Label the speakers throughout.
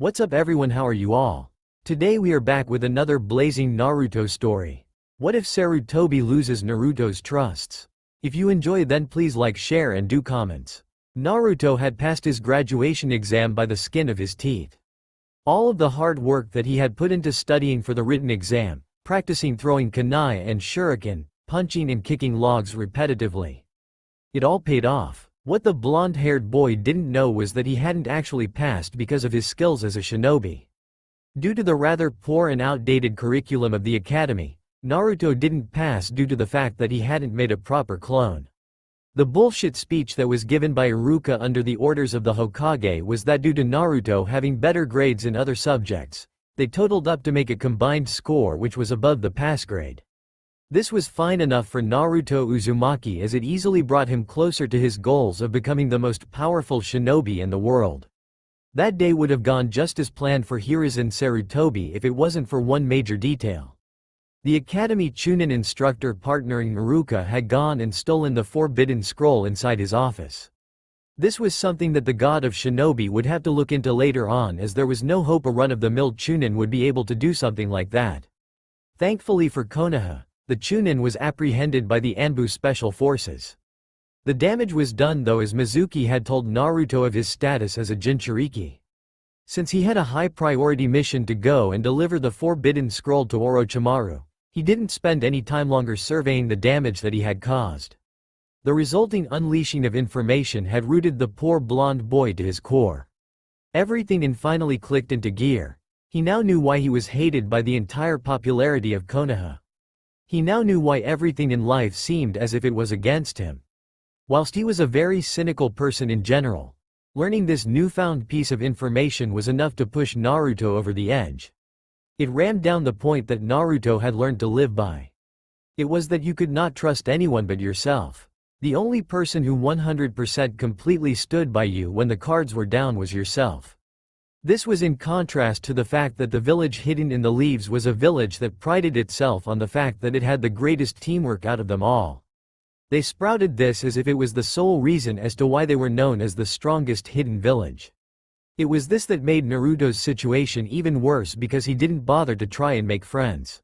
Speaker 1: What's up everyone, how are you all? Today we are back with another blazing Naruto story. What if Sarutobi loses Naruto's trusts? If you enjoy then please like, share and do comments. Naruto had passed his graduation exam by the skin of his teeth. All of the hard work that he had put into studying for the written exam, practicing throwing kunai and shuriken, punching and kicking logs repetitively. It all paid off. What the blonde-haired boy didn't know was that he hadn't actually passed because of his skills as a shinobi. Due to the rather poor and outdated curriculum of the academy, Naruto didn't pass due to the fact that he hadn't made a proper clone. The bullshit speech that was given by Iruka under the orders of the Hokage was that due to Naruto having better grades in other subjects, they totaled up to make a combined score which was above the pass grade. This was fine enough for Naruto Uzumaki as it easily brought him closer to his goals of becoming the most powerful shinobi in the world. That day would have gone just as planned for Hiruzen Sarutobi if it wasn't for one major detail. The Academy Chunin instructor partnering Iruka had gone and stolen the forbidden scroll inside his office. This was something that the god of shinobi would have to look into later on, as there was no hope a run-of-the-mill Chunin would be able to do something like that. Thankfully for Konoha, the Chunin was apprehended by the Anbu Special Forces. The damage was done though, as Mizuki had told Naruto of his status as a Jinchuriki. Since he had a high-priority mission to go and deliver the forbidden scroll to Orochimaru, he didn't spend any time longer surveying the damage that he had caused. The resulting unleashing of information had rooted the poor blonde boy to his core. Everything finally clicked into gear. He now knew why he was hated by the entire popularity of Konoha. He now knew why everything in life seemed as if it was against him. Whilst he was a very cynical person in general, learning this newfound piece of information was enough to push Naruto over the edge. It rammed down the point that Naruto had learned to live by. It was that you could not trust anyone but yourself. The only person who 100% completely stood by you when the cards were down was yourself. This was in contrast to the fact that the village hidden in the leaves was a village that prided itself on the fact that it had the greatest teamwork out of them all. They sprouted this as if it was the sole reason as to why they were known as the strongest hidden village. It was this that made Naruto's situation even worse, because he didn't bother to try and make friends.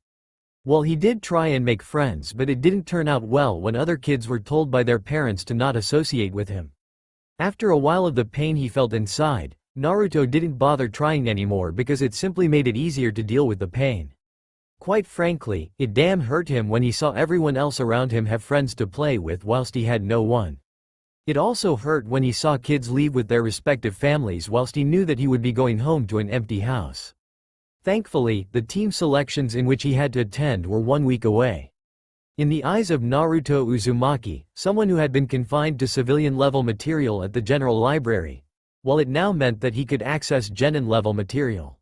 Speaker 1: Well, he did try and make friends, but it didn't turn out well when other kids were told by their parents to not associate with him. After a while of the pain he felt inside, Naruto didn't bother trying anymore because it simply made it easier to deal with the pain. Quite frankly, it damn hurt him when he saw everyone else around him have friends to play with whilst he had no one. It also hurt when he saw kids leave with their respective families whilst he knew that he would be going home to an empty house. Thankfully, the team selections in which he had to attend were 1 week away. In the eyes of Naruto Uzumaki, someone who had been confined to civilian-level material at the general library, while it now meant that he could access genin-level material.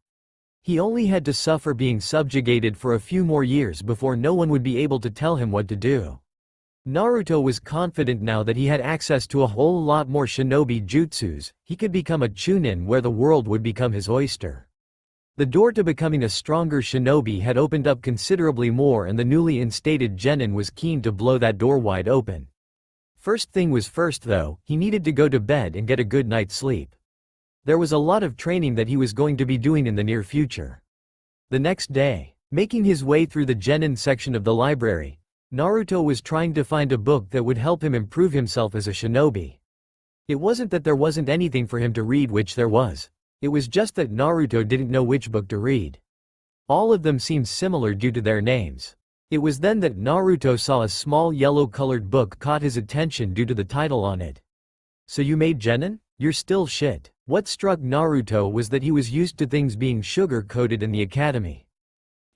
Speaker 1: He only had to suffer being subjugated for a few more years before no one would be able to tell him what to do. Naruto was confident now that he had access to a whole lot more shinobi jutsus. He could become a Chunin where the world would become his oyster. The door to becoming a stronger shinobi had opened up considerably more, and the newly instated genin was keen to blow that door wide open. First thing was first though, he needed to go to bed and get a good night's sleep. There was a lot of training that he was going to be doing in the near future. The next day, making his way through the genin section of the library, Naruto was trying to find a book that would help him improve himself as a shinobi. It wasn't that there wasn't anything for him to read, which there was. It was just that Naruto didn't know which book to read. All of them seemed similar due to their names. It was then that Naruto saw a small yellow-colored book caught his attention due to the title on it. So you made genin? You're still shit. What struck Naruto was that he was used to things being sugar-coated in the academy.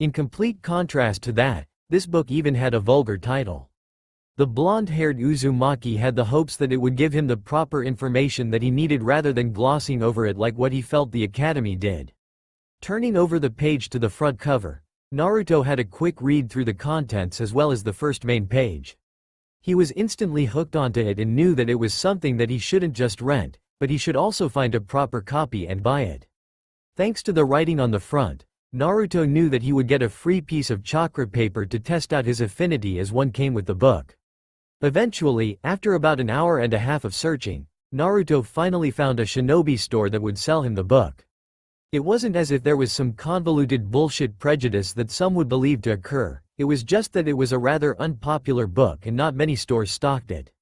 Speaker 1: In complete contrast to that, this book even had a vulgar title. The blonde-haired Uzumaki had the hopes that it would give him the proper information that he needed rather than glossing over it like what he felt the academy did. Turning over the page to the front cover, Naruto had a quick read through the contents as well as the first main page. He was instantly hooked onto it and knew that it was something that he shouldn't just rent, but he should also find a proper copy and buy it. Thanks to the writing on the front, Naruto knew that he would get a free piece of chakra paper to test out his affinity as one came with the book. Eventually, after about an hour and a half of searching, Naruto finally found a shinobi store that would sell him the book. It wasn't as if there was some convoluted bullshit prejudice that some would believe to occur, it was just that it was a rather unpopular book and not many stores stocked it.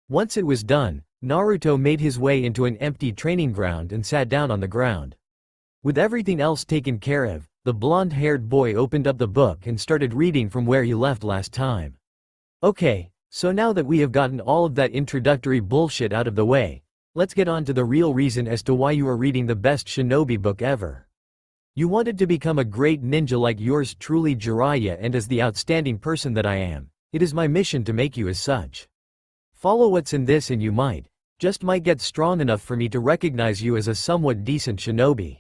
Speaker 1: Once it was done, Naruto made his way into an empty training ground and sat down on the ground. With everything else taken care of, the blonde-haired boy opened up the book and started reading from where he left last time. Okay, so now that we have gotten all of that introductory bullshit out of the way, let's get on to the real reason as to why you are reading the best shinobi book ever. You wanted to become a great ninja like yours truly, Jiraiya, and as the outstanding person that I am, it is my mission to make you as such. Follow what's in this and you might get strong enough for me to recognize you as a somewhat decent shinobi.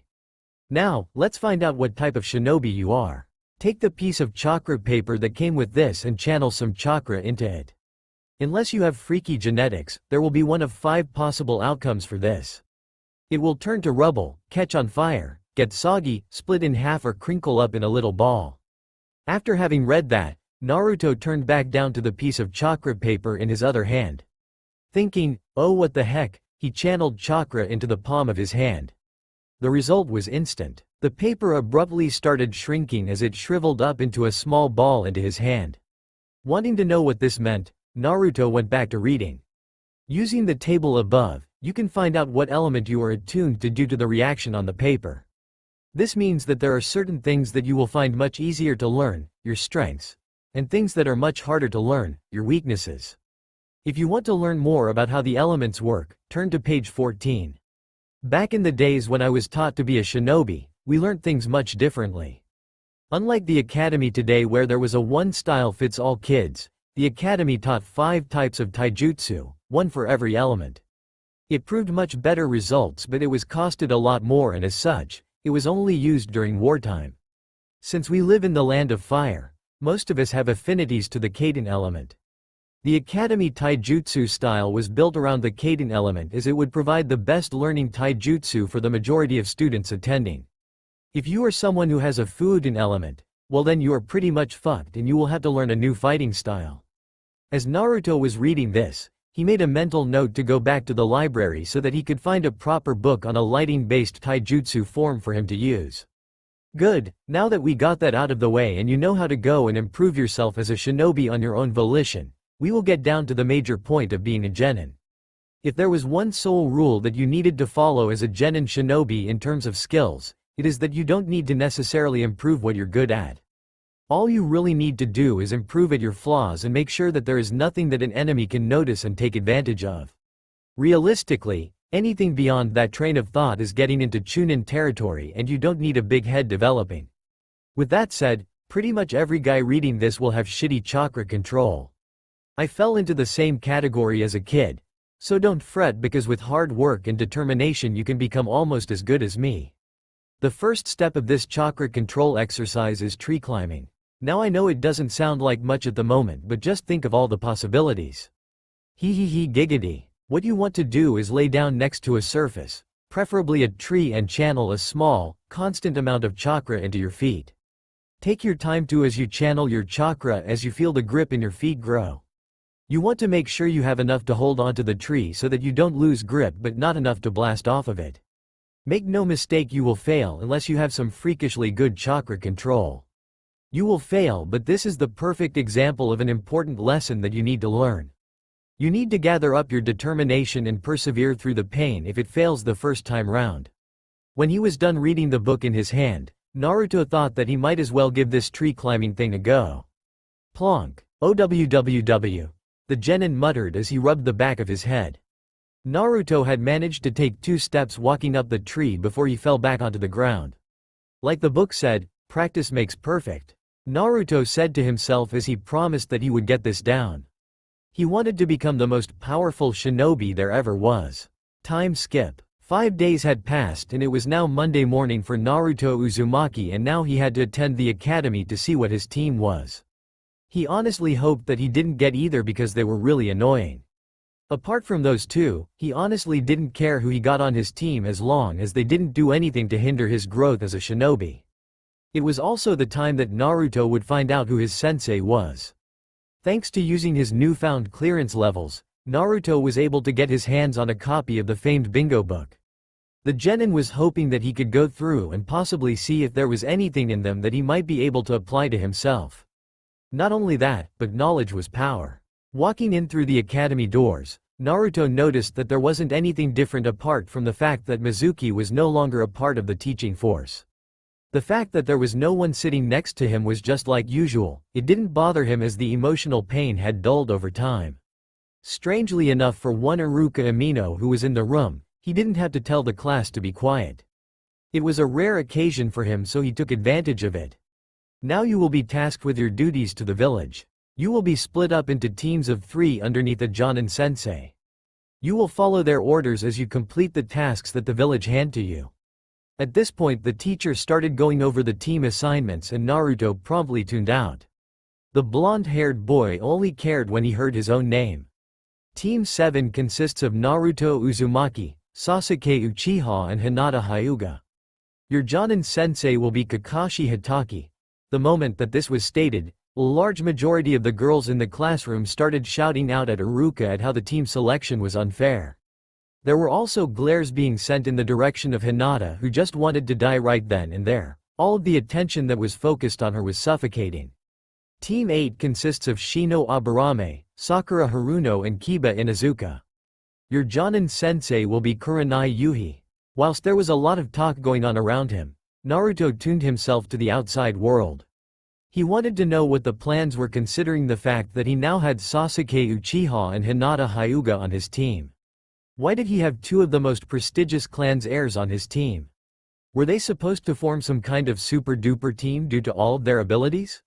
Speaker 1: Now, let's find out what type of shinobi you are. Take the piece of chakra paper that came with this and channel some chakra into it. Unless you have freaky genetics, there will be one of 5 possible outcomes for this. It will turn to rubble, catch on fire, get soggy, split in half, or crinkle up in a little ball. After having read that, Naruto turned back down to the piece of chakra paper in his other hand. Thinking, oh what the heck, he channeled chakra into the palm of his hand. The result was instant. The paper abruptly started shrinking as it shriveled up into a small ball into his hand. Wanting to know what this meant, Naruto went back to reading. Using the table above, you can find out what element you are attuned to due to the reaction on the paper. This means that there are certain things that you will find much easier to learn, your strengths, and things that are much harder to learn, your weaknesses. If you want to learn more about how the elements work, turn to page 14. Back in the days when I was taught to be a shinobi, we learned things much differently. Unlike the academy today where there was a one-style-fits-all kids, the academy taught 5 types of taijutsu, 1 for every element. It proved much better results, but it was costed a lot more, and as such, it was only used during wartime. Since we live in the land of fire, most of us have affinities to the Kaden element. The academy taijutsu style was built around the Kaden element as it would provide the best learning taijutsu for the majority of students attending. If you are someone who has a Fuden element, well then you are pretty much fucked and you will have to learn a new fighting style. As Naruto was reading this, he made a mental note to go back to the library so that he could find a proper book on a lighting-based taijutsu form for him to use. Good, now that we got that out of the way and you know how to go and improve yourself as a shinobi on your own volition, we will get down to the major point of being a genin. If there was one sole rule that you needed to follow as a genin shinobi in terms of skills, it is that you don't need to necessarily improve what you're good at. All you really need to do is improve at your flaws and make sure that there is nothing that an enemy can notice and take advantage of. Realistically, anything beyond that train of thought is getting into Chunin territory and you don't need a big head developing. With that said, pretty much every guy reading this will have shitty chakra control. I fell into the same category as a kid, so don't fret because with hard work and determination you can become almost as good as me. The first step of this chakra control exercise is tree climbing. Now I know it doesn't sound like much at the moment, but just think of all the possibilities. Hee giggity. What you want to do is lay down next to a surface, preferably a tree, and channel a small, constant amount of chakra into your feet. Take your time too as you channel your chakra as you feel the grip in your feet grow. You want to make sure you have enough to hold onto the tree so that you don't lose grip but not enough to blast off of it. Make no mistake, you will fail unless you have some freakishly good chakra control. You will fail, but this is the perfect example of an important lesson that you need to learn. You need to gather up your determination and persevere through the pain if it fails the first time round. When he was done reading the book in his hand, Naruto thought that he might as well give this tree climbing thing a go. Plonk. OWWW. The genin muttered as he rubbed the back of his head. Naruto had managed to take 2 steps walking up the tree before he fell back onto the ground. Like the book said, practice makes perfect. Naruto said to himself as he promised that he would get this down. He wanted to become the most powerful shinobi there ever was. Time skip. 5 days had passed and it was now Monday morning for Naruto Uzumaki, and now he had to attend the academy to see what his team was. He honestly hoped that he didn't get either because they were really annoying. Apart from those 2, he honestly didn't care who he got on his team as long as they didn't do anything to hinder his growth as a shinobi. It was also the time that Naruto would find out who his sensei was. Thanks to using his newfound clearance levels, Naruto was able to get his hands on a copy of the famed bingo book. The genin was hoping that he could go through and possibly see if there was anything in them that he might be able to apply to himself. Not only that, but knowledge was power. Walking in through the academy doors, Naruto noticed that there wasn't anything different apart from the fact that Mizuki was no longer a part of the teaching force. The fact that there was no one sitting next to him was just like usual. It didn't bother him as the emotional pain had dulled over time. Strangely enough, for one Iruka Amino who was in the room, he didn't have to tell the class to be quiet. It was a rare occasion for him, so he took advantage of it. Now you will be tasked with your duties to the village. You will be split up into teams of 3 underneath a Jonin sensei. You will follow their orders as you complete the tasks that the village hand to you. At this point, the teacher started going over the team assignments and Naruto promptly tuned out. The blonde-haired boy only cared when he heard his own name. Team 7 consists of Naruto Uzumaki, Sasuke Uchiha and Hinata Hyuga. Your Jonin sensei will be Kakashi Hitaki. The moment that this was stated, a large majority of the girls in the classroom started shouting out at Iruka at how the team selection was unfair. There were also glares being sent in the direction of Hinata, who just wanted to die right then and there. All of the attention that was focused on her was suffocating. Team 8 consists of Shino Aburame, Sakura Haruno and Kiba Inuzuka. Your Jonin sensei will be Kurenai Yuhi. Whilst there was a lot of talk going on around him, Naruto tuned himself to the outside world. He wanted to know what the plans were, considering the fact that he now had Sasuke Uchiha and Hinata Hyuga on his team. Why did he have 2 of the most prestigious clan's heirs on his team? Were they supposed to form some kind of super-duper team due to all of their abilities?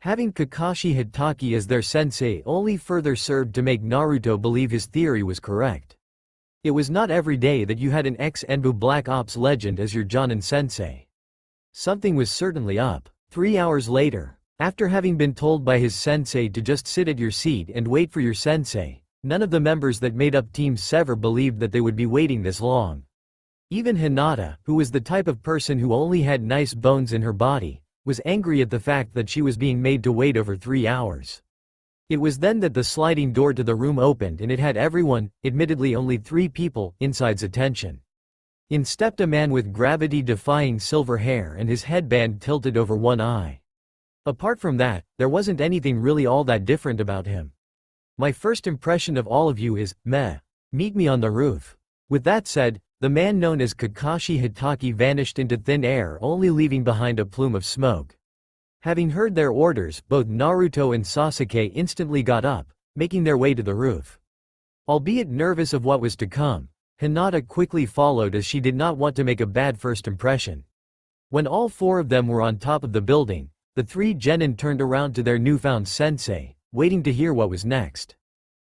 Speaker 1: Having Kakashi Hitaki as their sensei only further served to make Naruto believe his theory was correct. It was not every day that you had an ex-Enbu Black Ops legend as your Jonin sensei. Something was certainly up. 3 hours later, after having been told by his sensei to just sit at your seat and wait for your sensei, none of the members that made up Team 7 believed that they would be waiting this long. Even Hinata, who was the type of person who only had nice bones in her body, was angry at the fact that she was being made to wait over 3 hours. It was then that the sliding door to the room opened and it had everyone, admittedly only 3 people, inside's attention. In stepped a man with gravity-defying silver hair and his headband tilted over one eye. Apart from that, there wasn't anything really all that different about him. My first impression of all of you is, meh. Meet me on the roof. With that said, the man known as Kakashi Hitaki vanished into thin air, only leaving behind a plume of smoke. Having heard their orders, both Naruto and Sasuke instantly got up, making their way to the roof. Albeit nervous of what was to come, Hinata quickly followed as she did not want to make a bad first impression. When all 4 of them were on top of the building, the 3 genin turned around to their newfound sensei, waiting to hear what was next.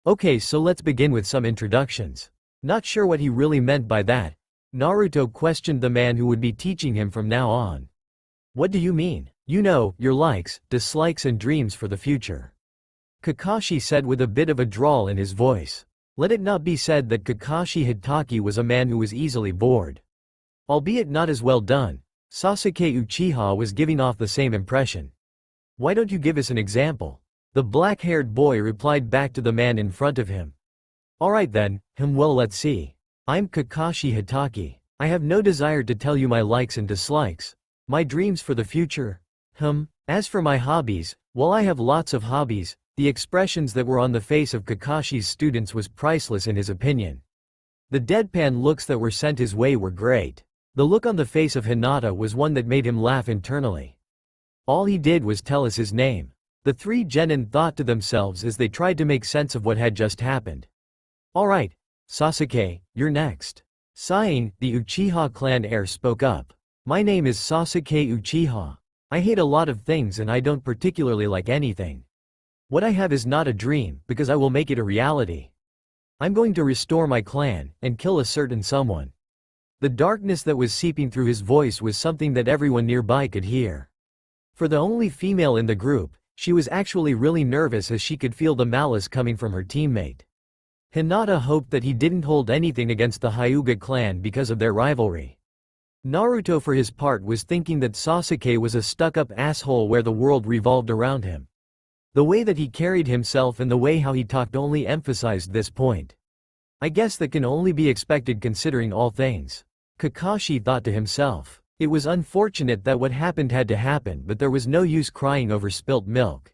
Speaker 1: Okay, so let's begin with some introductions. Not sure what he really meant by that, Naruto questioned the man who would be teaching him from now on. What do you mean? You know, your likes, dislikes and dreams for the future. Kakashi said with a bit of a drawl in his voice. Let it not be said that Kakashi Hitaki was a man who was easily bored. Albeit not as well done, Sasuke Uchiha was giving off the same impression. Why don't you give us an example? The black-haired boy replied back to the man in front of him. Alright then, well, let's see. I'm Kakashi Hitaki. I have no desire to tell you my likes and dislikes. My dreams for the future. As for my hobbies, while I have lots of hobbies, the expressions that were on the face of Kakashi's students was priceless in his opinion. The deadpan looks that were sent his way were great. The look on the face of Hinata was one that made him laugh internally. All he did was tell us his name. The 3 genin thought to themselves as they tried to make sense of what had just happened. Alright, Sasuke, you're next. Sighing, the Uchiha clan heir spoke up. My name is Sasuke Uchiha. I hate a lot of things and I don't particularly like anything. What I have is not a dream, because I will make it a reality. I'm going to restore my clan, and kill a certain someone. The darkness that was seeping through his voice was something that everyone nearby could hear. For the only female in the group, she was actually really nervous as she could feel the malice coming from her teammate. Hinata hoped that he didn't hold anything against the Hyuga clan because of their rivalry. Naruto for his part was thinking that Sasuke was a stuck-up asshole where the world revolved around him. The way that he carried himself and the way how he talked only emphasized this point. I guess that can only be expected considering all things. Kakashi thought to himself. It was unfortunate that what happened had to happen, but there was no use crying over spilt milk.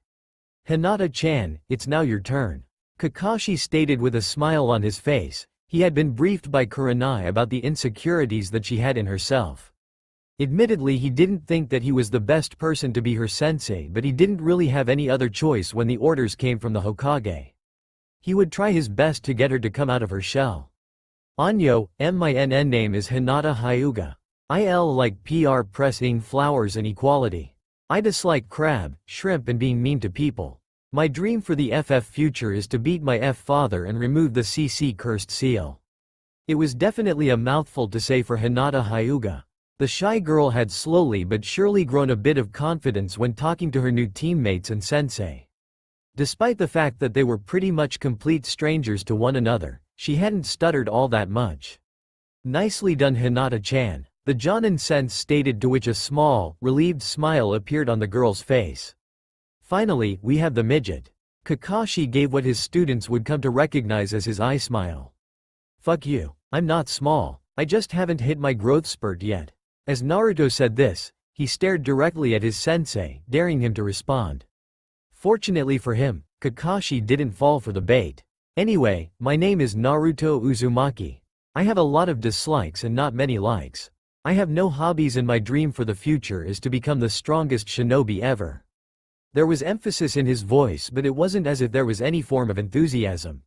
Speaker 1: Hinata-chan, it's now your turn. Kakashi stated with a smile on his face. He had been briefed by Kurenai about the insecurities that she had in herself. Admittedly, he didn't think that he was the best person to be her sensei, but he didn't really have any other choice when the orders came from the Hokage. He would try his best to get her to come out of her shell. Anyo, my name is Hinata Hyuga. IL like PR pressing flowers and equality. I dislike crab, shrimp and being mean to people. My dream for the FF future is to beat my F father and remove the CC cursed seal. It was definitely a mouthful to say for Hinata Hyuga. The shy girl had slowly but surely grown a bit of confidence when talking to her new teammates and sensei. Despite the fact that they were pretty much complete strangers to one another, she hadn't stuttered all that much. Nicely done, Hinata-chan, the Jonin sense stated, to which a small, relieved smile appeared on the girl's face. Finally, we have the midget. Kakashi gave what his students would come to recognize as his eye smile. Fuck you, I'm not small, I just haven't hit my growth spurt yet. As Naruto said this, he stared directly at his sensei, daring him to respond. Fortunately for him, Kakashi didn't fall for the bait. Anyway, my name is Naruto Uzumaki. I have a lot of dislikes and not many likes. I have no hobbies and my dream for the future is to become the strongest shinobi ever. There was emphasis in his voice, but it wasn't as if there was any form of enthusiasm.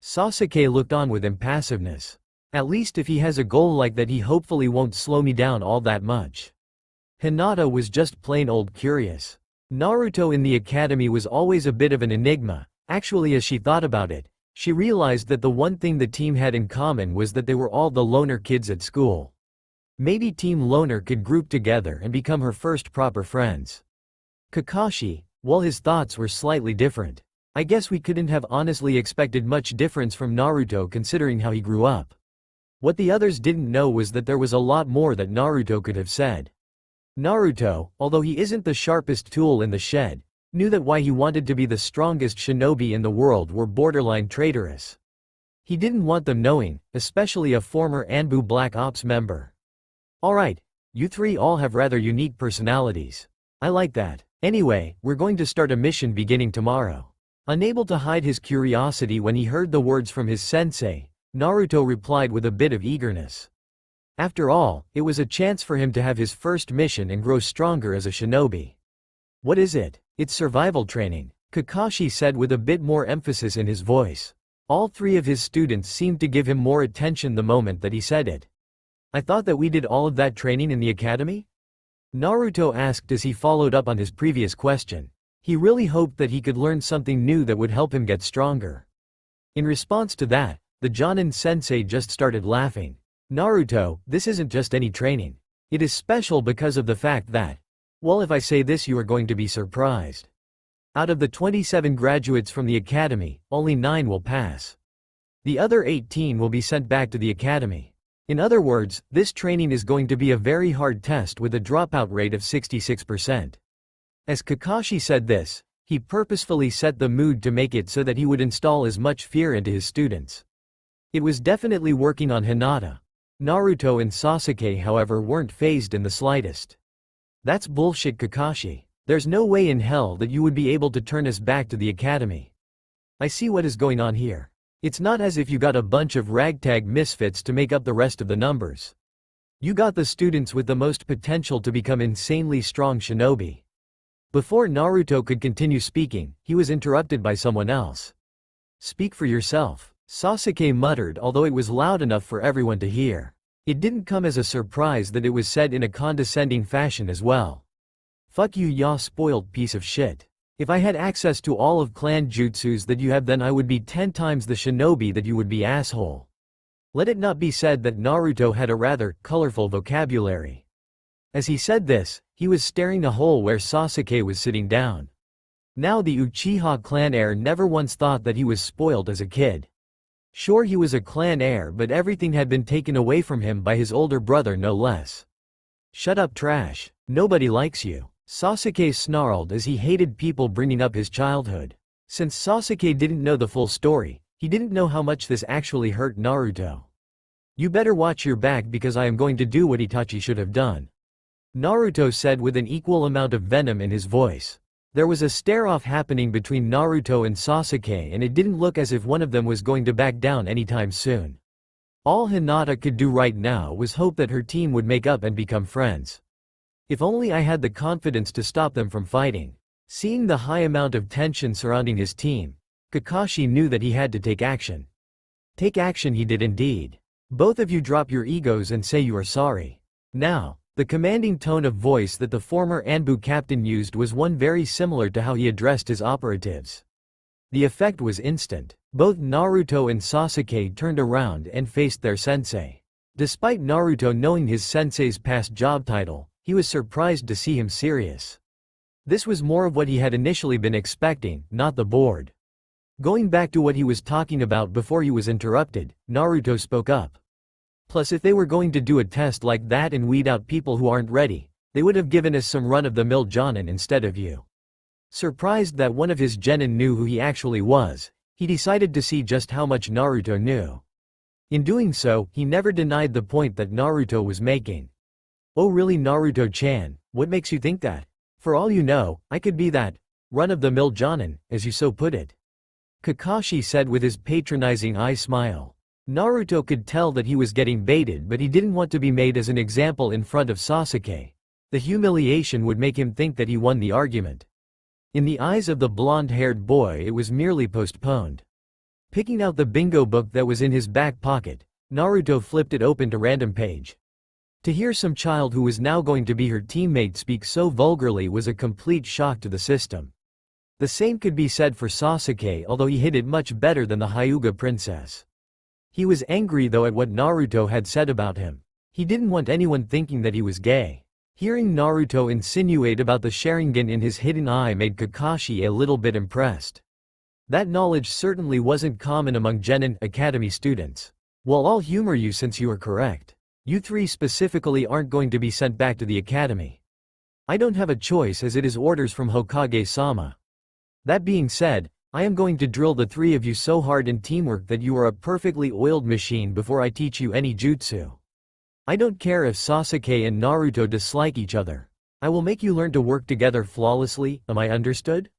Speaker 1: Sasuke looked on with impassiveness. At least if he has a goal like that, he hopefully won't slow me down all that much. Hinata was just plain old curious. Naruto in the academy was always a bit of an enigma. Actually, as she thought about it, she realized that the one thing the team had in common was that they were all the loner kids at school. Maybe Team Loner could group together and become her first proper friends. Kakashi, well, his thoughts were slightly different. I guess we couldn't have honestly expected much difference from Naruto considering how he grew up. What the others didn't know was that there was a lot more that Naruto could have said. Naruto, although he isn't the sharpest tool in the shed, knew that why he wanted to be the strongest shinobi in the world were borderline traitorous. He didn't want them knowing, especially a former Anbu Black Ops member. Alright, you three all have rather unique personalities. I like that. Anyway, we're going to start a mission beginning tomorrow. Unable to hide his curiosity when he heard the words from his sensei, Naruto replied with a bit of eagerness. After all, it was a chance for him to have his first mission and grow stronger as a shinobi. What is it? It's survival training, Kakashi said with a bit more emphasis in his voice. All three of his students seemed to give him more attention the moment that he said it. I thought that we did all of that training in the academy? Naruto asked as he followed up on his previous question. He really hoped that he could learn something new that would help him get stronger. In response to that, the Jonin sensei just started laughing. Naruto, this isn't just any training. It is special because of the fact that, well, if I say this you are going to be surprised. Out of the 27 graduates from the academy, only 9 will pass. The other 18 will be sent back to the academy. In other words, this training is going to be a very hard test with a dropout rate of 66%. As Kakashi said this, he purposefully set the mood to make it so that he would install as much fear into his students. It was definitely working on Hinata. Naruto and Sasuke, however, weren't fazed in the slightest. That's bullshit, Kakashi. There's no way in hell that you would be able to turn us back to the academy. I see what is going on here. It's not as if you got a bunch of ragtag misfits to make up the rest of the numbers. You got the students with the most potential to become insanely strong shinobi. Before Naruto could continue speaking, he was interrupted by someone else. Speak for yourself, Sasuke muttered, although it was loud enough for everyone to hear. It didn't come as a surprise that it was said in a condescending fashion as well. Fuck you, ya spoiled piece of shit. If I had access to all of clan jutsus that you have, then I would be 10 times the shinobi that you would be, asshole. Let it not be said that Naruto had a rather colorful vocabulary. As he said this, he was staring a hole where Sasuke was sitting down. Now the Uchiha clan heir never once thought that he was spoiled as a kid. Sure, he was a clan heir, but everything had been taken away from him by his older brother no less. Shut up, trash. Nobody likes you, Sasuke snarled as he hated people bringing up his childhood. Since Sasuke didn't know the full story, he didn't know how much this actually hurt Naruto. You better watch your back because I am going to do what Itachi should have done," Naruto said with an equal amount of venom in his voice. There was a stare-off happening between Naruto and Sasuke, and it didn't look as if one of them was going to back down anytime soon. All Hinata could do right now was hope that her team would make up and become friends. If only I had the confidence to stop them from fighting. Seeing the high amount of tension surrounding his team, Kakashi knew that he had to take action. Take action he did indeed. Both of you drop your egos and say you are sorry. Now, the commanding tone of voice that the former Anbu captain used was one very similar to how he addressed his operatives. The effect was instant. Both Naruto and Sasuke turned around and faced their sensei. Despite Naruto knowing his sensei's past job title, he was surprised to see him serious. This was more of what he had initially been expecting, not the bored. Going back to what he was talking about before he was interrupted, Naruto spoke up. Plus, if they were going to do a test like that and weed out people who aren't ready, they would have given us some run-of-the-mill Jonin instead of you. Surprised that one of his genin knew who he actually was, he decided to see just how much Naruto knew. In doing so, he never denied the point that Naruto was making. Oh really, Naruto-chan, what makes you think that? For all you know, I could be that run-of-the-mill Jonin, as you so put it. Kakashi said with his patronizing eye smile. Naruto could tell that he was getting baited, but he didn't want to be made as an example in front of Sasuke. The humiliation would make him think that he won the argument. In the eyes of the blonde-haired boy, it was merely postponed. Picking out the bingo book that was in his back pocket, Naruto flipped it open to random page. To hear some child who was now going to be her teammate speak so vulgarly was a complete shock to the system. The same could be said for Sasuke, although he hid it much better than the Hyuga princess. He was angry though at what Naruto had said about him. He didn't want anyone thinking that he was gay. Hearing Naruto insinuate about the Sharingan in his hidden eye made Kakashi a little bit impressed. That knowledge certainly wasn't common among Genin Academy students. Well, I'll humor you since you are correct. You three specifically aren't going to be sent back to the academy. I don't have a choice as it is orders from Hokage-sama. That being said, I am going to drill the three of you so hard in teamwork that you are a perfectly oiled machine before I teach you any jutsu. I don't care if Sasuke and Naruto dislike each other. I will make you learn to work together flawlessly, am I understood?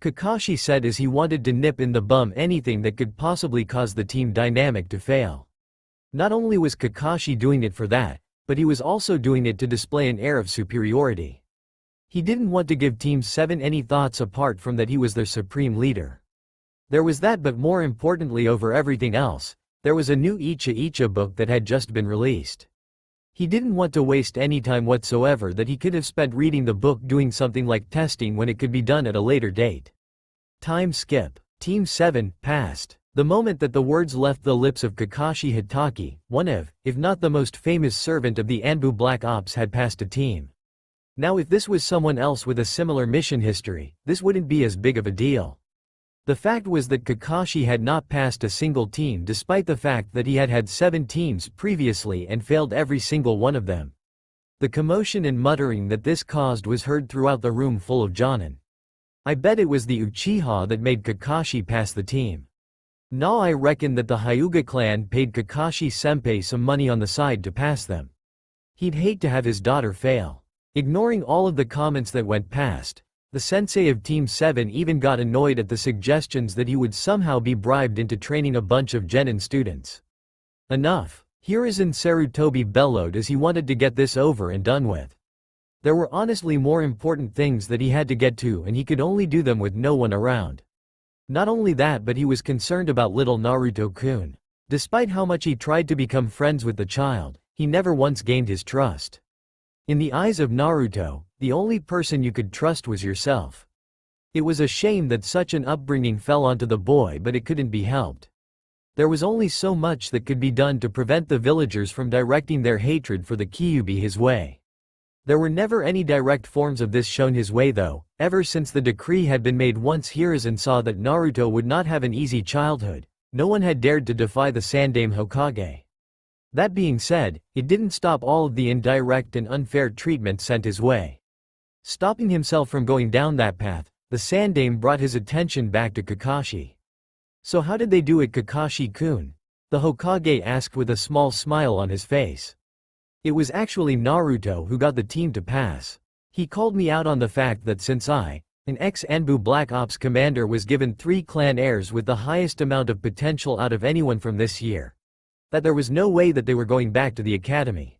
Speaker 1: Kakashi said as he wanted to nip in the bum anything that could possibly cause the team dynamic to fail. Not only was Kakashi doing it for that, but he was also doing it to display an air of superiority. He didn't want to give Team 7 any thoughts apart from that he was their supreme leader. There was that, but more importantly over everything else, there was a new Icha Icha book that had just been released. He didn't want to waste any time whatsoever that he could have spent reading the book doing something like testing when it could be done at a later date. Time skip. Team 7 passed. The moment that the words left the lips of Kakashi Hitaki, one of, if not the most famous servant of the Anbu Black Ops, had passed a team. Now if this was someone else with a similar mission history, this wouldn't be as big of a deal. The fact was that Kakashi had not passed a single team despite the fact that he had had 7 teams previously and failed every single one of them. The commotion and muttering that this caused was heard throughout the room full of Jonin. I bet it was the Uchiha that made Kakashi pass the team. Nah, I reckon that the Hyuga clan paid Kakashi-senpai some money on the side to pass them. He'd hate to have his daughter fail. Ignoring all of the comments that went past, the sensei of Team 7 even got annoyed at the suggestions that he would somehow be bribed into training a bunch of Genin students. Enough. Hiruzen Sarutobi bellowed as he wanted to get this over and done with. There were honestly more important things that he had to get to, and he could only do them with no one around. Not only that, but he was concerned about little Naruto-kun. Despite how much he tried to become friends with the child, he never once gained his trust. In the eyes of Naruto, the only person you could trust was yourself. It was a shame that such an upbringing fell onto the boy, but it couldn't be helped. There was only so much that could be done to prevent the villagers from directing their hatred for the Kyuubi his way. There were never any direct forms of this shown his way though. Ever since the decree had been made, once Hiruzen saw that Naruto would not have an easy childhood, no one had dared to defy the Sandaime Hokage. That being said, it didn't stop all of the indirect and unfair treatment sent his way. Stopping himself from going down that path, the Sandaime brought his attention back to Kakashi. So how did they do it, Kakashi-kun? the Hokage asked with a small smile on his face. It was actually Naruto who got the team to pass. He called me out on the fact that since I, an ex-Anbu Black Ops commander, was given 3 clan heirs with the highest amount of potential out of anyone from this year, that there was no way that they were going back to the academy.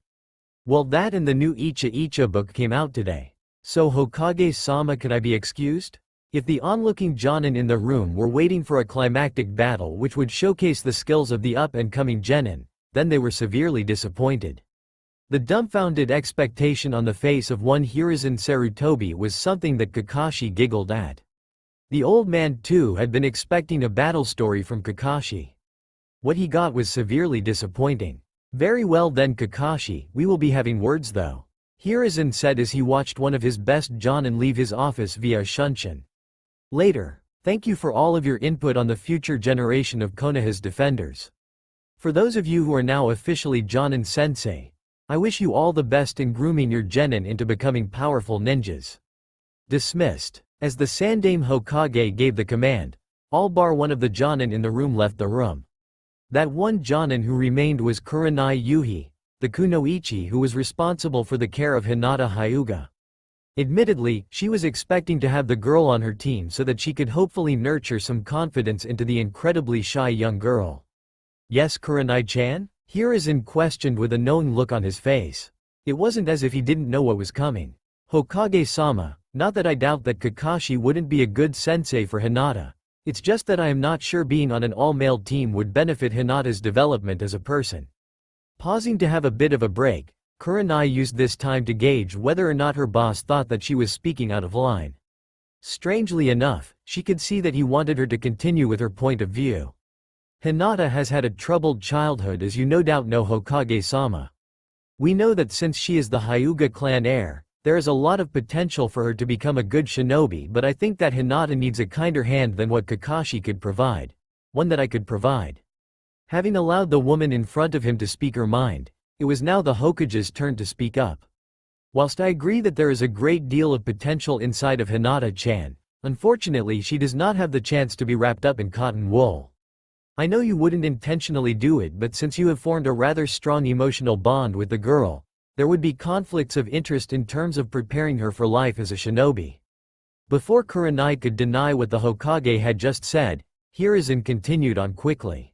Speaker 1: Well, that and the new Icha Icha book came out today. So Hokage-sama, could I be excused? If the onlooking Jonin in the room were waiting for a climactic battle which would showcase the skills of the up-and-coming genin, then they were severely disappointed. The dumbfounded expectation on the face of one Hiruzen Sarutobi was something that Kakashi giggled at. The old man too had been expecting a battle story from Kakashi. What he got was severely disappointing. Very well then Kakashi, we will be having words though, Hiruzen said as he watched one of his best Jonin leave his office via Shunshin. Later, thank you for all of your input on the future generation of Konoha's defenders. For those of you who are now officially Jonin Sensei, I wish you all the best in grooming your genin into becoming powerful ninjas. Dismissed. As the Sandaime Hokage gave the command, all bar one of the Jonin in the room left the room. That one Jonin who remained was Kurenai Yuhi, the kunoichi who was responsible for the care of Hinata Hyuga. Admittedly, she was expecting to have the girl on her team so that she could hopefully nurture some confidence into the incredibly shy young girl. Yes, Kurenai-chan? Hiruzen questioned with a knowing look on his face. It wasn't as if he didn't know what was coming. Hokage-sama, not that I doubt that Kakashi wouldn't be a good sensei for Hinata. It's just that I am not sure being on an all-male team would benefit Hinata's development as a person. Pausing to have a bit of a break, Kurenai used this time to gauge whether or not her boss thought that she was speaking out of line. Strangely enough, she could see that he wanted her to continue with her point of view. Hinata has had a troubled childhood, as you no doubt know, Hokage-sama. We know that since she is the Hyuga clan heir, there is a lot of potential for her to become a good shinobi, but I think that Hinata needs a kinder hand than what Kakashi could provide. One that I could provide. Having allowed the woman in front of him to speak her mind, it was now the Hokage's turn to speak up. Whilst I agree that there is a great deal of potential inside of Hinata-chan, unfortunately she does not have the chance to be wrapped up in cotton wool. I know you wouldn't intentionally do it, but since you have formed a rather strong emotional bond with the girl, there would be conflicts of interest in terms of preparing her for life as a shinobi. Before Kurenai could deny what the Hokage had just said, Hiruzen continued on quickly.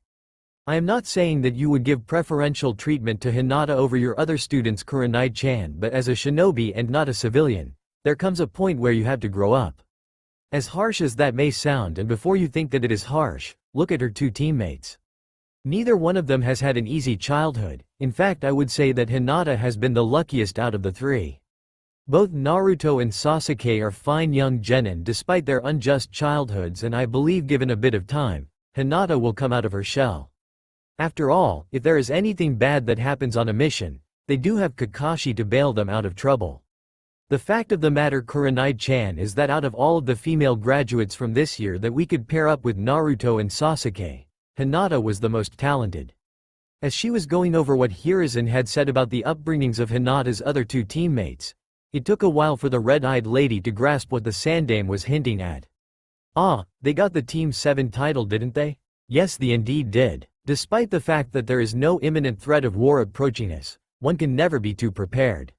Speaker 1: I am not saying that you would give preferential treatment to Hinata over your other students, Kurenai-chan, but as a shinobi and not a civilian, there comes a point where you have to grow up. As harsh as that may sound, and before you think that it is harsh, look at her 2 teammates. Neither one of them has had an easy childhood. In fact, I would say that Hinata has been the luckiest out of the 3. Both Naruto and Sasuke are fine young genin despite their unjust childhoods, and I believe given a bit of time, Hinata will come out of her shell. After all, if there is anything bad that happens on a mission, they do have Kakashi to bail them out of trouble. The fact of the matter, Kurenai-chan, is that out of all of the female graduates from this year that we could pair up with Naruto and Sasuke, Hinata was the most talented. As she was going over what Hiruzen had said about the upbringings of Hinata's other 2 teammates, it took a while for the red-eyed lady to grasp what the Sandaime was hinting at. Ah, they got the Team 7 title, didn't they? Yes, they indeed did. Despite the fact that there is no imminent threat of war approaching us, one can never be too prepared.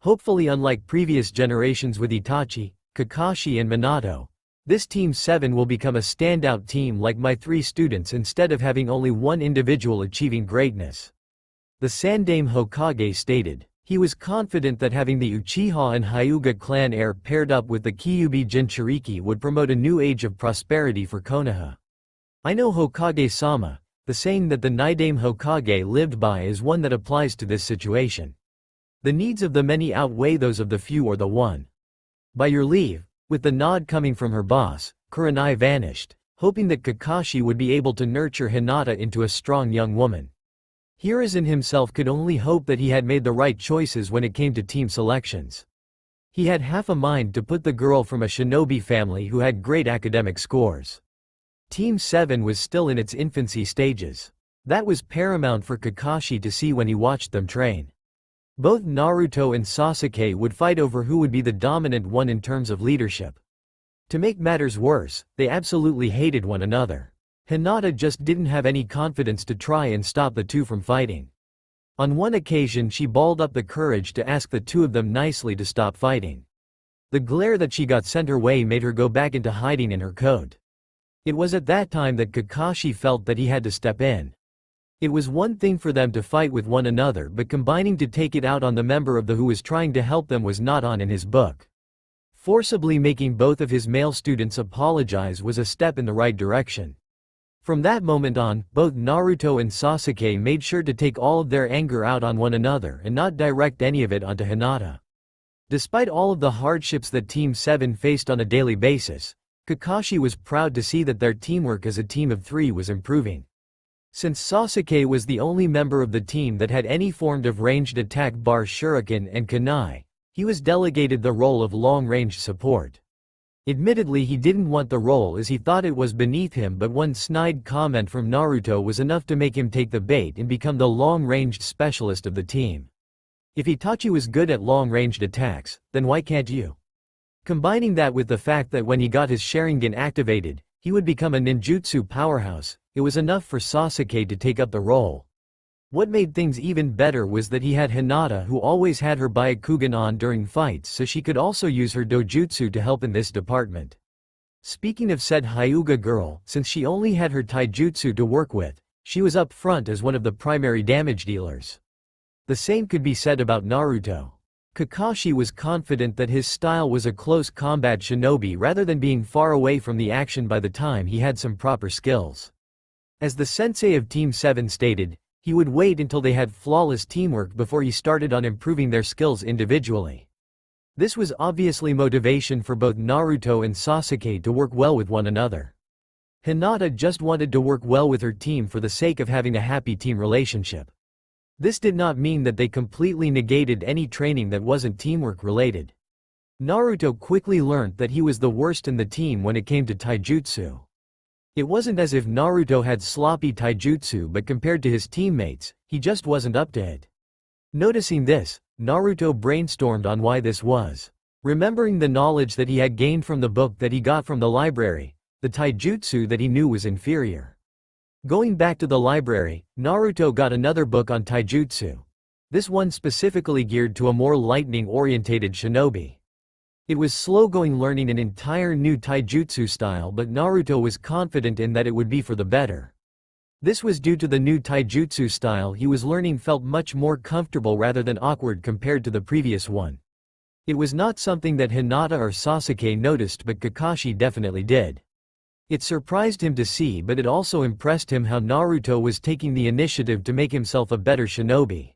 Speaker 1: Hopefully, unlike previous generations with Itachi, Kakashi and Minato, this Team 7 will become a standout team like my 3 students instead of having only one individual achieving greatness. The Sandaime Hokage stated. He was confident that having the Uchiha and Hyuga clan heir paired up with the Kyuubi Jinchuriki would promote a new age of prosperity for Konoha. I know, Hokage-sama, the saying that the Nidaime Hokage lived by is one that applies to this situation. The needs of the many outweigh those of the few or the one. By your leave. With the nod coming from her boss, Kurenai vanished, hoping that Kakashi would be able to nurture Hinata into a strong young woman. Hiruzen himself could only hope that he had made the right choices when it came to team selections. He had half a mind to put the girl from a shinobi family who had great academic scores. Team 7 was still in its infancy stages. That was paramount for Kakashi to see when he watched them train. Both Naruto and Sasuke would fight over who would be the dominant one in terms of leadership. To make matters worse, they absolutely hated one another. Hinata just didn't have any confidence to try and stop the two from fighting. On one occasion she balled up the courage to ask the two of them nicely to stop fighting. The glare that she got sent her way made her go back into hiding in her coat. It was at that time that Kakashi felt that he had to step in. It was one thing for them to fight with one another, but combining to take it out on the member of the who was trying to help them was not on in his book. Forcibly making both of his male students apologize was a step in the right direction. From that moment on, both Naruto and Sasuke made sure to take all of their anger out on one another and not direct any of it onto Hinata. Despite all of the hardships that Team 7 faced on a daily basis, Kakashi was proud to see that their teamwork as a team of 3 was improving. Since Sasuke was the only member of the team that had any form of ranged attack bar shuriken and kunai, he was delegated the role of long-range support. Admittedly he didn't want the role as he thought it was beneath him, but one snide comment from Naruto was enough to make him take the bait and become the long-ranged specialist of the team. If Itachi was good at long-ranged attacks, then why can't you? Combining that with the fact that when he got his Sharingan activated, he would become a ninjutsu powerhouse, it was enough for Sasuke to take up the role. What made things even better was that he had Hinata, who always had her Byakugan on during fights, so she could also use her dojutsu to help in this department. Speaking of said Hyuga girl, since she only had her taijutsu to work with, she was up front as one of the primary damage dealers. The same could be said about Naruto. Kakashi was confident that his style was a close combat shinobi rather than being far away from the action by the time he had some proper skills. As the sensei of Team 7 stated, he would wait until they had flawless teamwork before he started on improving their skills individually. This was obviously motivation for both Naruto and Sasuke to work well with one another. Hinata just wanted to work well with her team for the sake of having a happy team relationship. This did not mean that they completely negated any training that wasn't teamwork related. Naruto quickly learned that he was the worst in the team when it came to taijutsu. It wasn't as if Naruto had sloppy taijutsu, but compared to his teammates, he just wasn't up to it. Noticing this, Naruto brainstormed on why this was. Remembering the knowledge that he had gained from the book that he got from the library, the taijutsu that he knew was inferior. Going back to the library, Naruto got another book on taijutsu. This one specifically geared to a more lightning-orientated shinobi. It was slow-going learning an entire new taijutsu style, but Naruto was confident in that it would be for the better. This was due to the new taijutsu style he was learning felt much more comfortable rather than awkward compared to the previous one. It was not something that Hinata or Sasuke noticed, but Kakashi definitely did. It surprised him to see, but it also impressed him how Naruto was taking the initiative to make himself a better shinobi.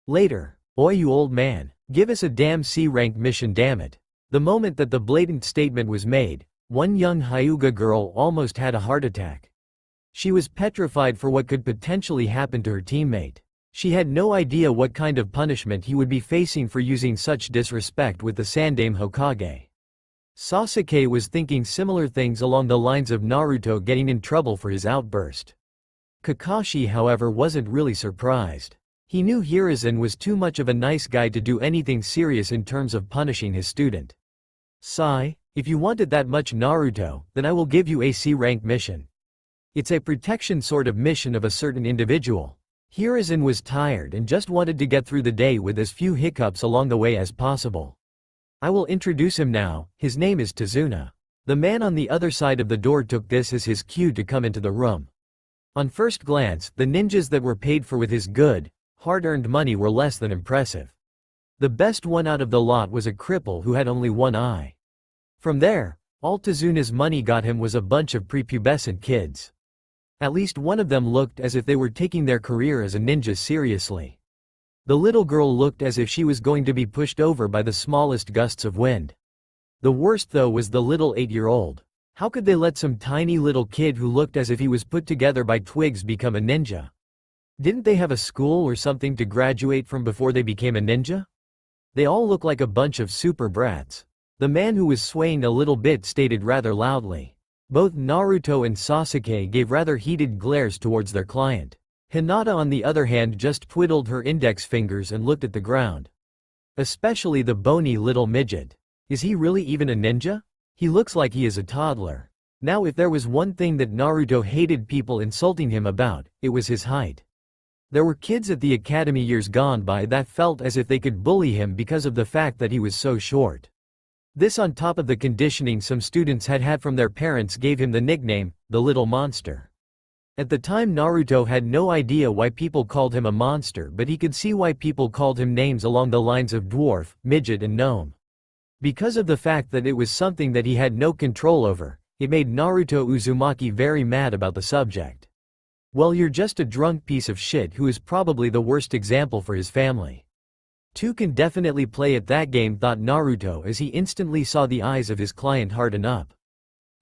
Speaker 1: Later, "Oi you old man, give us a damn C-rank mission, damn it." The moment that the blatant statement was made, one young Hyuga girl almost had a heart attack. She was petrified for what could potentially happen to her teammate. She had no idea what kind of punishment he would be facing for using such disrespect with the Sandaime Hokage. Sasuke was thinking similar things along the lines of Naruto getting in trouble for his outburst. Kakashi, however, wasn't really surprised. He knew Hiruzen was too much of a nice guy to do anything serious in terms of punishing his student. "Sai, if you want it that much, Naruto, then I will give you a C-rank mission. It's a protection sort of mission of a certain individual." Hiruzen was tired and just wanted to get through the day with as few hiccups along the way as possible. "I will introduce him now, his name is Tazuna." The man on the other side of the door took this as his cue to come into the room. On first glance, the ninjas that were paid for with his good, hard-earned money were less than impressive. The best one out of the lot was a cripple who had only one eye. From there, all Tazuna's money got him was a bunch of prepubescent kids. At least one of them looked as if they were taking their career as a ninja seriously. The little girl looked as if she was going to be pushed over by the smallest gusts of wind. The worst though was the little 8-year-old. How could they let some tiny little kid who looked as if he was put together by twigs become a ninja? Didn't they have a school or something to graduate from before they became a ninja? They all look like a bunch of super brats. The man who was swaying a little bit stated rather loudly. Both Naruto and Sasuke gave rather heated glares towards their client. Hinata on the other hand just twiddled her index fingers and looked at the ground. Especially the bony little midget. Is he really even a ninja? He looks like he is a toddler. Now if there was one thing that Naruto hated people insulting him about, it was his height. There were kids at the academy years gone by that felt as if they could bully him because of the fact that he was so short. This on top of the conditioning some students had had from their parents gave him the nickname, the little monster. At the time Naruto had no idea why people called him a monster, but he could see why people called him names along the lines of dwarf, midget and gnome. Because of the fact that it was something that he had no control over, it made Naruto Uzumaki very mad about the subject. Well, you're just a drunk piece of shit who is probably the worst example for his family. Two can definitely play at that game, thought Naruto as he instantly saw the eyes of his client harden up.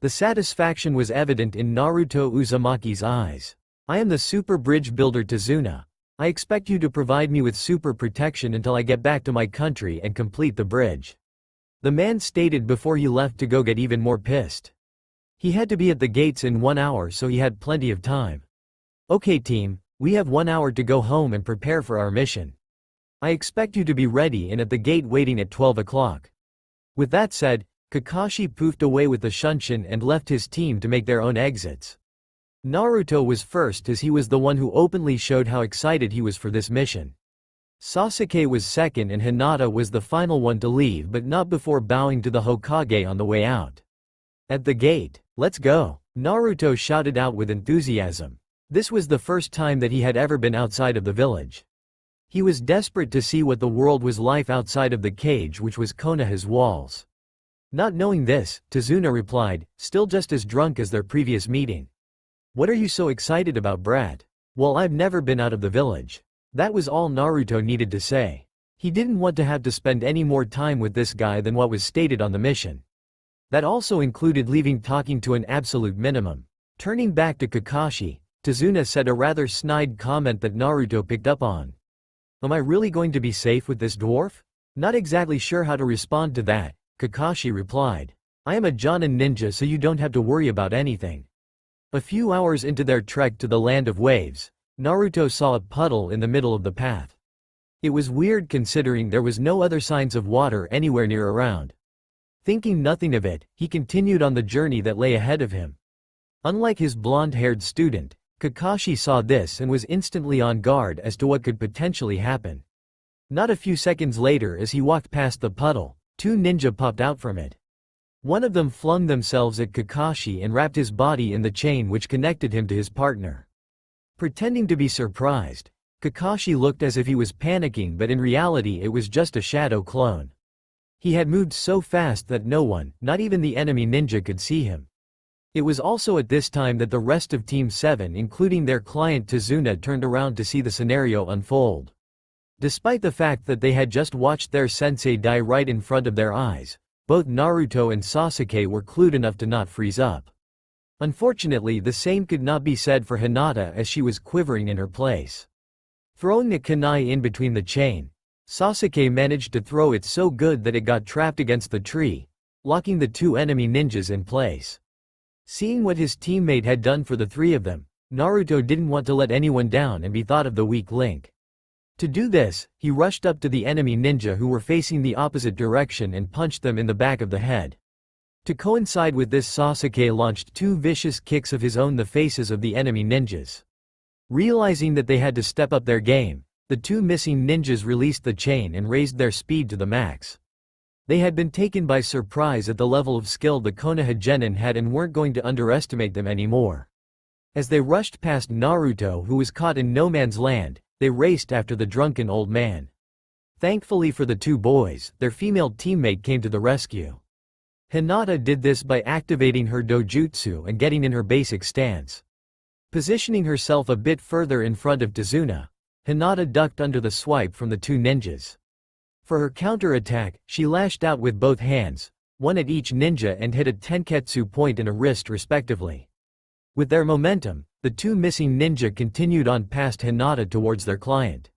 Speaker 1: The satisfaction was evident in Naruto Uzumaki's eyes. I am the super bridge builder Tazuna. I expect you to provide me with super protection until I get back to my country and complete the bridge. The man stated before he left to go get even more pissed. He had to be at the gates in 1 hour, so he had plenty of time. Okay team, we have 1 hour to go home and prepare for our mission. I expect you to be ready and at the gate waiting at 12 o'clock. With that said, Kakashi poofed away with the Shunshin and left his team to make their own exits. Naruto was first as he was the one who openly showed how excited he was for this mission. Sasuke was second and Hinata was the final one to leave, but not before bowing to the Hokage on the way out. At the gate, let's go, Naruto shouted out with enthusiasm. This was the first time that he had ever been outside of the village. He was desperate to see what the world was like outside of the cage, which was Konoha's walls. Not knowing this, Tazuna replied, still just as drunk as their previous meeting. What are you so excited about, brat? Well, I've never been out of the village. That was all Naruto needed to say. He didn't want to have to spend any more time with this guy than what was stated on the mission. That also included leaving talking to an absolute minimum. Turning back to Kakashi, Tazuna said a rather snide comment that Naruto picked up on. Am I really going to be safe with this dwarf? Not exactly sure how to respond to that, Kakashi replied. I am a Jonin ninja, so you don't have to worry about anything. A few hours into their trek to the land of waves, Naruto saw a puddle in the middle of the path. It was weird considering there was no other signs of water anywhere near around. Thinking nothing of it, he continued on the journey that lay ahead of him. Unlike his blonde-haired student, Kakashi saw this and was instantly on guard as to what could potentially happen. Not a few seconds later, as he walked past the puddle, two ninja popped out from it. One of them flung themselves at Kakashi and wrapped his body in the chain which connected him to his partner. Pretending to be surprised, Kakashi looked as if he was panicking, but in reality it was just a shadow clone. He had moved so fast that no one, not even the enemy ninja, could see him. It was also at this time that the rest of Team 7, including their client Tazuna, turned around to see the scenario unfold. Despite the fact that they had just watched their sensei die right in front of their eyes, both Naruto and Sasuke were clued enough to not freeze up. Unfortunately, the same could not be said for Hinata, as she was quivering in her place. Throwing the kunai in between the chain, Sasuke managed to throw it so good that it got trapped against the tree, locking the two enemy ninjas in place. Seeing what his teammate had done for the three of them, Naruto didn't want to let anyone down and be thought of the weak link. To do this, he rushed up to the enemy ninja who were facing the opposite direction and punched them in the back of the head. To coincide with this, Sasuke launched two vicious kicks of his own in the faces of the enemy ninjas. Realizing that they had to step up their game, the two missing ninjas released the chain and raised their speed to the max. They had been taken by surprise at the level of skill the Konoha genin had and weren't going to underestimate them anymore. As they rushed past Naruto, who was caught in no man's land, they raced after the drunken old man. Thankfully for the two boys, their female teammate came to the rescue. Hinata did this by activating her dojutsu and getting in her basic stance. Positioning herself a bit further in front of Tazuna, Hinata ducked under the swipe from the two ninjas. For her counter-attack, she lashed out with both hands, one at each ninja, and hit a tenketsu point and a wrist respectively. With their momentum, the two missing ninja continued on past Hinata towards their client.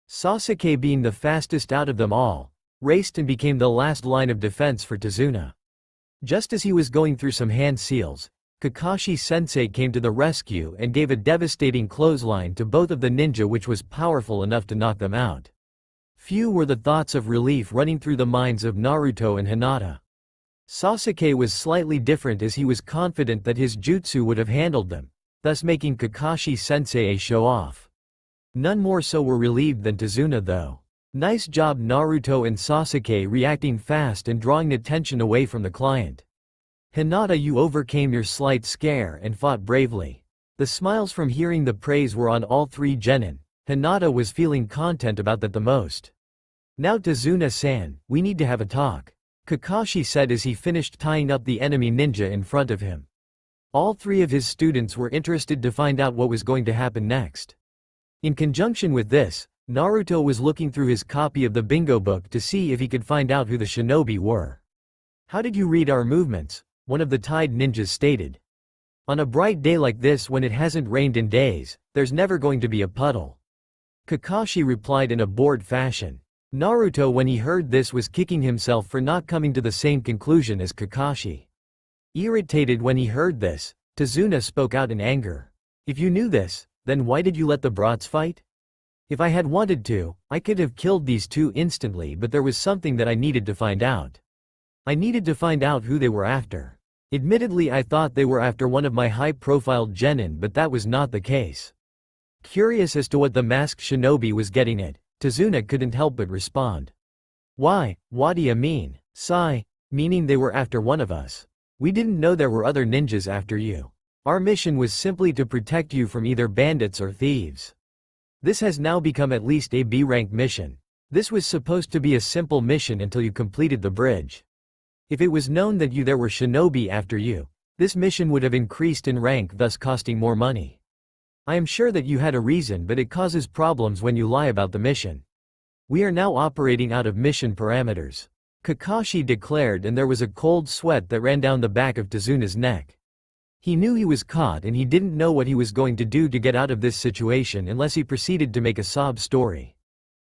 Speaker 1: Sasuke, being the fastest out of them all, raced and became the last line of defense for Tazuna. Just as he was going through some hand seals, Kakashi-sensei came to the rescue and gave a devastating clothesline to both of the ninja, which was powerful enough to knock them out. Few were the thoughts of relief running through the minds of Naruto and Hinata. Sasuke was slightly different as he was confident that his jutsu would have handled them, thus making Kakashi-sensei a show-off. None more so were relieved than Tazuna though. Nice job Naruto and Sasuke reacting fast and drawing attention away from the client. Hinata, you overcame your slight scare and fought bravely. The smiles from hearing the praise were on all three genin. Hinata was feeling content about that the most. Now Tazuna-san, we need to have a talk, Kakashi said as he finished tying up the enemy ninja in front of him. All three of his students were interested to find out what was going to happen next. In conjunction with this, Naruto was looking through his copy of the bingo book to see if he could find out who the shinobi were. How did you read our movements? One of the tied ninjas stated. On a bright day like this when it hasn't rained in days, there's never going to be a puddle. Kakashi replied in a bored fashion. Naruto when he heard this was kicking himself for not coming to the same conclusion as Kakashi. Irritated when he heard this, Tazuna spoke out in anger. If you knew this, then why did you let the brats fight? If I had wanted to, I could have killed these two instantly, but there was something that I needed to find out. I needed to find out who they were after. Admittedly, I thought they were after one of my high-profile genin, but that was not the case. Curious as to what the masked shinobi was getting at, Tazuna couldn't help but respond. Why, what do you mean? Sigh, meaning they were after one of us. We didn't know there were other ninjas after you. Our mission was simply to protect you from either bandits or thieves. This has now become at least a B-rank mission. This was supposed to be a simple mission until you completed the bridge. If it was known that there were shinobi after you, this mission would have increased in rank, thus costing more money. I am sure that you had a reason, but it causes problems when you lie about the mission. We are now operating out of mission parameters, Kakashi declared, and there was a cold sweat that ran down the back of Tazuna's neck. He knew he was caught and he didn't know what he was going to do to get out of this situation unless he proceeded to make a sob story.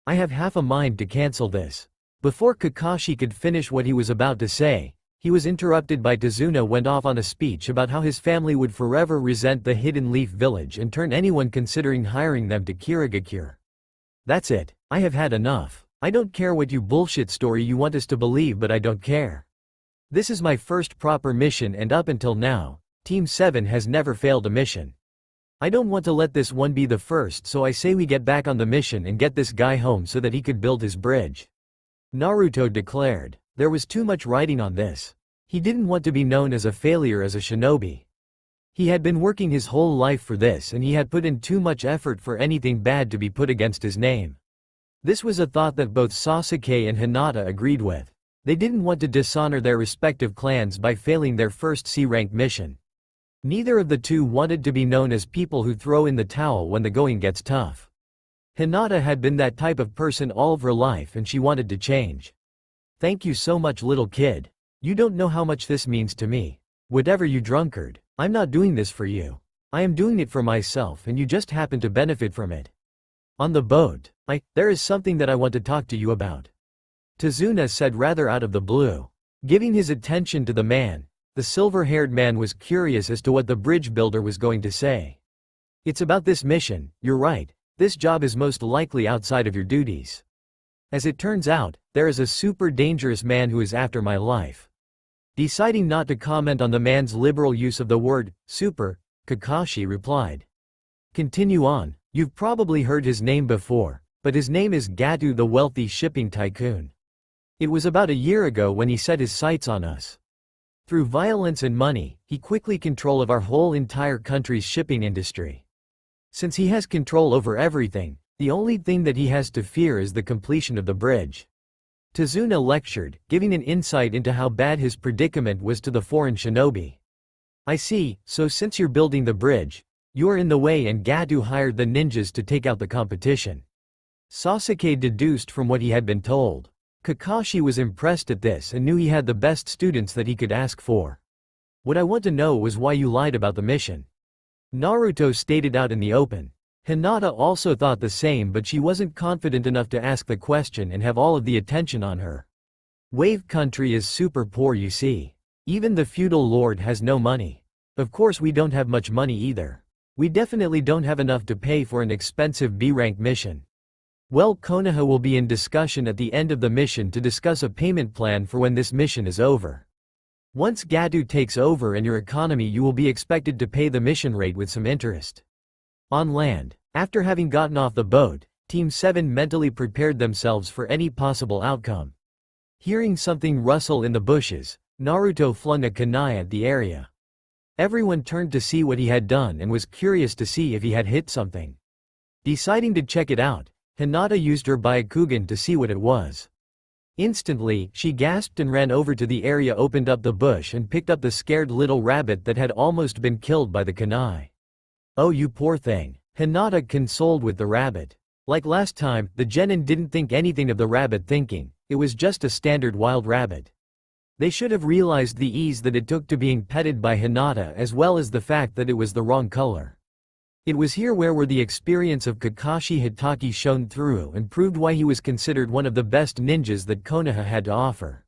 Speaker 1: I have half a mind to cancel this. Before Kakashi could finish what he was about to say, he was interrupted by Tazuna went off on a speech about how his family would forever resent the Hidden Leaf Village and turn anyone considering hiring them to Kirigakure. That's it, I have had enough. I don't care what you bullshit story you want us to believe, but I don't care. This is my first proper mission and up until now, Team 7 has never failed a mission. I don't want to let this one be the first, so I say we get back on the mission and get this guy home so that he could build his bridge. Naruto declared. There was too much writing on this. He didn't want to be known as a failure as a shinobi. He had been working his whole life for this and he had put in too much effort for anything bad to be put against his name. This was a thought that both Sasuke and Hinata agreed with. They didn't want to dishonor their respective clans by failing their first C-rank mission. Neither of the two wanted to be known as people who throw in the towel when the going gets tough. Hinata had been that type of person all of her life and she wanted to change. Thank you so much, little kid. You don't know how much this means to me. Whatever you drunkard, I'm not doing this for you. I am doing it for myself and you just happen to benefit from it. On the boat, there is something that I want to talk to you about. Tazuna said rather out of the blue. Giving his attention to the man, the silver-haired man was curious as to what the bridge builder was going to say. It's about this mission, you're right. This job is most likely outside of your duties. As it turns out, there is a super dangerous man who is after my life. Deciding not to comment on the man's liberal use of the word super, Kakashi replied. Continue on, you've probably heard his name before, but his name is Gatu, the wealthy shipping tycoon. It was about a year ago when he set his sights on us. Through violence and money, he quickly control of our whole entire country's shipping industry. Since he has control over everything, the only thing that he has to fear is the completion of the bridge. Tazuna lectured, giving an insight into how bad his predicament was to the foreign shinobi. I see, so since you're building the bridge, you are in the way and Gatu hired the ninjas to take out the competition. Sasuke deduced from what he had been told. Kakashi was impressed at this and knew he had the best students that he could ask for. What I want to know was why you lied about the mission. Naruto stated out in the open. Hinata also thought the same, but she wasn't confident enough to ask the question and have all of the attention on her. Wave country is super poor, you see. Even the feudal lord has no money. Of course we don't have much money either. We definitely don't have enough to pay for an expensive B-rank mission. Well, Konoha will be in discussion at the end of the mission to discuss a payment plan for when this mission is over. Once Gato takes over and your economy, you will be expected to pay the mission rate with some interest. On land, after having gotten off the boat, Team 7 mentally prepared themselves for any possible outcome. Hearing something rustle in the bushes, Naruto flung a kunai at the area. Everyone turned to see what he had done and was curious to see if he had hit something. Deciding to check it out, Hinata used her Byakugan to see what it was. Instantly, she gasped and ran over to the area, opened up the bush and picked up the scared little rabbit that had almost been killed by the kunai. "Oh, you poor thing," Hinata consoled with the rabbit. Like last time, the genin didn't think anything of the rabbit, thinking it was just a standard wild rabbit. They should have realized the ease that it took to being petted by Hinata, as well as the fact that it was the wrong color. It was here where the experience of Kakashi Hitaki shone through and proved why he was considered one of the best ninjas that Konoha had to offer.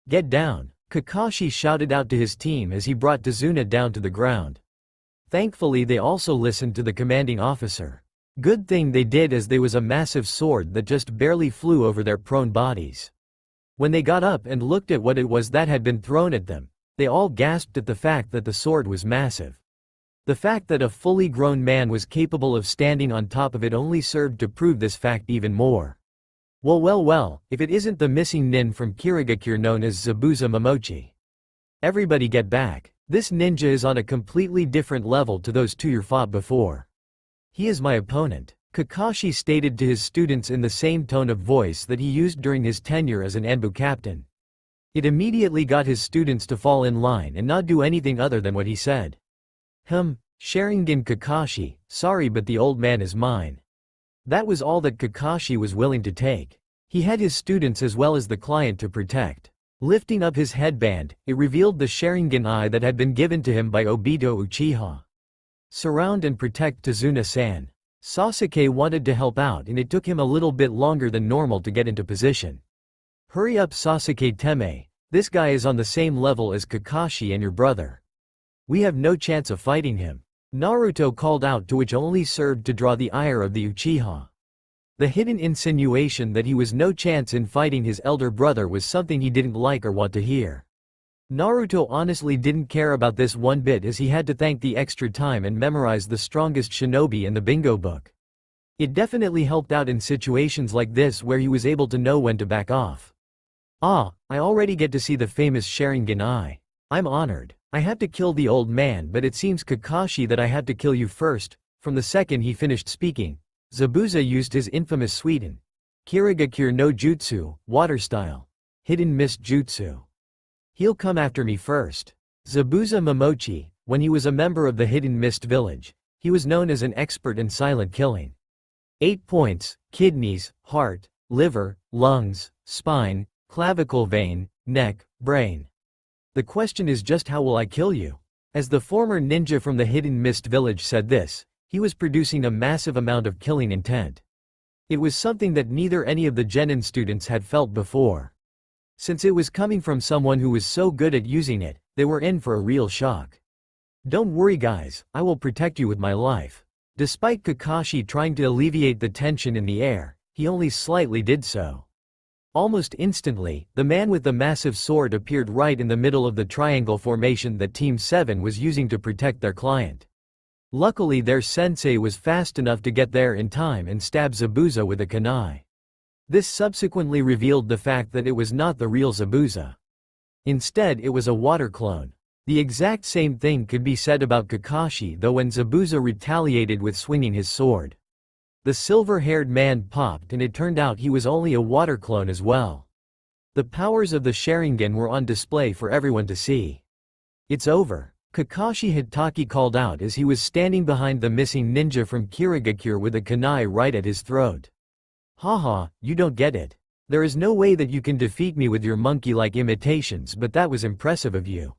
Speaker 1: "Get down," Kakashi shouted out to his team as he brought Tazuna down to the ground. Thankfully, they also listened to the commanding officer. Good thing they did, as there was a massive sword that just barely flew over their prone bodies. When they got up and looked at what it was that had been thrown at them, they all gasped at the fact that the sword was massive. The fact that a fully grown man was capable of standing on top of it only served to prove this fact even more. Well, if it isn't the missing nin from Kirigakure known as Zabuza Momochi. Everybody get back. This ninja is on a completely different level to those two you fought before. He is my opponent, Kakashi stated to his students in the same tone of voice that he used during his tenure as an Anbu captain. It immediately got his students to fall in line and not do anything other than what he said. Sharingan Kakashi, sorry but the old man is mine. That was all that Kakashi was willing to take. He had his students as well as the client to protect. Lifting up his headband, it revealed the Sharingan eye that had been given to him by Obito Uchiha. Surround and protect Tazuna-san. Sasuke wanted to help out and it took him a little bit longer than normal to get into position. Hurry up Sasuke Teme, this guy is on the same level as Kakashi and your brother. We have no chance of fighting him. Naruto called out, to which only served to draw the ire of the Uchiha. The hidden insinuation that he was no chance in fighting his elder brother was something he didn't like or want to hear. Naruto honestly didn't care about this one bit, as he had to thank the extra time and memorize the strongest shinobi in the bingo book. It definitely helped out in situations like this where he was able to know when to back off. I already get to see the famous Sharingan eye. I'm honored. I had to kill the old man, but it seems Kakashi that I had to kill you first. From the second he finished speaking, Zabuza used his infamous Suiten Kirigakure no Jutsu, water style, hidden mist jutsu. He'll come after me first. Zabuza Momochi, when he was a member of the Hidden Mist Village, he was known as an expert in silent killing. 8 points, kidneys, heart, liver, lungs, spine, clavicle vein, neck, brain. The question is just how will I kill you? As the former ninja from the Hidden Mist Village said this, he was producing a massive amount of killing intent. It was something that neither any of the genin students had felt before. Since it was coming from someone who was so good at using it, they were in for a real shock. Don't worry guys, I will protect you with my life. Despite Kakashi trying to alleviate the tension in the air, he only slightly did so. Almost instantly, the man with the massive sword appeared right in the middle of the triangle formation that Team 7 was using to protect their client. Luckily their sensei was fast enough to get there in time and stab Zabuza with a kunai. This subsequently revealed the fact that it was not the real Zabuza. Instead it was a water clone. The exact same thing could be said about Kakashi, though, when Zabuza retaliated with swinging his sword. The silver-haired man popped and it turned out he was only a water clone as well. The powers of the Sharingan were on display for everyone to see. It's over, Kakashi Hitaki called out as he was standing behind the missing ninja from Kirigakure with a kunai right at his throat. Haha, you don't get it. There is no way that you can defeat me with your monkey-like imitations, but that was impressive of you.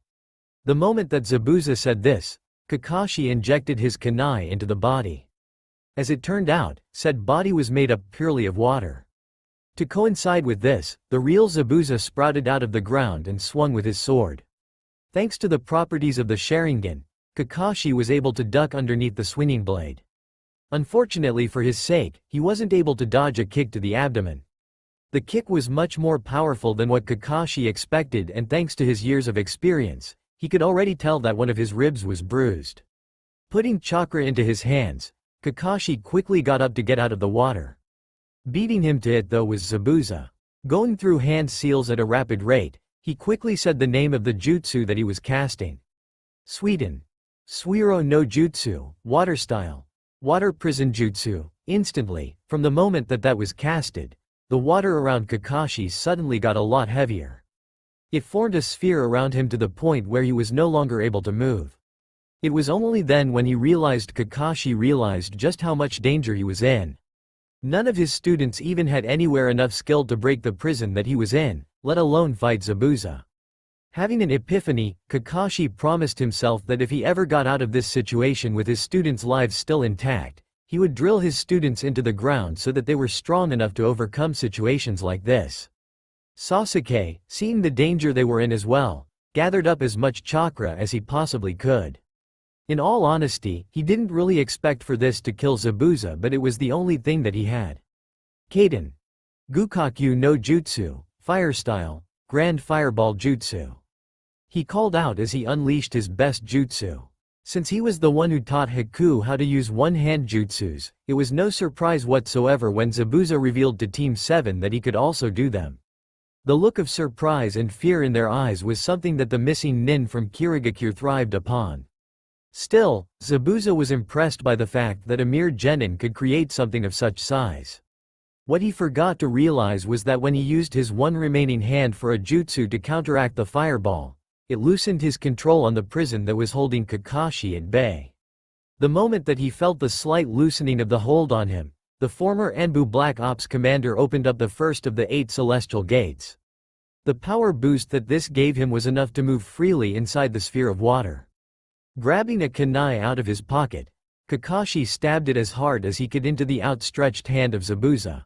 Speaker 1: The moment that Zabuza said this, Kakashi injected his kunai into the body. As it turned out, said body was made up purely of water. To coincide with this, the real Zabuza sprouted out of the ground and swung with his sword. Thanks to the properties of the Sharingan, Kakashi was able to duck underneath the swinging blade. Unfortunately for his sake, he wasn't able to dodge a kick to the abdomen. The kick was much more powerful than what Kakashi expected, and thanks to his years of experience, he could already tell that one of his ribs was bruised. Putting chakra into his hands, Kakashi quickly got up to get out of the water. Beating him to it though was Zabuza. Going through hand seals at a rapid rate, he quickly said the name of the jutsu that he was casting. Sweden. Suiro no Jutsu, Water Style. Water Prison Jutsu. Instantly, from the moment that was casted, the water around Kakashi suddenly got a lot heavier. It formed a sphere around him to the point where he was no longer able to move. It was only then when Kakashi realized just how much danger he was in. None of his students even had anywhere enough skill to break the prison that he was in, let alone fight Zabuza. Having an epiphany, Kakashi promised himself that if he ever got out of this situation with his students' lives still intact, he would drill his students into the ground so that they were strong enough to overcome situations like this. Sasuke, seeing the danger they were in as well, gathered up as much chakra as he possibly could. In all honesty, he didn't really expect for this to kill Zabuza, but it was the only thing that he had. Kaden. Gukakyu no Jutsu, Fire Style, Grand Fireball Jutsu. He called out as he unleashed his best jutsu. Since he was the one who taught Haku how to use one-hand jutsus, it was no surprise whatsoever when Zabuza revealed to Team 7 that he could also do them. The look of surprise and fear in their eyes was something that the missing nin from Kirigakure thrived upon. Still, Zabuza was impressed by the fact that a mere genin could create something of such size. What he forgot to realize was that when he used his one remaining hand for a jutsu to counteract the fireball, it loosened his control on the prison that was holding Kakashi at bay. The moment that he felt the slight loosening of the hold on him, the former Anbu Black Ops commander opened up the first of the 8 celestial gates. The power boost that this gave him was enough to move freely inside the sphere of water. Grabbing a kunai out of his pocket, Kakashi stabbed it as hard as he could into the outstretched hand of Zabuza.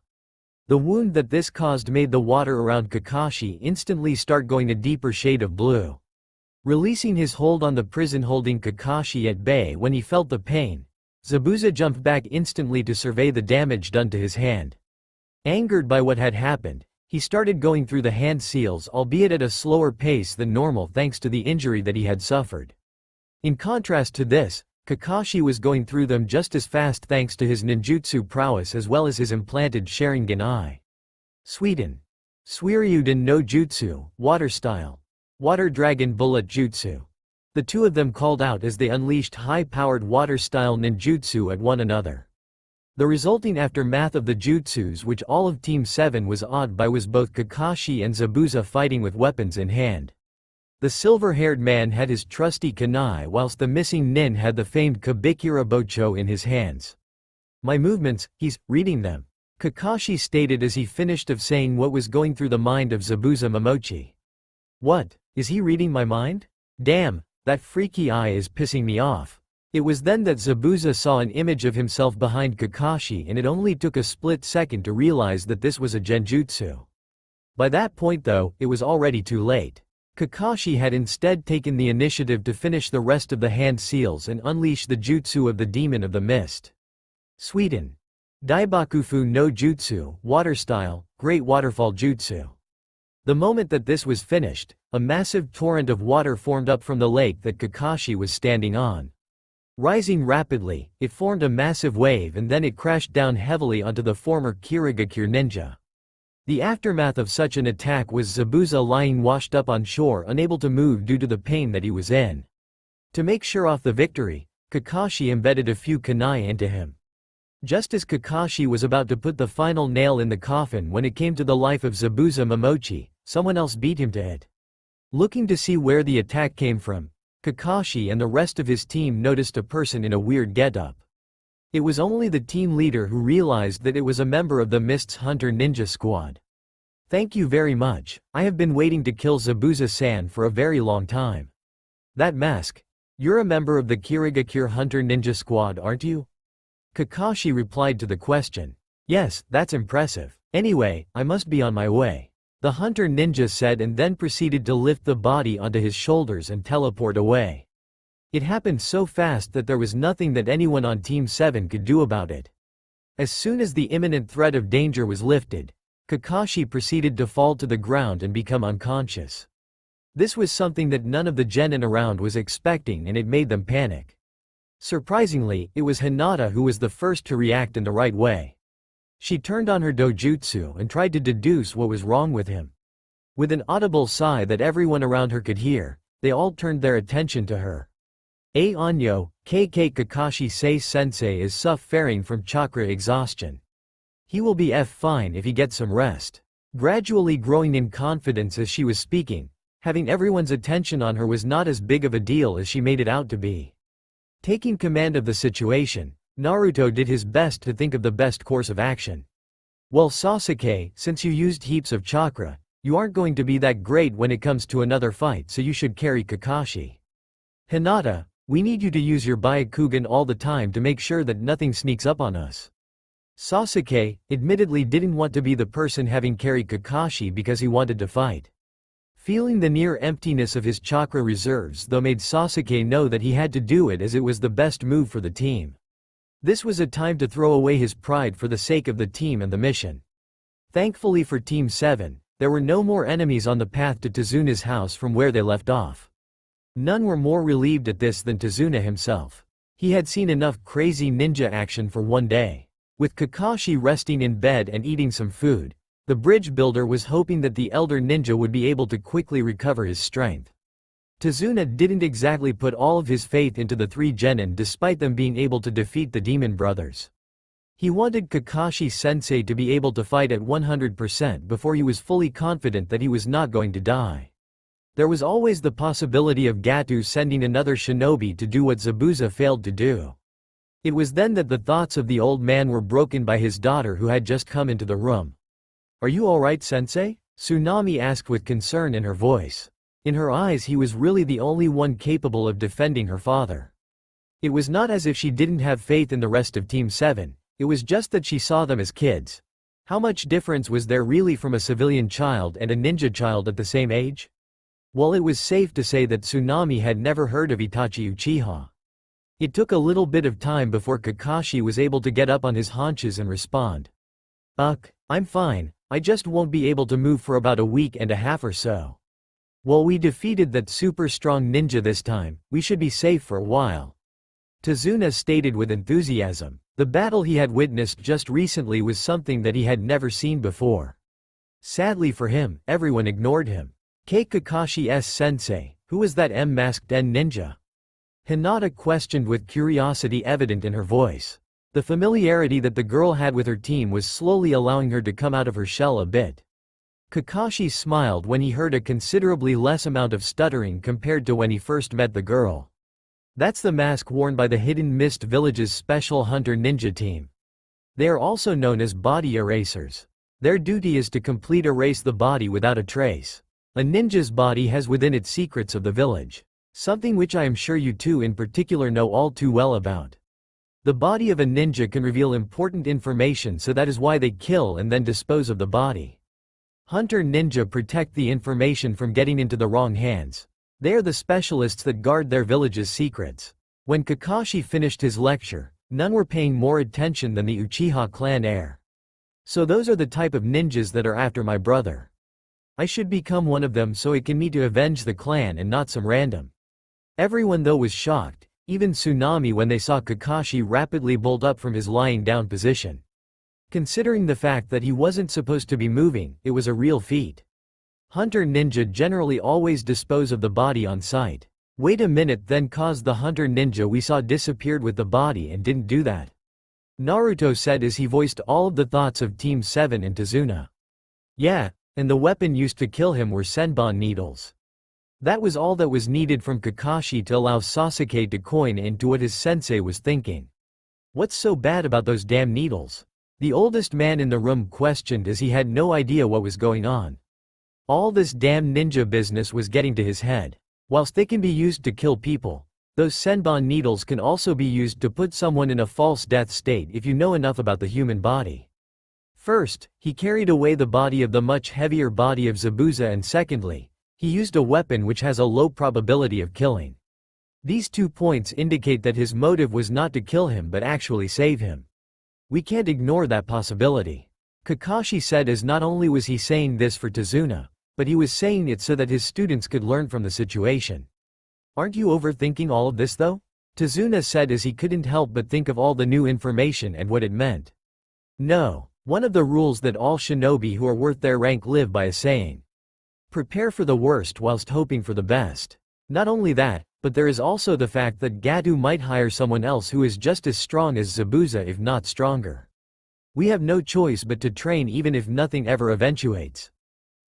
Speaker 1: The wound that this caused made the water around Kakashi instantly start going a deeper shade of blue. Releasing his hold on the prison holding Kakashi at bay when he felt the pain, Zabuza jumped back instantly to survey the damage done to his hand. Angered by what had happened, he started going through the hand seals, albeit at a slower pace than normal thanks to the injury that he had suffered. In contrast to this, Kakashi was going through them just as fast thanks to his ninjutsu prowess as well as his implanted Sharingan eye. Sweden. Suiryuden no Jutsu, Water Style. Water Dragon Bullet Jutsu. The two of them called out as they unleashed high-powered water-style ninjutsu at one another. The resulting aftermath of the jutsus which all of Team 7 was awed by was both Kakashi and Zabuza fighting with weapons in hand. The silver-haired man had his trusty kunai whilst the missing nin had the famed Kabikira Bocho in his hands. "My movements, he's reading them," Kakashi stated as he finished of saying what was going through the mind of Zabuza Momochi. "What? Is he reading my mind? Damn, that freaky eye is pissing me off." It was then that Zabuza saw an image of himself behind Kakashi, and it only took a split second to realize that this was a genjutsu. By that point though, it was already too late. Kakashi had instead taken the initiative to finish the rest of the hand seals and unleash the jutsu of the Demon of the Mist. Sweden. Daibakufu no Jutsu, Water Style, Great Waterfall Jutsu. The moment that this was finished, a massive torrent of water formed up from the lake that Kakashi was standing on. Rising rapidly, it formed a massive wave and then it crashed down heavily onto the former Kirigakure ninja. The aftermath of such an attack was Zabuza lying washed up on shore, unable to move due to the pain that he was in. To make sure of the victory, Kakashi embedded a few kunai into him. Just as Kakashi was about to put the final nail in the coffin when it came to the life of Zabuza Momochi, someone else beat him to it. Looking to see where the attack came from, Kakashi and the rest of his team noticed a person in a weird getup. It was only the team leader who realized that it was a member of the Mist's Hunter Ninja Squad. "Thank you very much, I have been waiting to kill Zabuza-san for a very long time." "That mask? You're a member of the Kirigakure Hunter Ninja Squad, aren't you?" Kakashi replied to the question. "Yes, that's impressive. Anyway, I must be on my way," the hunter ninja said, and then proceeded to lift the body onto his shoulders and teleport away. It happened so fast that there was nothing that anyone on Team 7 could do about it. As soon as the imminent threat of danger was lifted, Kakashi proceeded to fall to the ground and become unconscious. This was something that none of the genin around was expecting, and it made them panic. Surprisingly, it was Hinata who was the first to react in the right way. She turned on her dojutsu and tried to deduce what was wrong with him. With an audible sigh that everyone around her could hear, they all turned their attention to her. Anyo, KK Kakashi-sensei is suffering from chakra exhaustion. He will be fine if he gets some rest. Gradually growing in confidence as she was speaking, having everyone's attention on her was not as big of a deal as she made it out to be. Taking command of the situation, Naruto did his best to think of the best course of action. Well, Sasuke, since you used heaps of chakra, you aren't going to be that great when it comes to another fight, so you should carry Kakashi. Hinata, we need you to use your Byakugan all the time to make sure that nothing sneaks up on us. Sasuke, admittedly, didn't want to be the person having carry Kakashi because he wanted to fight. Feeling the near emptiness of his chakra reserves though made Sasuke know that he had to do it as it was the best move for the team. This was a time to throw away his pride for the sake of the team and the mission. Thankfully for Team 7, there were no more enemies on the path to Tezuna's house from where they left off. None were more relieved at this than Tezuna himself. He had seen enough crazy ninja action for one day. With Kakashi resting in bed and eating some food, the bridge builder was hoping that the elder ninja would be able to quickly recover his strength. Tezuna didn't exactly put all of his faith into the three genin despite them being able to defeat the demon brothers. He wanted Kakashi-sensei to be able to fight at 100% before he was fully confident that he was not going to die. There was always the possibility of Gato sending another shinobi to do what Zabuza failed to do. It was then that the thoughts of the old man were broken by his daughter who had just come into the room. "Are you alright, sensei?" Tsunami asked with concern in her voice. In her eyes he was really the only one capable of defending her father. It was not as if she didn't have faith in the rest of Team 7, it was just that she saw them as kids. How much difference was there really from a civilian child and a ninja child at the same age? Well, it was safe to say that Tsunami had never heard of Itachi Uchiha. It took a little bit of time before Kakashi was able to get up on his haunches and respond. I'm fine, I just won't be able to move for about a week and a half or so. Well, we defeated that super strong ninja this time, we should be safe for a while. Tezuna stated with enthusiasm. The battle he had witnessed just recently was something that he had never seen before. Sadly for him, everyone ignored him. Kakashi's sensei, who was that masked ninja? Hinata questioned with curiosity evident in her voice. The familiarity that the girl had with her team was slowly allowing her to come out of her shell a bit. Kakashi smiled when he heard a considerably less amount of stuttering compared to when he first met the girl. That's the mask worn by the Hidden Mist Village's special hunter ninja team. They are also known as body erasers. Their duty is to complete erase the body without a trace. A ninja's body has within it secrets of the village. Something which I am sure you two in particular know all too well about. The body of a ninja can reveal important information, so that is why they kill and then dispose of the body. Hunter ninja protect the information from getting into the wrong hands. They are the specialists that guard their village's secrets. When Kakashi finished his lecture, none were paying more attention than the Uchiha clan heir. So those are the type of ninjas that are after my brother. I should become one of them so it can me to avenge the clan and not some random. Everyone though was shocked, even Tsunami, when they saw Kakashi rapidly bolt up from his lying down position. Considering the fact that he wasn't supposed to be moving, it was a real feat. Hunter ninja generally always dispose of the body on sight. Wait a minute, then caused the hunter ninja we saw disappeared with the body and didn't do that? Naruto said as he voiced all of the thoughts of Team 7 and Tezuna. Yeah, and the weapon used to kill him were senbon needles. That was all that was needed from Kakashi to allow Sasuke to coin into what his sensei was thinking. What's so bad about those damn needles? The oldest man in the room questioned as he had no idea what was going on. All this damn ninja business was getting to his head. Whilst they can be used to kill people, those senbon needles can also be used to put someone in a false death state if you know enough about the human body. First, he carried away the body of the much heavier body of Zabuza, and secondly, he used a weapon which has a low probability of killing. These 2 points indicate that his motive was not to kill him but actually save him. We can't ignore that possibility. Kakashi said, as not only was he saying this for Tazuna, but he was saying it so that his students could learn from the situation. Aren't you overthinking all of this though? Tazuna said, as he couldn't help but think of all the new information and what it meant. No, one of the rules that all shinobi who are worth their rank live by is saying, prepare for the worst whilst hoping for the best. Not only that, but there is also the fact that Gato might hire someone else who is just as strong as Zabuza if not stronger. We have no choice but to train even if nothing ever eventuates.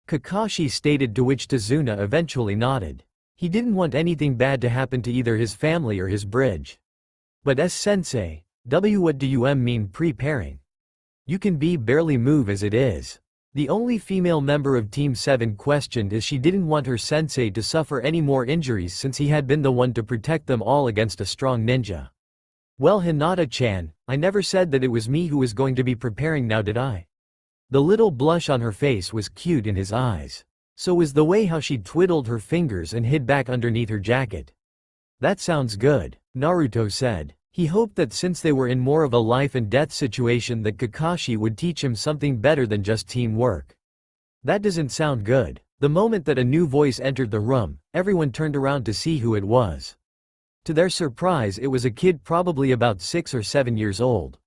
Speaker 1: Kakashi stated, to which Tazuna eventually nodded. He didn't want anything bad to happen to either his family or his bridge. But sensei, what do you mean preparing? You can barely move as it is. The only female member of Team 7 questioned, as she didn't want her sensei to suffer any more injuries since he had been the one to protect them all against a strong ninja. Well, Hinata-chan, I never said that it was me who was going to be preparing now, did I? The little blush on her face was cute in his eyes. So was the way how she twiddled her fingers and hid back underneath her jacket. That sounds good, Naruto said. He hoped that since they were in more of a life and death situation that Kakashi would teach him something better than just teamwork. That doesn't sound good. The moment that a new voice entered the room, everyone turned around to see who it was. To their surprise, it was a kid probably about 6 or 7 years old.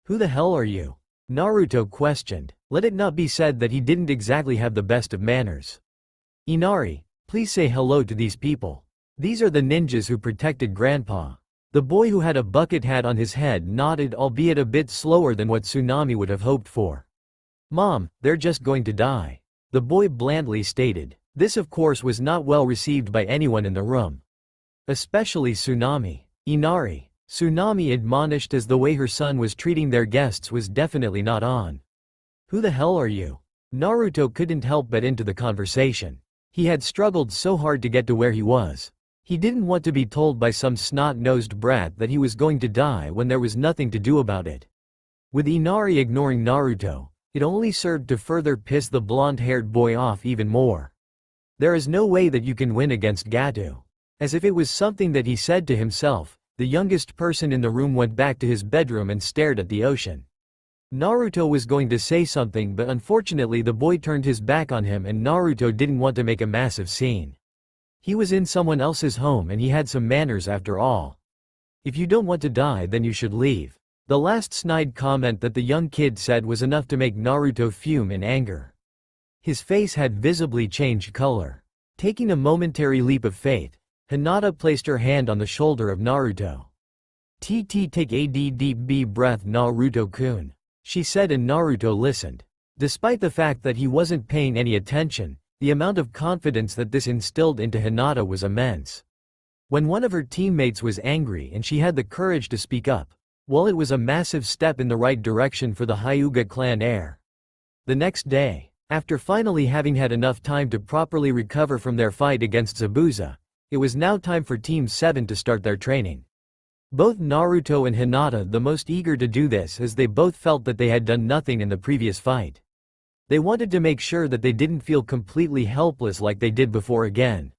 Speaker 1: Who the hell are you? Naruto questioned. Let it not be said that he didn't exactly have the best of manners. Inari, please say hello to these people. These are the ninjas who protected Grandpa. The boy who had a bucket hat on his head nodded, albeit a bit slower than what Tsunami would have hoped for. Mom, they're just going to die. The boy blandly stated. This of course was not well received by anyone in the room. Especially Tsunami. Inari, Tsunami admonished, as the way her son was treating their guests was definitely not on. Who the hell are you? Naruto couldn't help but into the conversation. He had struggled so hard to get to where he was. He didn't want to be told by some snot-nosed brat that he was going to die when there was nothing to do about it. With Inari ignoring Naruto, it only served to further piss the blonde-haired boy off even more. There is no way that you can win against Gato. As if it was something that he said to himself, the youngest person in the room went back to his bedroom and stared at the ocean. Naruto was going to say something, but unfortunately the boy turned his back on him and Naruto didn't want to make a massive scene. He was in someone else's home and he had some manners after all. If you don't want to die, then you should leave. The last snide comment that the young kid said was enough to make Naruto fume in anger. His face had visibly changed color. Taking a momentary leap of faith, Hinata placed her hand on the shoulder of Naruto. Take a deep breath, Naruto-kun, she said, and Naruto listened. Despite the fact that he wasn't paying any attention, the amount of confidence that this instilled into Hinata was immense. When one of her teammates was angry and she had the courage to speak up, well, it was a massive step in the right direction for the Hyuga clan heir. The next day, after finally having had enough time to properly recover from their fight against Zabuza, it was now time for Team 7 to start their training. Both Naruto and Hinata the most eager to do this, as they both felt that they had done nothing in the previous fight. They wanted to make sure that they didn't feel completely helpless like they did before again.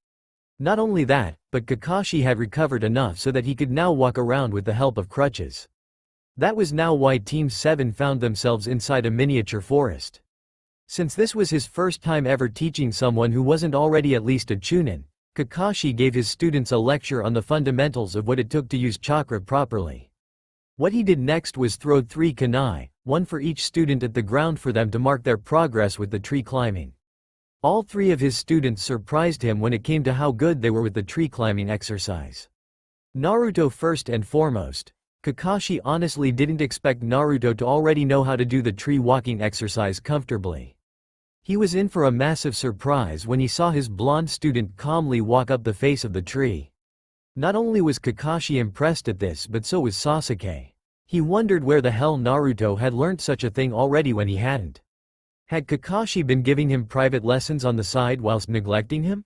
Speaker 1: Not only that, but Kakashi had recovered enough so that he could now walk around with the help of crutches. That was now why Team 7 found themselves inside a miniature forest. Since this was his first time ever teaching someone who wasn't already at least a chunin, Kakashi gave his students a lecture on the fundamentals of what it took to use chakra properly. What he did next was throw 3 kunai, one for each student, at the ground for them to mark their progress with the tree climbing. All 3 of his students surprised him when it came to how good they were with the tree climbing exercise. Naruto first and foremost. Kakashi honestly didn't expect Naruto to already know how to do the tree walking exercise comfortably. He was in for a massive surprise when he saw his blonde student calmly walk up the face of the tree. Not only was Kakashi impressed at this, but so was Sasuke. He wondered where the hell Naruto had learned such a thing already when he hadn't. Had Kakashi been giving him private lessons on the side whilst neglecting him?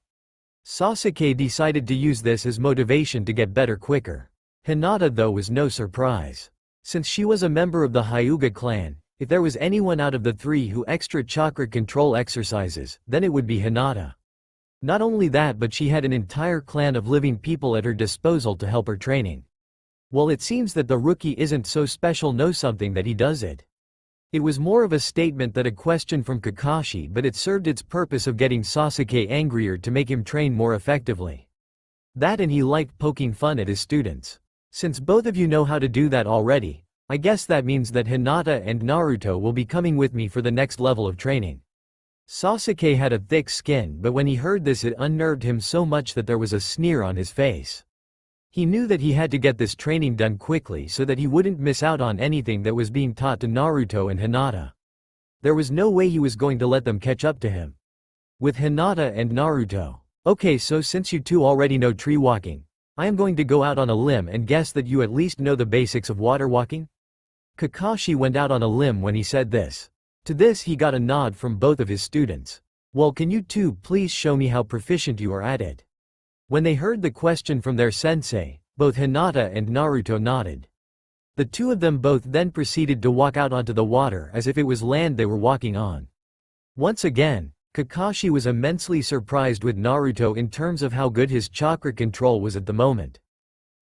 Speaker 1: Sasuke decided to use this as motivation to get better quicker. Hinata though was no surprise. Since she was a member of the Hyuga clan, if there was anyone out of the 3 who extra chakra control exercises, then it would be Hinata. Not only that, but she had an entire clan of living people at her disposal to help her training. Well, it seems that the rookie isn't so special, knows something that he does it. It was more of a statement than a question from Kakashi, but it served its purpose of getting Sasuke angrier to make him train more effectively. That, and he liked poking fun at his students. Since both of you know how to do that already, I guess that means that Hinata and Naruto will be coming with me for the next level of training. Sasuke had a thick skin, but when he heard this it unnerved him so much that there was a sneer on his face. He knew that he had to get this training done quickly so that he wouldn't miss out on anything that was being taught to Naruto and Hinata. There was no way he was going to let them catch up to him. With Hinata and Naruto. Okay, so since you two already know tree walking, I am going to go out on a limb and guess that you at least know the basics of water walking? Kakashi went out on a limb when he said this. To this he got a nod from both of his students. Well, can you two please show me how proficient you are at it? When they heard the question from their sensei, both Hinata and Naruto nodded. The two of them both then proceeded to walk out onto the water as if it was land they were walking on. Once again, Kakashi was immensely surprised with Naruto in terms of how good his chakra control was at the moment.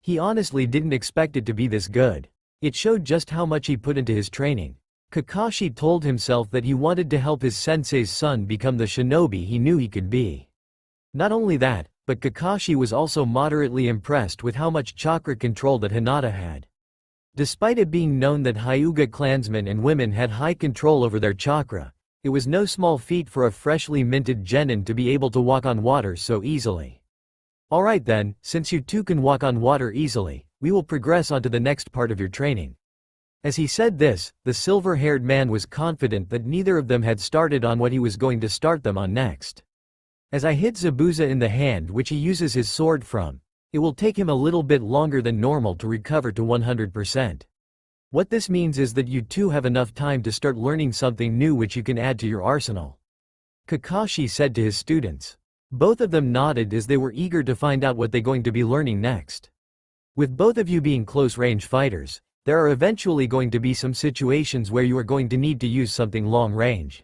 Speaker 1: He honestly didn't expect it to be this good. It showed just how much he put into his training. Kakashi told himself that he wanted to help his sensei's son become the shinobi he knew he could be. Not only that, but Kakashi was also moderately impressed with how much chakra control that Hinata had. Despite it being known that Hyuga clansmen and women had high control over their chakra, it was no small feat for a freshly minted genin to be able to walk on water so easily. Alright then, since you two can walk on water easily, we will progress on to the next part of your training. As he said this, the silver-haired man was confident that neither of them had started on what he was going to start them on next. As I hit Zabuza in the hand which he uses his sword from, it will take him a little bit longer than normal to recover to 100%. What this means is that you two have enough time to start learning something new which you can add to your arsenal. Kakashi said to his students. Both of them nodded as they were eager to find out what they're going to be learning next. With both of you being close-range fighters, there are eventually going to be some situations where you are going to need to use something long-range.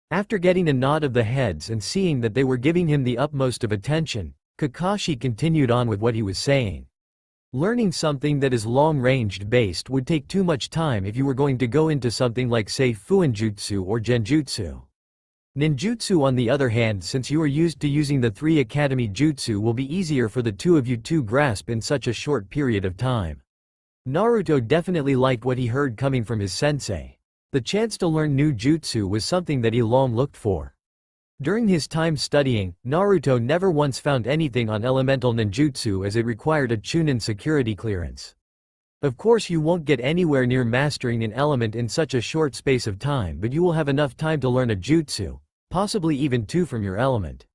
Speaker 1: After getting a nod of the heads and seeing that they were giving him the utmost of attention, Kakashi continued on with what he was saying. Learning something that is long-ranged based would take too much time if you were going to go into something like say Fuinjutsu or Genjutsu. Ninjutsu on the other hand, since you are used to using the 3 Academy Jutsu, will be easier for the two of you to grasp in such a short period of time. Naruto definitely liked what he heard coming from his sensei. The chance to learn new jutsu was something that he long looked for. During his time studying, Naruto never once found anything on elemental ninjutsu as it required a Chunin security clearance. Of course you won't get anywhere near mastering an element in such a short space of time, but you will have enough time to learn a jutsu, possibly even 2 from your element.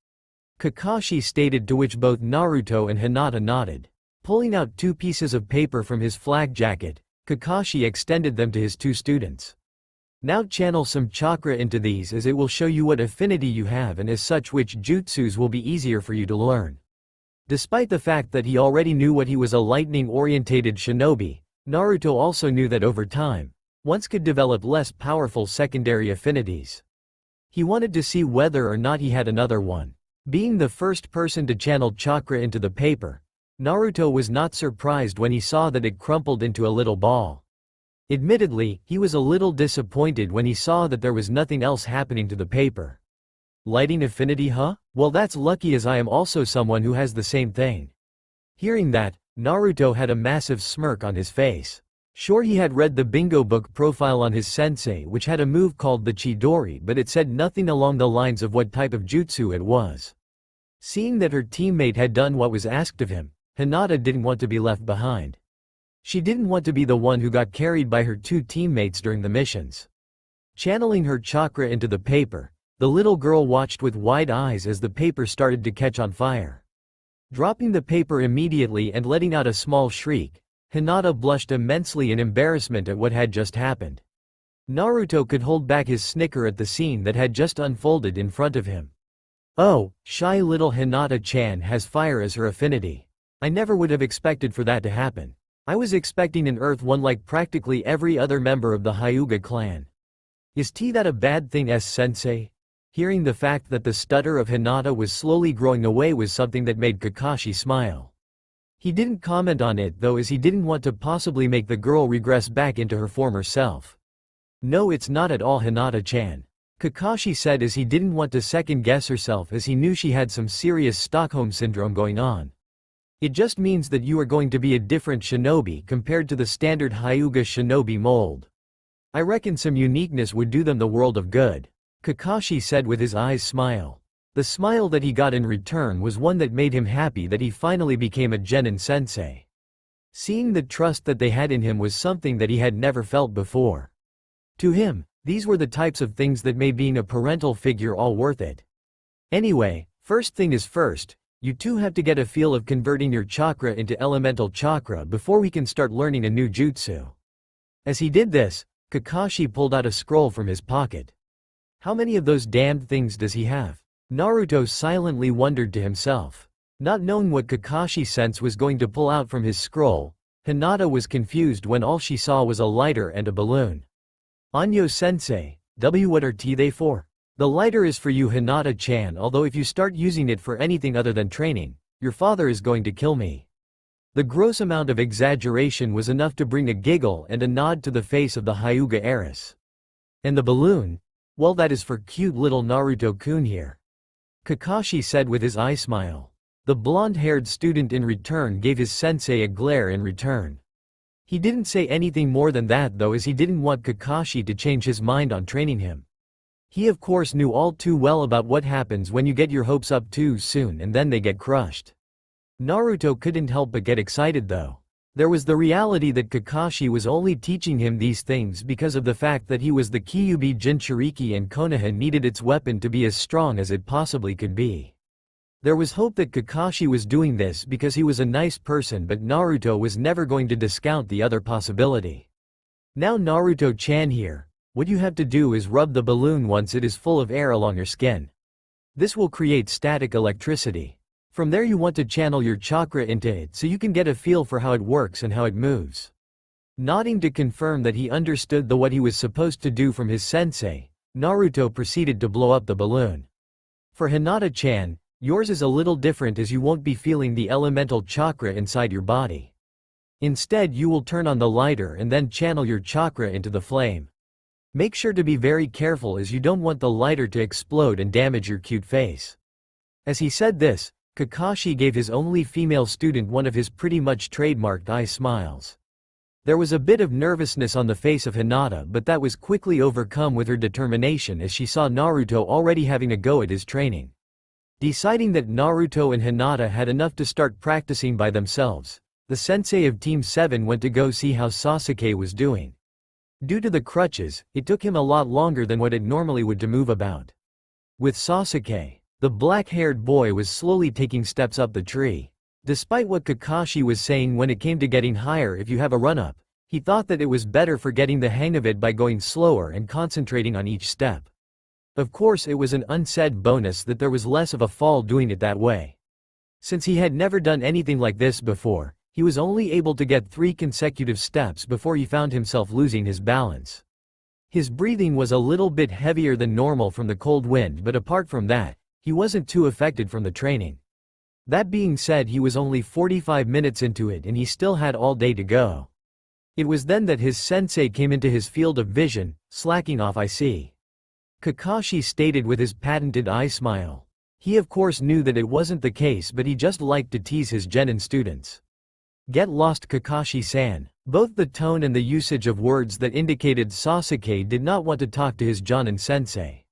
Speaker 1: Kakashi stated, to which both Naruto and Hinata nodded. Pulling out 2 pieces of paper from his flak jacket, Kakashi extended them to his 2 students. Now channel some chakra into these as it will show you what affinity you have and as such which jutsus will be easier for you to learn. Despite the fact that he already knew what he was, a lightning-orientated shinobi, Naruto also knew that over time, one could develop less powerful secondary affinities. He wanted to see whether or not he had another one. Being the first person to channel chakra into the paper, Naruto was not surprised when he saw that it crumpled into a little ball. Admittedly, he was a little disappointed when he saw that there was nothing else happening to the paper. Lighting affinity, huh? Well, that's lucky, as I am also someone who has the same thing. Hearing that, Naruto had a massive smirk on his face. Sure, he had read the bingo book profile on his sensei, which had a move called the Chidori, but it said nothing along the lines of what type of jutsu it was. Seeing that her teammate had done what was asked of him, Hinata didn't want to be left behind. She didn't want to be the one who got carried by her 2 teammates during the missions. Channeling her chakra into the paper, the little girl watched with wide eyes as the paper started to catch on fire. Dropping the paper immediately and letting out a small shriek, Hinata blushed immensely in embarrassment at what had just happened. Naruto could hold back his snicker at the scene that had just unfolded in front of him. Oh, shy little Hinata-chan has fire as her affinity. I never would have expected for that to happen. I was expecting an Earth one like practically every other member of the Hyuga clan. Is that a bad thing, sensei? Hearing the fact that the stutter of Hinata was slowly growing away was something that made Kakashi smile. He didn't comment on it though, as he didn't want to possibly make the girl regress back into her former self. No, it's not at all, Hinata-chan, Kakashi said, as he didn't want to second-guess herself, as he knew she had some serious Stockholm syndrome going on. It just means that you are going to be a different shinobi compared to the standard Hyuga shinobi mold. I reckon some uniqueness would do them the world of good, Kakashi said with his eyes smile. The smile that he got in return was one that made him happy that he finally became a genin sensei. Seeing the trust that they had in him was something that he had never felt before. To him, these were the types of things that made being a parental figure all worth it. Anyway, first thing is first, you two have to get a feel of converting your chakra into elemental chakra before we can start learning a new jutsu. As he did this, Kakashi pulled out a scroll from his pocket. How many of those damned things does he have? Naruto silently wondered to himself. Not knowing what Kakashi-sense was going to pull out from his scroll, Hinata was confused when all she saw was a lighter and a balloon. Anyo-sensei, what are they for? The lighter is for you, Hinata-chan, although if you start using it for anything other than training, your father is going to kill me. The gross amount of exaggeration was enough to bring a giggle and a nod to the face of the Hyuga heiress. And the balloon? Well, that is for cute little Naruto-kun here, Kakashi said with his eye smile. The blonde-haired student in return gave his sensei a glare in return. He didn't say anything more than that though, as he didn't want Kakashi to change his mind on training him. He of course knew all too well about what happens when you get your hopes up too soon and then they get crushed. Naruto couldn't help but get excited though. There was the reality that Kakashi was only teaching him these things because of the fact that he was the Kyuubi Jinchuriki and Konoha needed its weapon to be as strong as it possibly could be. There was hope that Kakashi was doing this because he was a nice person, but Naruto was never going to discount the other possibility. Now Naruto-chan here, what you have to do is rub the balloon once it is full of air along your skin. This will create static electricity. From there you want to channel your chakra into it so you can get a feel for how it works and how it moves. Nodding to confirm that he understood what he was supposed to do from his sensei, Naruto proceeded to blow up the balloon. For Hinata-chan, yours is a little different as you won't be feeling the elemental chakra inside your body. Instead you will turn on the lighter and then channel your chakra into the flame. Make sure to be very careful as you don't want the lighter to explode and damage your cute face. As he said this, Kakashi gave his only female student one of his pretty much trademarked eye smiles. There was a bit of nervousness on the face of Hinata, but that was quickly overcome with her determination as she saw Naruto already having a go at his training. Deciding that Naruto and Hinata had enough to start practicing by themselves, the sensei of Team 7 went to go see how Sasuke was doing. Due to the crutches, it took him a lot longer than what it normally would to move about. With Sasuke, the black-haired boy was slowly taking steps up the tree. Despite what Kakashi was saying when it came to getting higher if you have a run-up, he thought that it was better for getting the hang of it by going slower and concentrating on each step. Of course it was an unsaid bonus that there was less of a fall doing it that way. Since he had never done anything like this before, he was only able to get 3 consecutive steps before he found himself losing his balance. His breathing was a little bit heavier than normal from the cold wind, but apart from that, he wasn't too affected from the training. That being said, he was only 45 minutes into it and he still had all day to go. It was then that his sensei came into his field of vision, slacking off. I see, Kakashi stated with his patented eye smile. He of course knew that it wasn't the case, but he just liked to tease his genin students. Get lost, Kakashi-san. Both the tone and the usage of words that indicated Sasuke did not want to talk to his Jonin sensei.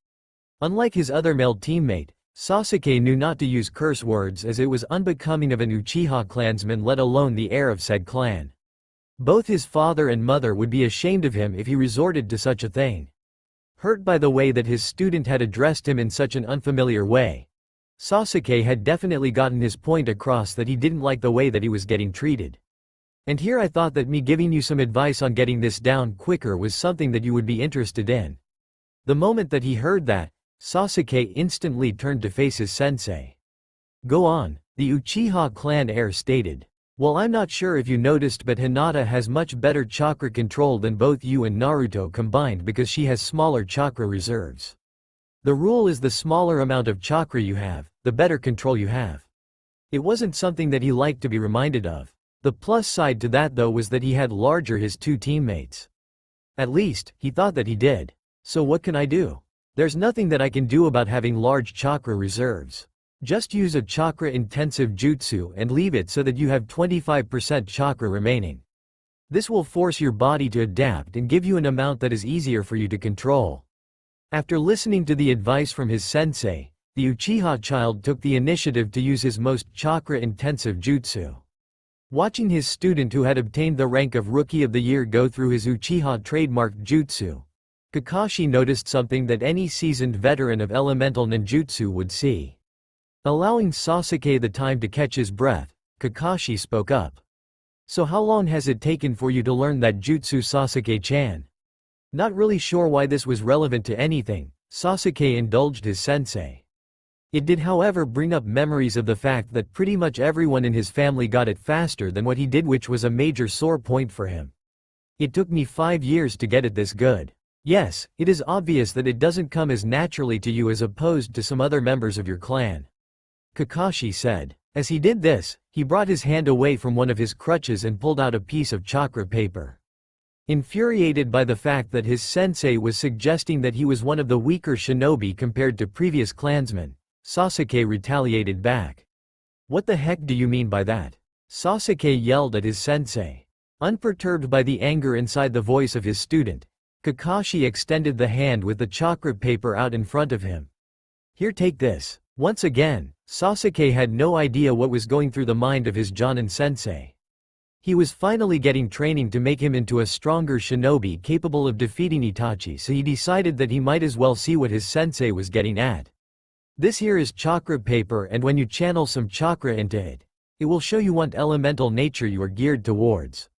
Speaker 1: Unlike his other male teammate, Sasuke knew not to use curse words as it was unbecoming of an Uchiha clansman, let alone the heir of said clan. Both his father and mother would be ashamed of him if he resorted to such a thing. Hurt by the way that his student had addressed him in such an unfamiliar way, Sasuke had definitely gotten his point across that he didn't like the way that he was getting treated. And here I thought that me giving you some advice on getting this down quicker was something that you would be interested in. The moment that he heard that, Sasuke instantly turned to face his sensei. Go on, the Uchiha clan heir stated. Well, I'm not sure if you noticed, but Hinata has much better chakra control than both you and Naruto combined because she has smaller chakra reserves. The rule is the smaller amount of chakra you have, the better control you have. It wasn't something that he liked to be reminded of. The plus side to that though was that he had larger his 2 teammates. At least, he thought that he did. So what can I do? There's nothing that I can do about having large chakra reserves. Just use a chakra-intensive jutsu and leave it so that you have 25% chakra remaining. This will force your body to adapt and give you an amount that is easier for you to control. After listening to the advice from his sensei, the Uchiha child took the initiative to use his most chakra-intensive jutsu. Watching his student who had obtained the rank of Rookie of the Year go through his Uchiha trademarked jutsu, Kakashi noticed something that any seasoned veteran of elemental ninjutsu would see. Allowing Sasuke the time to catch his breath, Kakashi spoke up. So how long has it taken for you to learn that jutsu, Sasuke-chan? Not really sure why this was relevant to anything, Sasuke indulged his sensei. It did however bring up memories of the fact that pretty much everyone in his family got it faster than what he did, which was a major sore point for him. It took me 5 years to get it this good. Yes, it is obvious that it doesn't come as naturally to you as opposed to some other members of your clan, Kakashi said. As he did this, he brought his hand away from one of his crutches and pulled out a piece of chakra paper. Infuriated by the fact that his sensei was suggesting that he was one of the weaker shinobi compared to previous clansmen, Sasuke retaliated back. What the heck do you mean by that? Sasuke yelled at his sensei. Unperturbed by the anger inside the voice of his student, Kakashi extended the hand with the chakra paper out in front of him. Here, take this. Once again, Sasuke had no idea what was going through the mind of his Jonin sensei. He was finally getting training to make him into a stronger shinobi capable of defeating Itachi, so he decided that he might as well see what his sensei was getting at. This here is chakra paper, and when you channel some chakra into it, it will show you what elemental nature you are geared towards.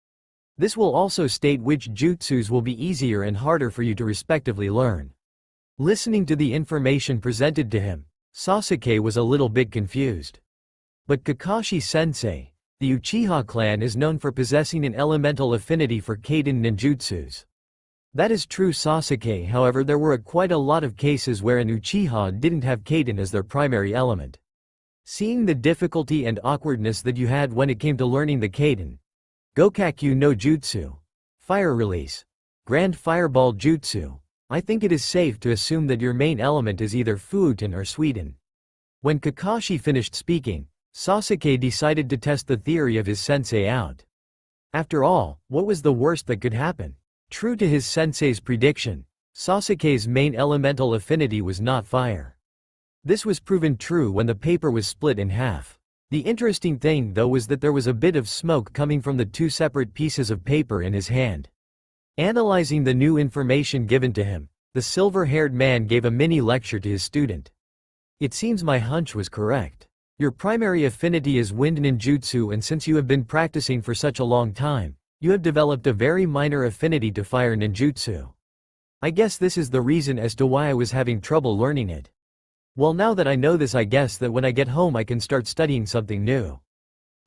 Speaker 1: This will also state which jutsus will be easier and harder for you to respectively learn. Listening to the information presented to him, Sasuke was a little bit confused. But Kakashi-sensei, the Uchiha clan is known for possessing an elemental affinity for Kaiden ninjutsus. That is true, Sasuke. However, there were quite a lot of cases where an Uchiha didn't have Kaiden as their primary element. Seeing the difficulty and awkwardness that you had when it came to learning the Kaiden, Gokakyu no Jutsu, Fire Release, Grand Fireball Jutsu, I think it is safe to assume that your main element is either Fuuten or Suiten. When Kakashi finished speaking, Sasuke decided to test the theory of his sensei out. After all, what was the worst that could happen? True to his sensei's prediction, Sasuke's main elemental affinity was not fire. This was proven true when the paper was split in half. The interesting thing though was that there was a bit of smoke coming from the two separate pieces of paper in his hand. Analyzing the new information given to him, the silver-haired man gave a mini lecture to his student. It seems my hunch was correct. Your primary affinity is wind ninjutsu, and since you have been practicing for such a long time, you have developed a very minor affinity to fire ninjutsu. I guess this is the reason as to why I was having trouble learning it. Well, now that I know this, I guess that when I get home I can start studying something new.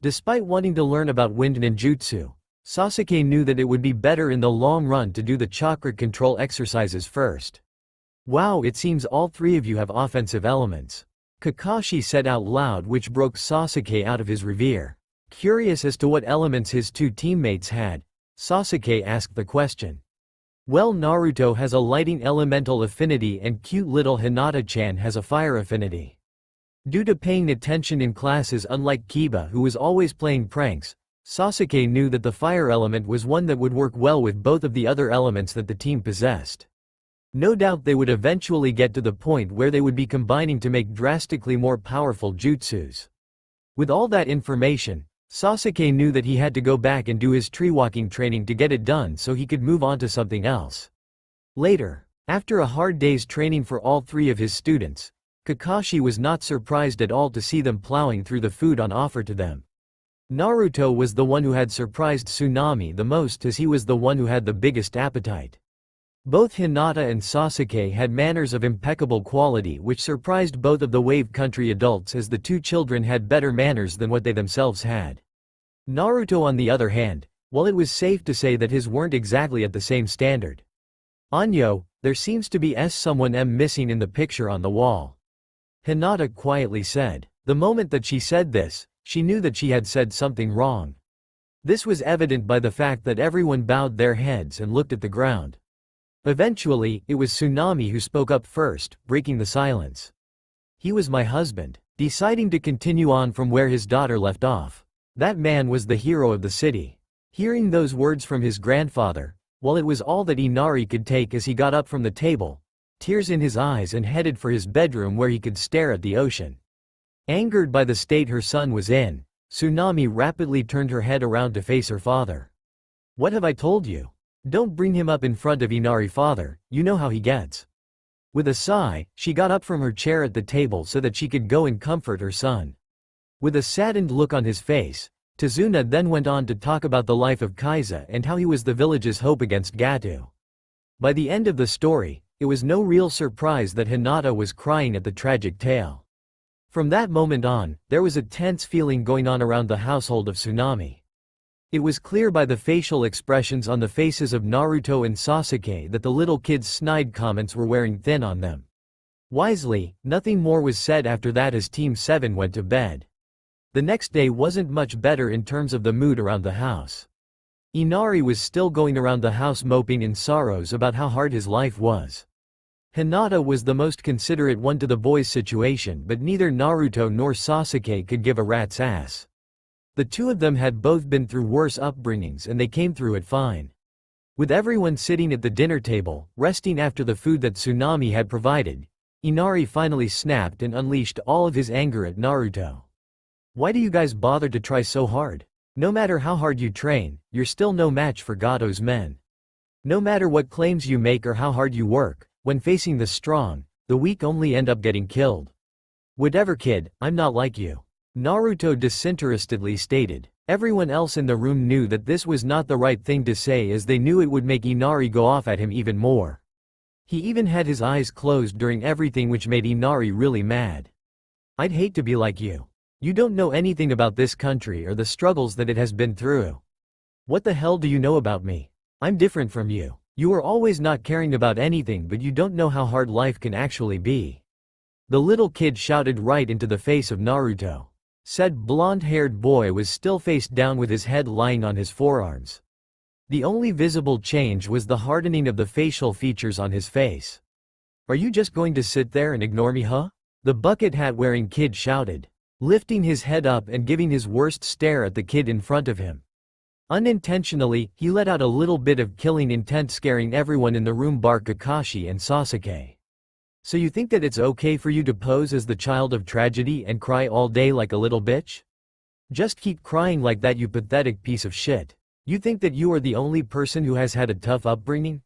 Speaker 1: Despite wanting to learn about wind ninjutsu, Sasuke knew that it would be better in the long run to do the chakra control exercises first. Wow, it seems all three of you have offensive elements, Kakashi said out loud, which broke Sasuke out of his reverie. Curious as to what elements his two teammates had, Sasuke asked the question. Well, Naruto has a lighting elemental affinity and cute little Hinata-chan has a fire affinity. Due to paying attention in classes, unlike Kiba who was always playing pranks, Sasuke knew that the fire element was one that would work well with both of the other elements that the team possessed. No doubt they would eventually get to the point where they would be combining to make drastically more powerful jutsus. With all that information, Sasuke knew that he had to go back and do his tree walking training to get it done so he could move on to something else. Later, after a hard day's training for all three of his students, Kakashi was not surprised at all to see them plowing through the food on offer to them. Naruto was the one who had surprised Tsunami the most, as he was the one who had the biggest appetite. Both Hinata and Sasuke had manners of impeccable quality, which surprised both of the Wave Country adults, as the two children had better manners than what they themselves had. Naruto, on the other hand, well, it was safe to say that his weren't exactly at the same standard. Anyo, there seems to be someone missing in the picture on the wall, Hinata quietly said. The moment that she said this, she knew that she had said something wrong. This was evident by the fact that everyone bowed their heads and looked at the ground. Eventually, it was Tsunami who spoke up first, breaking the silence. He was my husband, deciding to continue on from where his daughter left off. That man was the hero of the city. Hearing those words from his grandfather, well, it was all that Inari could take as he got up from the table, tears in his eyes, and headed for his bedroom where he could stare at the ocean. Angered by the state her son was in, Tsunami rapidly turned her head around to face her father. "What have I told you? Don't bring him up in front of Inari, father, you know how he gets." With a sigh, she got up from her chair at the table so that she could go and comfort her son. With a saddened look on his face, Tazuna then went on to talk about the life of Kaiza and how he was the village's hope against Gatu. By the end of the story, it was no real surprise that Hinata was crying at the tragic tale. From that moment on, there was a tense feeling going on around the household of Tsunami. It was clear by the facial expressions on the faces of Naruto and Sasuke that the little kids' snide comments were wearing thin on them. Wisely, nothing more was said after that as Team 7 went to bed. The next day wasn't much better in terms of the mood around the house. Inari was still going around the house moping in sorrows about how hard his life was. Hinata was the most considerate one to the boys' situation, but neither Naruto nor Sasuke could give a rat's ass. The two of them had both been through worse upbringings and they came through it fine. With everyone sitting at the dinner table, resting after the food that Tsunami had provided, Inari finally snapped and unleashed all of his anger at Naruto. "Why do you guys bother to try so hard? No matter how hard you train, you're still no match for Gato's men. No matter what claims you make or how hard you work, when facing the strong, the weak only end up getting killed. Whatever, kid, I'm not like you," Naruto disinterestedly stated. Everyone else in the room knew that this was not the right thing to say, as they knew it would make Inari go off at him even more. He even had his eyes closed during everything, which made Inari really mad. "I'd hate to be like you. You don't know anything about this country or the struggles that it has been through. What the hell do you know about me? I'm different from you. You are always not caring about anything, but you don't know how hard life can actually be." The little kid shouted right into the face of Naruto. Said blonde-haired boy was still face down with his head lying on his forearms. The only visible change was the hardening of the facial features on his face. "Are you just going to sit there and ignore me, huh?" the bucket hat wearing kid shouted, lifting his head up and giving his worst stare at the kid in front of him. Unintentionally, he let out a little bit of killing intent, scaring everyone in the room bar Kakashi and Sasuke. "So you think that it's okay for you to pose as the child of tragedy and cry all day like a little bitch? Just keep crying like that, you pathetic piece of shit. You think that you are the only person who has had a tough upbringing?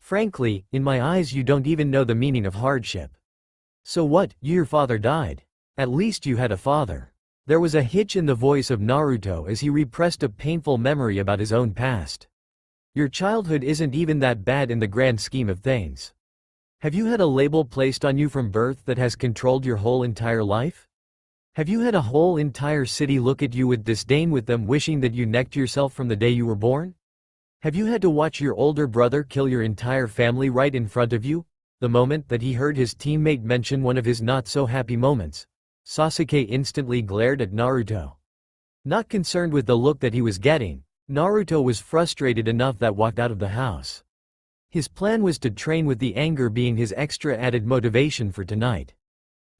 Speaker 1: Frankly, in my eyes you don't even know the meaning of hardship. So what, your father died? At least you had a father." There was a hitch in the voice of Naruto as he repressed a painful memory about his own past. "Your childhood isn't even that bad in the grand scheme of things. Have you had a label placed on you from birth that has controlled your whole entire life? Have you had a whole entire city look at you with disdain, with them wishing that you necked yourself from the day you were born? Have you had to watch your older brother kill your entire family right in front of you?" The moment that he heard his teammate mention one of his not-so-happy moments, Sasuke instantly glared at Naruto. Not concerned with the look that he was getting, Naruto was frustrated enough that walked out of the house. His plan was to train, with the anger being his extra added motivation for tonight.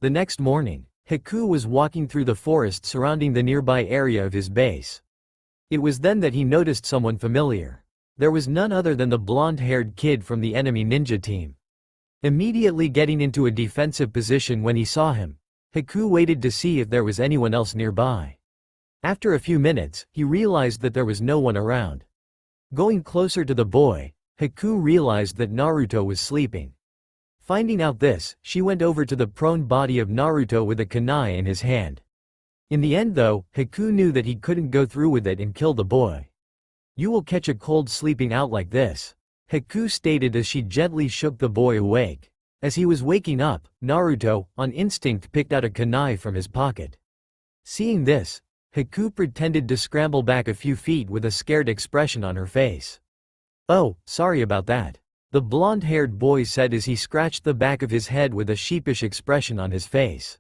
Speaker 1: The next morning, Haku was walking through the forest surrounding the nearby area of his base. It was then that he noticed someone familiar. There was none other than the blonde-haired kid from the enemy ninja team. Immediately getting into a defensive position when he saw him, Haku waited to see if there was anyone else nearby. After a few minutes, he realized that there was no one around. Going closer to the boy, Haku realized that Naruto was sleeping. Finding out this, she went over to the prone body of Naruto with a kunai in his hand. In the end though, Haku knew that he couldn't go through with it and kill the boy. "You will catch a cold sleeping out like this," Haku stated as she gently shook the boy awake. As he was waking up, Naruto, on instinct, picked out a kunai from his pocket. Seeing this, Haku pretended to scramble back a few feet with a scared expression on her face. "Oh, sorry about that," the blonde-haired boy said as he scratched the back of his head with a sheepish expression on his face.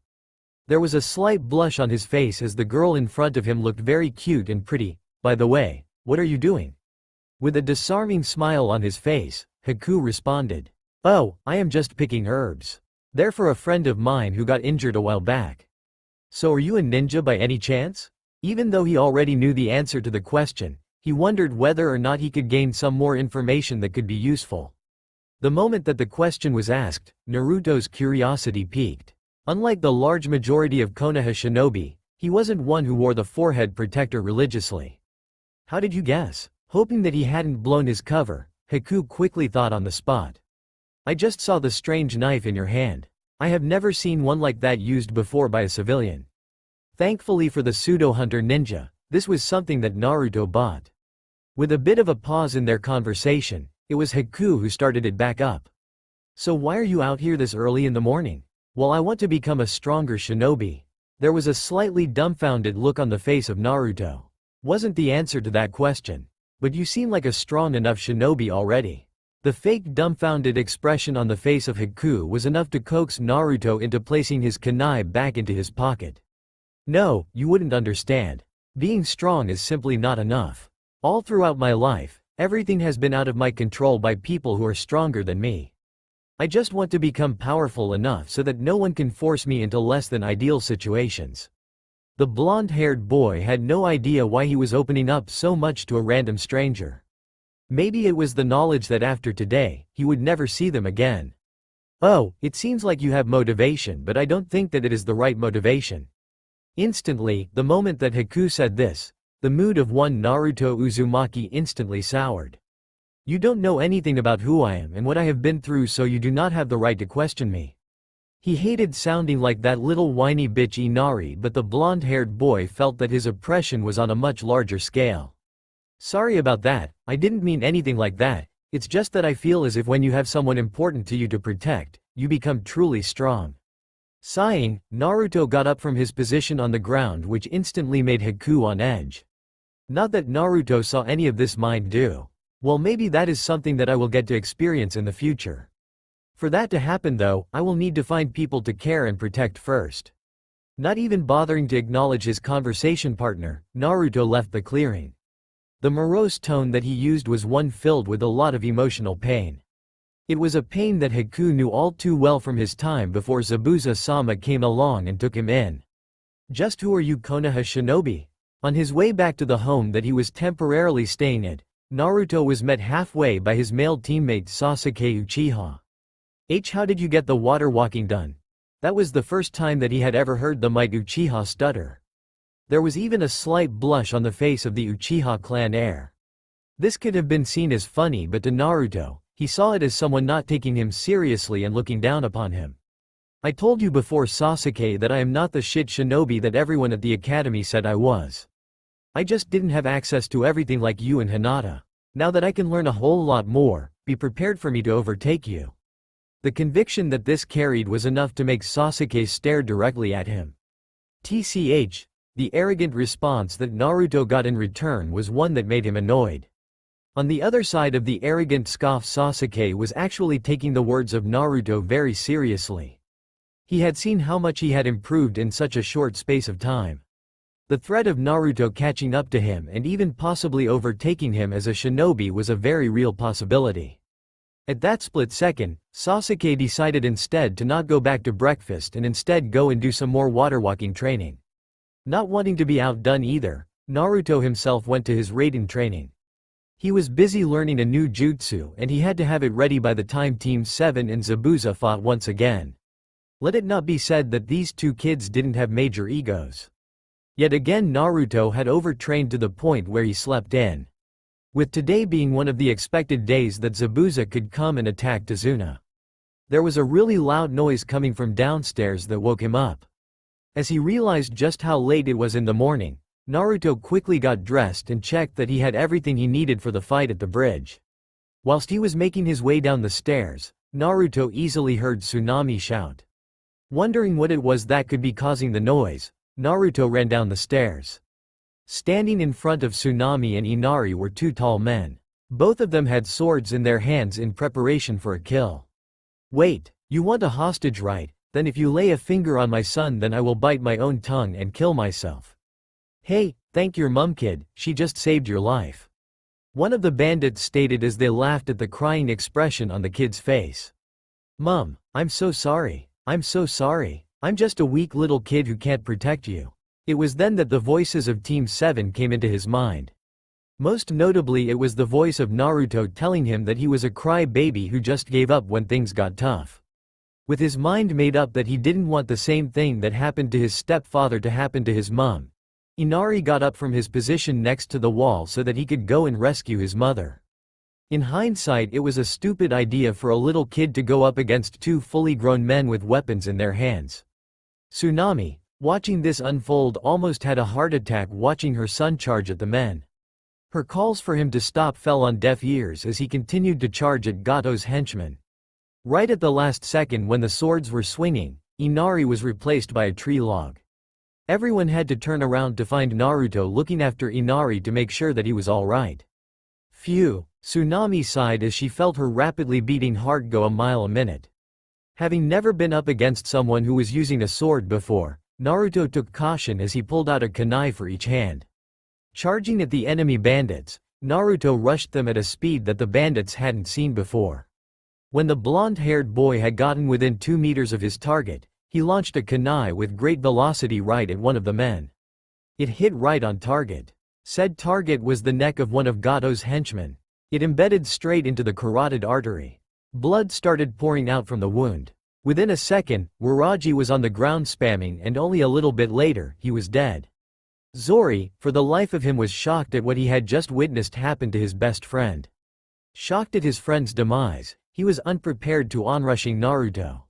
Speaker 1: There was a slight blush on his face as the girl in front of him looked very cute and pretty. "By the way, what are you doing?" With a disarming smile on his face, Haku responded. Oh, I am just picking herbs. They're for a friend of mine who got injured a while back. So are you a ninja by any chance? Even though he already knew the answer to the question, he wondered whether or not he could gain some more information that could be useful. The moment that the question was asked, Naruto's curiosity piqued. Unlike the large majority of Konoha shinobi, he wasn't one who wore the forehead protector religiously. How did you guess? Hoping that he hadn't blown his cover, Haku quickly thought on the spot. I just saw the strange knife in your hand. I have never seen one like that used before by a civilian. Thankfully for the pseudo-hunter ninja, this was something that Naruto bought. With a bit of a pause in their conversation, it was Haku who started it back up. So why are you out here this early in the morning? Well, I want to become a stronger shinobi. There was a slightly dumbfounded look on the face of Naruto. Wasn't the answer to that question. But you seem like a strong enough shinobi already. The fake dumbfounded expression on the face of Haku was enough to coax Naruto into placing his kunai back into his pocket. No, you wouldn't understand. Being strong is simply not enough. All throughout my life, everything has been out of my control by people who are stronger than me. I just want to become powerful enough so that no one can force me into less than ideal situations. The blonde-haired boy had no idea why he was opening up so much to a random stranger. Maybe it was the knowledge that after today, he would never see them again. Oh, it seems like you have motivation, but I don't think that it is the right motivation. Instantly, the moment that Haku said this, the mood of one Naruto Uzumaki instantly soured. You don't know anything about who I am and what I have been through, so you do not have the right to question me. He hated sounding like that little whiny bitch Inari, but the blonde-haired boy felt that his oppression was on a much larger scale. Sorry about that, I didn't mean anything like that. It's just that I feel as if when you have someone important to you to protect, you become truly strong. Sighing, Naruto got up from his position on the ground, which instantly made Haku on edge. Not that Naruto saw any of this mind do. Well, maybe that is something that I will get to experience in the future. For that to happen though, I will need to find people to care and protect first. Not even bothering to acknowledge his conversation partner, Naruto left the clearing. The morose tone that he used was one filled with a lot of emotional pain. It was a pain that Haku knew all too well from his time before Zabuza-sama came along and took him in. Just who are you, Konoha shinobi? On his way back to the home that he was temporarily staying at, Naruto was met halfway by his male teammate Sasuke Uchiha. How did you get the water walking done? That was the first time that he had ever heard the might Uchiha stutter. There was even a slight blush on the face of the Uchiha clan heir. This could have been seen as funny, but to Naruto, he saw it as someone not taking him seriously and looking down upon him. I told you before, Sasuke, that I am not the shit shinobi that everyone at the academy said I was. I just didn't have access to everything like you and Hinata. Now that I can learn a whole lot more, be prepared for me to overtake you. The conviction that this carried was enough to make Sasuke stare directly at him. TCH, the arrogant response that Naruto got in return was one that made him annoyed. On the other side of the arrogant scoff, Sasuke was actually taking the words of Naruto very seriously. He had seen how much he had improved in such a short space of time. The threat of Naruto catching up to him and even possibly overtaking him as a shinobi was a very real possibility. At that split second, Sasuke decided instead to not go back to breakfast and instead go and do some more water walking training. Not wanting to be outdone either, Naruto himself went to his Raiden training. He was busy learning a new jutsu and he had to have it ready by the time Team 7 and Zabuza fought once again. Let it not be said that these two kids didn't have major egos. Yet again Naruto had overtrained to the point where he slept in. With today being one of the expected days that Zabuza could come and attack Tazuna. There was a really loud noise coming from downstairs that woke him up. As he realized just how late it was in the morning, Naruto quickly got dressed and checked that he had everything he needed for the fight at the bridge. Whilst he was making his way down the stairs, Naruto easily heard Tsunami shout. Wondering what it was that could be causing the noise, Naruto ran down the stairs. Standing in front of Tsunami and Inari were two tall men. Both of them had swords in their hands in preparation for a kill. Wait, you want a hostage, right? Then if you lay a finger on my son, then I will bite my own tongue and kill myself. Hey, thank your mum, kid, she just saved your life. One of the bandits stated as they laughed at the crying expression on the kid's face. "Mom, I'm so sorry. I'm so sorry. I'm just a weak little kid who can't protect you." It was then that the voices of Team 7 came into his mind. Most notably, it was the voice of Naruto telling him that he was a cry-baby who just gave up when things got tough. With his mind made up that he didn't want the same thing that happened to his stepfather to happen to his mom, Inari got up from his position next to the wall so that he could go and rescue his mother. In hindsight, it was a stupid idea for a little kid to go up against two fully grown men with weapons in their hands. Tsunami, watching this unfold, almost had a heart attack watching her son charge at the men. Her calls for him to stop fell on deaf ears as he continued to charge at Gato's henchmen. Right at the last second when the swords were swinging, Inari was replaced by a tree log. Everyone had to turn around to find Naruto looking after Inari to make sure that he was alright. Phew, Tsunami sighed as she felt her rapidly beating heart go a mile a minute. Having never been up against someone who was using a sword before, Naruto took caution as he pulled out a kunai for each hand. Charging at the enemy bandits, Naruto rushed them at a speed that the bandits hadn't seen before. When the blonde-haired boy had gotten within 2 meters of his target, he launched a kunai with great velocity right at one of the men. It hit right on target. Said target was the neck of one of Gato's henchmen. It embedded straight into the carotid artery. Blood started pouring out from the wound. Within a second, Waraji was on the ground spamming, and only a little bit later, he was dead. Zori, for the life of him, was shocked at what he had just witnessed happen to his best friend. Shocked at his friend's demise, he was unprepared to onrushing Naruto.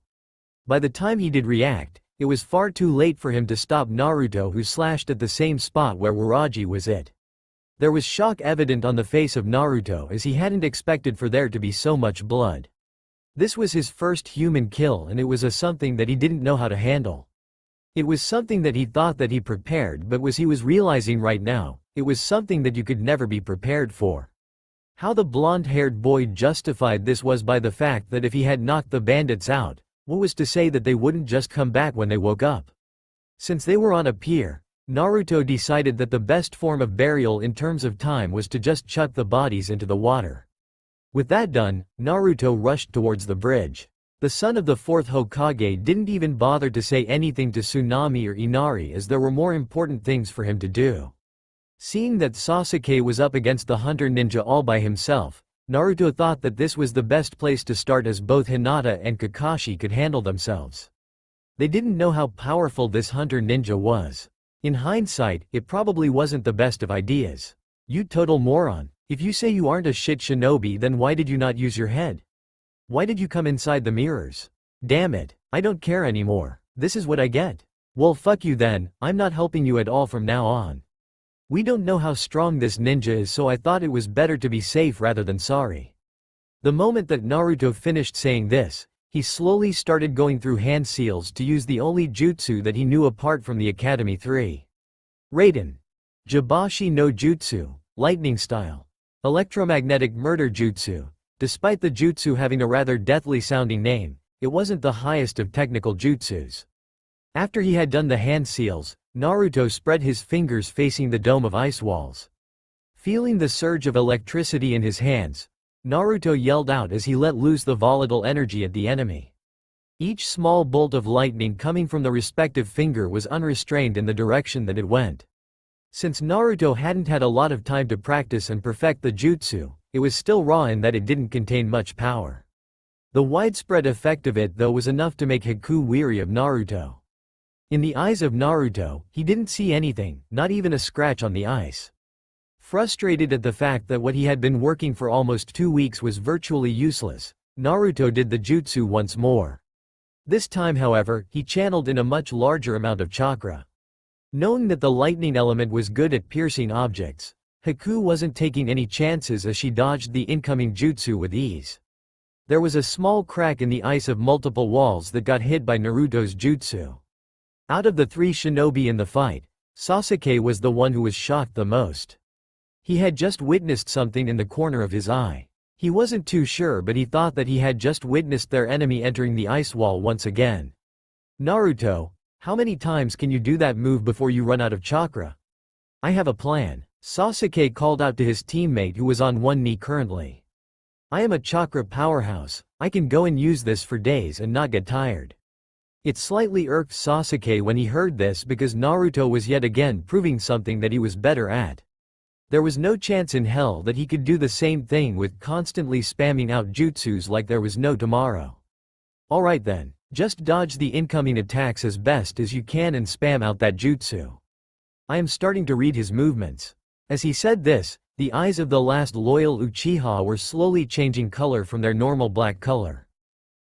Speaker 1: By the time he did react, it was far too late for him to stop Naruto, who slashed at the same spot where Waraji was at. There was shock evident on the face of Naruto as he hadn't expected for there to be so much blood. This was his first human kill, and it was something that he didn't know how to handle. It was something that he thought that he prepared, but he was realizing right now, it was something that you could never be prepared for. How the blonde-haired boy justified this was by the fact that if he had knocked the bandits out, what was to say that they wouldn't just come back when they woke up? Since they were on a pier, Naruto decided that the best form of burial in terms of time was to just chuck the bodies into the water. With that done, Naruto rushed towards the bridge. The son of the fourth Hokage didn't even bother to say anything to Tsunami or Inari as there were more important things for him to do. Seeing that Sasuke was up against the hunter ninja all by himself, Naruto thought that this was the best place to start as both Hinata and Kakashi could handle themselves. They didn't know how powerful this hunter ninja was. In hindsight, it probably wasn't the best of ideas. You total moron. If you say you aren't a shit shinobi, then why did you not use your head? Why did you come inside the mirrors? Damn it, I don't care anymore. This is what I get. Well, fuck you then, I'm not helping you at all from now on. We don't know how strong this ninja is, so I thought it was better to be safe rather than sorry. The moment that Naruto finished saying this, he slowly started going through hand seals to use the only jutsu that he knew apart from the Academy 3. Raiden. Jabashi no Jutsu, lightning style. Electromagnetic murder jutsu. Despite the jutsu having a rather deathly sounding name, it wasn't the highest of technical jutsus. After he had done the hand seals, Naruto spread his fingers facing the dome of ice walls. Feeling the surge of electricity in his hands, Naruto yelled out as he let loose the volatile energy at the enemy. Each small bolt of lightning coming from the respective finger was unrestrained in the direction that it went. Since Naruto hadn't had a lot of time to practice and perfect the jutsu, it was still raw in that it didn't contain much power. The widespread effect of it though was enough to make Haku weary of Naruto. In the eyes of Naruto, he didn't see anything, not even a scratch on the ice. Frustrated at the fact that what he had been working for almost 2 weeks was virtually useless, Naruto did the jutsu once more. This time, however, he channeled in a much larger amount of chakra. Knowing that the lightning element was good at piercing objects, Haku wasn't taking any chances as she dodged the incoming jutsu with ease. There was a small crack in the ice of multiple walls that got hit by Naruto's jutsu. Out of the 3 shinobi in the fight, Sasuke was the one who was shocked the most. He had just witnessed something in the corner of his eye. He wasn't too sure, but he thought that he had just witnessed their enemy entering the ice wall once again. Naruto, how many times can you do that move before you run out of chakra? I have a plan. Sasuke called out to his teammate who was on one knee currently. I am a chakra powerhouse, I can go and use this for days and not get tired. It slightly irked Sasuke when he heard this because Naruto was yet again proving something that he was better at. There was no chance in hell that he could do the same thing with constantly spamming out jutsus like there was no tomorrow. Alright then, just dodge the incoming attacks as best as you can and spam out that jutsu. I am starting to read his movements. As he said this, the eyes of the last loyal Uchiha were slowly changing color from their normal black color.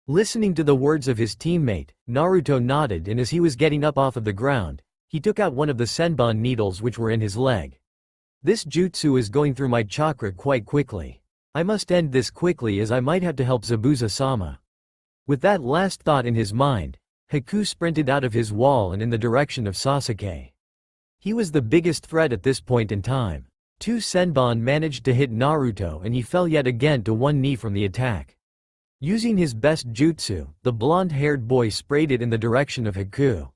Speaker 1: Listening to the words of his teammate, Naruto nodded, and as he was getting up off of the ground, he took out one of the senbon needles which were in his leg. This jutsu is going through my chakra quite quickly. I must end this quickly as I might have to help Zabuza-sama. With that last thought in his mind, Haku sprinted out of his wall and in the direction of Sasuke. He was the biggest threat at this point in time. Two senbon managed to hit Naruto and he fell yet again to one knee from the attack. Using his best jutsu, the blonde-haired boy sprayed it in the direction of Haku.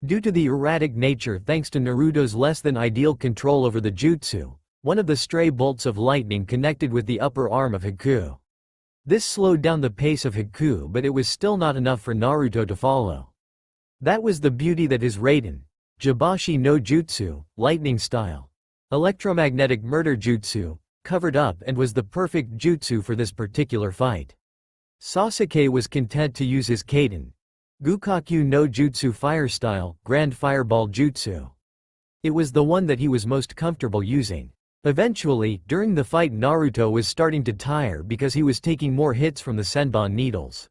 Speaker 1: Due to the erratic nature thanks to Naruto's less than ideal control over the jutsu, one of the stray bolts of lightning connected with the upper arm of Haku. This slowed down the pace of Haku, but it was still not enough for Naruto to follow. That was the beauty that his Raiden, Jibashi no Jutsu, lightning style, electromagnetic murder jutsu, covered up and was the perfect jutsu for this particular fight. Sasuke was content to use his Kaiden, Gukakyu no Jutsu fire style, Grand Fireball Jutsu. It was the one that he was most comfortable using. Eventually, during the fight, Naruto was starting to tire because he was taking more hits from the senbon needles.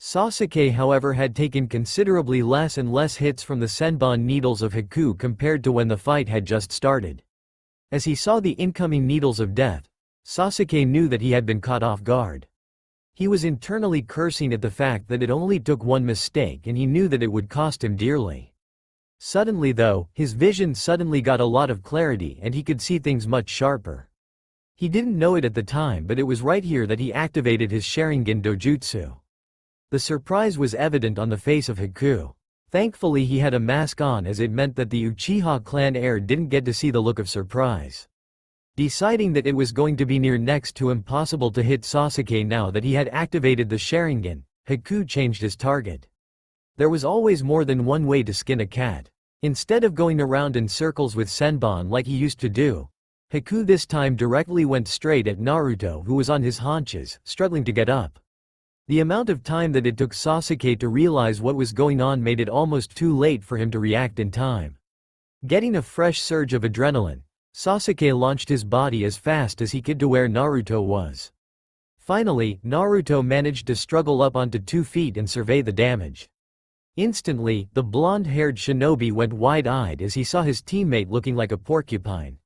Speaker 1: Sasuke, however, had taken considerably less and less hits from the senbon needles of Haku compared to when the fight had just started. As he saw the incoming needles of death, Sasuke knew that he had been caught off guard. He was internally cursing at the fact that it only took one mistake and he knew that it would cost him dearly. Suddenly though, his vision suddenly got a lot of clarity and he could see things much sharper. He didn't know it at the time, but it was right here that he activated his Sharingan Dojutsu. The surprise was evident on the face of Haku. Thankfully he had a mask on, as it meant that the Uchiha clan heir didn't get to see the look of surprise. Deciding that it was going to be near next to impossible to hit Sasuke now that he had activated the Sharingan, Haku changed his target. There was always more than one way to skin a cat. Instead of going around in circles with senbon like he used to do, Haku this time directly went straight at Naruto, who was on his haunches, struggling to get up. The amount of time that it took Sasuke to realize what was going on made it almost too late for him to react in time. Getting a fresh surge of adrenaline, Sasuke launched his body as fast as he could to where Naruto was. Finally, Naruto managed to struggle up onto 2 feet and survey the damage. Instantly, the blonde-haired shinobi went wide-eyed as he saw his teammate looking like a porcupine.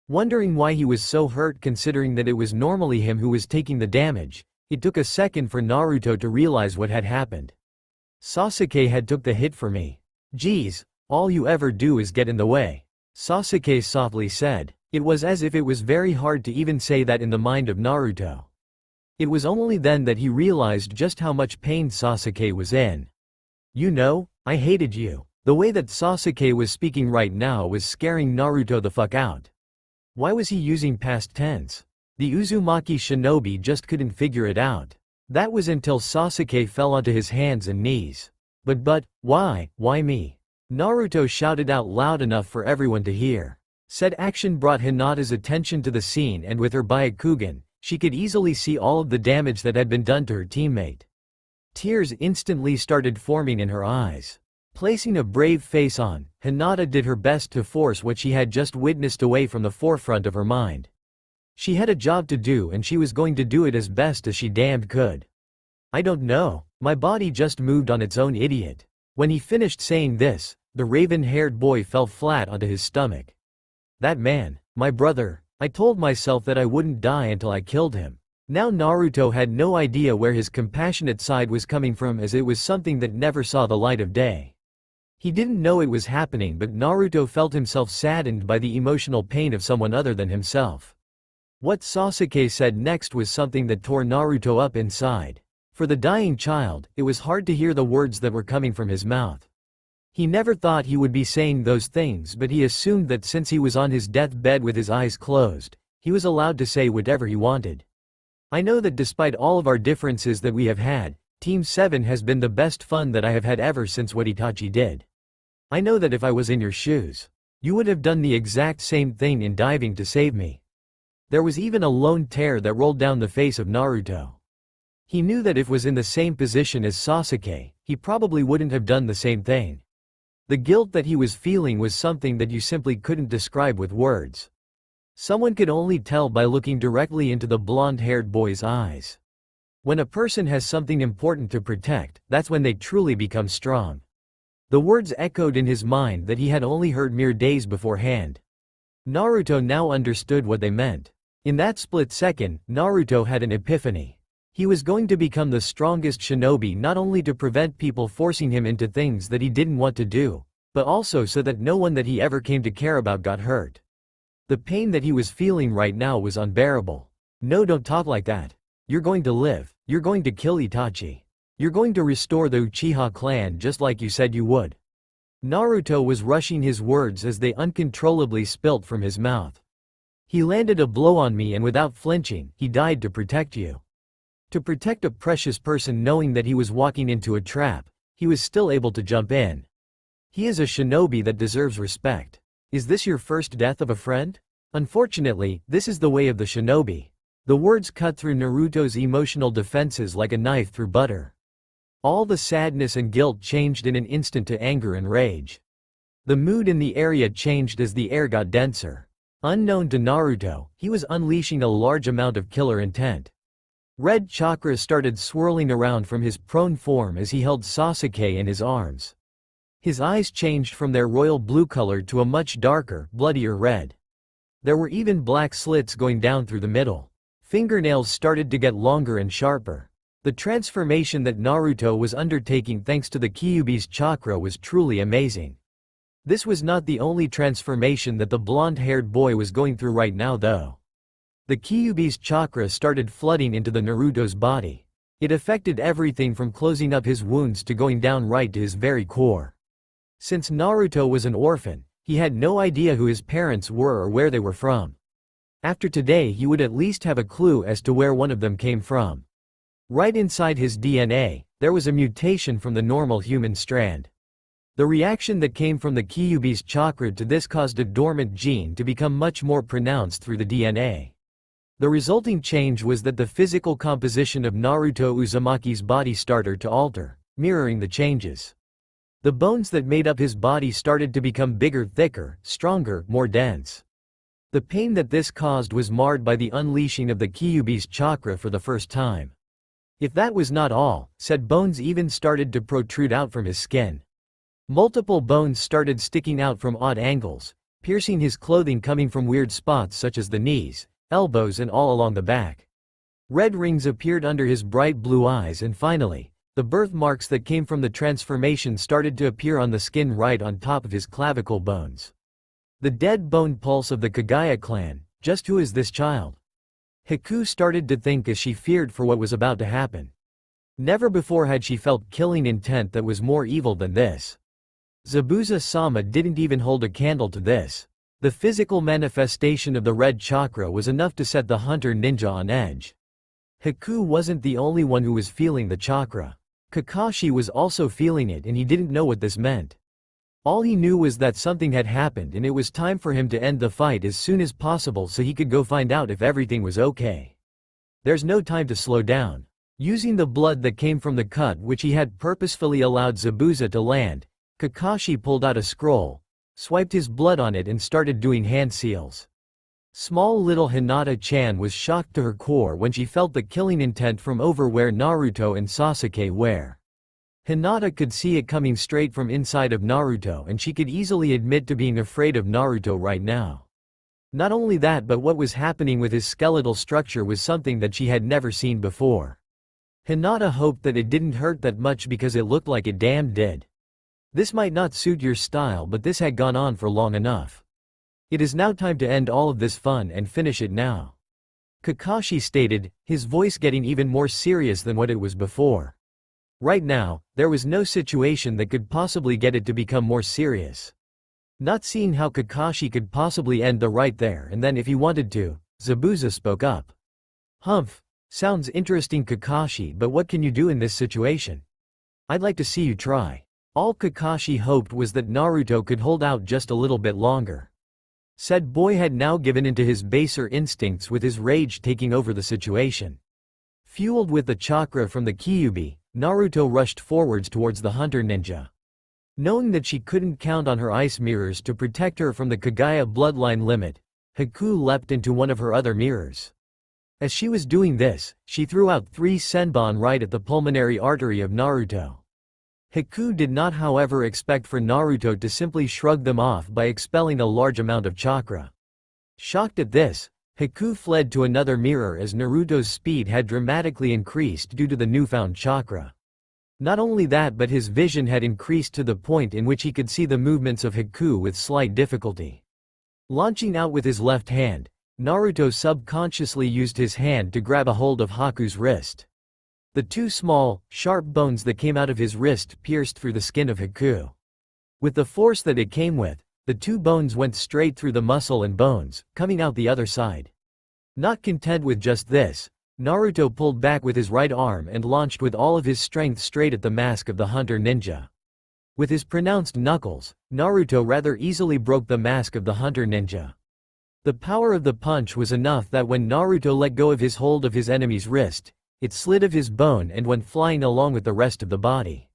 Speaker 1: Wondering why he was so hurt considering that it was normally him who was taking the damage, it took a second for Naruto to realize what had happened. Sasuke had took the hit for me. Geez, all you ever do is get in the way, Sasuke softly said. It was as if it was very hard to even say that in the mind of Naruto. It was only then that he realized just how much pain Sasuke was in. You know, I hated you. The way that Sasuke was speaking right now was scaring Naruto the fuck out. Why was he using past tense? The Uzumaki shinobi just couldn't figure it out. That was until Sasuke fell onto his hands and knees. But, why me? Naruto shouted out loud enough for everyone to hear. Said action brought Hinata's attention to the scene, and with her Byakugan, she could easily see all of the damage that had been done to her teammate. Tears instantly started forming in her eyes. Placing a brave face on, Hinata did her best to force what she had just witnessed away from the forefront of her mind. She had a job to do and she was going to do it as best as she damned could. I don't know, my body just moved on its own, idiot. When he finished saying this, the raven-haired boy fell flat onto his stomach. That man, my brother, I told myself that I wouldn't die until I killed him. Now Naruto had no idea where his compassionate side was coming from, as it was something that never saw the light of day. He didn't know it was happening, but Naruto felt himself saddened by the emotional pain of someone other than himself. What Sasuke said next was something that tore Naruto up inside. For the dying child, it was hard to hear the words that were coming from his mouth. He never thought he would be saying those things, but he assumed that since he was on his deathbed with his eyes closed, he was allowed to say whatever he wanted. I know that despite all of our differences that we have had, Team 7 has been the best fun that I have had ever since what Itachi did. I know that if I was in your shoes, you would have done the exact same thing in diving to save me. There was even a lone tear that rolled down the face of Naruto. He knew that if was in the same position as Sasuke, he probably wouldn't have done the same thing. The guilt that he was feeling was something that you simply couldn't describe with words. Someone could only tell by looking directly into the blonde-haired boy's eyes. When a person has something important to protect, that's when they truly become strong. The words echoed in his mind that he had only heard mere days beforehand. Naruto now understood what they meant. In that split second, Naruto had an epiphany. He was going to become the strongest shinobi, not only to prevent people forcing him into things that he didn't want to do, but also so that no one that he ever came to care about got hurt. The pain that he was feeling right now was unbearable. No, don't talk like that. You're going to live. You're going to kill Itachi. You're going to restore the Uchiha clan just like you said you would. Naruto was rushing his words as they uncontrollably spilt from his mouth. He landed a blow on me, and without flinching, he died to protect you. To protect a precious person, knowing that he was walking into a trap, he was still able to jump in. He is a shinobi that deserves respect. Is this your first death of a friend? Unfortunately, this is the way of the shinobi. The words cut through Naruto's emotional defenses like a knife through butter. All the sadness and guilt changed in an instant to anger and rage. The mood in the area changed as the air got denser. Unknown to Naruto, he was unleashing a large amount of killer intent. Red chakra started swirling around from his prone form as he held Sasuke in his arms. His eyes changed from their royal blue color to a much darker, bloodier red. There were even black slits going down through the middle. Fingernails started to get longer and sharper. The transformation that Naruto was undertaking thanks to the Kyuubi's chakra was truly amazing. This was not the only transformation that the blonde-haired boy was going through right now though. The Kyuubi's chakra started flooding into the Naruto's body. It affected everything from closing up his wounds to going down right to his very core. Since Naruto was an orphan, he had no idea who his parents were or where they were from. After today he would at least have a clue as to where one of them came from. Right inside his DNA, there was a mutation from the normal human strand. The reaction that came from the Kyuubi's chakra to this caused a dormant gene to become much more pronounced through the DNA. The resulting change was that the physical composition of Naruto Uzumaki's body started to alter, mirroring the changes. The bones that made up his body started to become bigger, thicker, stronger, more dense. The pain that this caused was marred by the unleashing of the Kyuubi's chakra for the first time. If that was not all, said bones even started to protrude out from his skin. Multiple bones started sticking out from odd angles, piercing his clothing, coming from weird spots such as the knees, elbows and all along the back. Red rings appeared under his bright blue eyes, and finally, the birthmarks that came from the transformation started to appear on the skin right on top of his clavicle bones. The dead bone pulse of the Kagaya clan. Just who is this child? Haku started to think as she feared for what was about to happen. Never before had she felt killing intent that was more evil than this. Zabuza-sama didn't even hold a candle to this. The physical manifestation of the red chakra was enough to set the hunter ninja on edge. Haku wasn't the only one who was feeling the chakra. Kakashi was also feeling it, and he didn't know what this meant. All he knew was that something had happened and it was time for him to end the fight as soon as possible so he could go find out if everything was okay. There's no time to slow down. Using the blood that came from the cut which he had purposefully allowed Zabuza to land, Kakashi pulled out a scroll, swiped his blood on it and started doing hand seals. Small little Hinata-chan was shocked to her core when she felt the killing intent from over where Naruto and Sasuke were. Hinata could see it coming straight from inside of Naruto, and she could easily admit to being afraid of Naruto right now. Not only that, but what was happening with his skeletal structure was something that she had never seen before. Hinata hoped that it didn't hurt that much because it looked like it damn did. This might not suit your style, but this had gone on for long enough. It is now time to end all of this fun and finish it now. Kakashi stated, his voice getting even more serious than what it was before. Right now, there was no situation that could possibly get it to become more serious. Not seeing how Kakashi could possibly end the right there and then if he wanted to, Zabuza spoke up. Humph. Sounds interesting, Kakashi, but what can you do in this situation? I'd like to see you try. All Kakashi hoped was that Naruto could hold out just a little bit longer. Said boy had now given into his baser instincts with his rage taking over the situation. Fueled with the chakra from the Kyuubi, Naruto rushed forwards towards the hunter ninja. Knowing that she couldn't count on her ice mirrors to protect her from the Kagaya bloodline limit, Haku leapt into one of her other mirrors. As she was doing this, she threw out 3 senbon right at the pulmonary artery of Naruto. Haku did not however expect for Naruto to simply shrug them off by expelling a large amount of chakra. Shocked at this, Haku fled to another mirror as Naruto's speed had dramatically increased due to the newfound chakra. Not only that, but his vision had increased to the point in which he could see the movements of Haku with slight difficulty. Launching out with his left hand, Naruto subconsciously used his hand to grab a hold of Haku's wrist. The 2 small, sharp bones that came out of his wrist pierced through the skin of Haku. With the force that it came with, the 2 bones went straight through the muscle and bones, coming out the other side. Not content with just this, Naruto pulled back with his right arm and launched with all of his strength straight at the mask of the hunter ninja. With his pronounced knuckles, Naruto rather easily broke the mask of the hunter ninja. The power of the punch was enough that when Naruto let go of his hold of his enemy's wrist, it slid of his bone and went flying along with the rest of the body.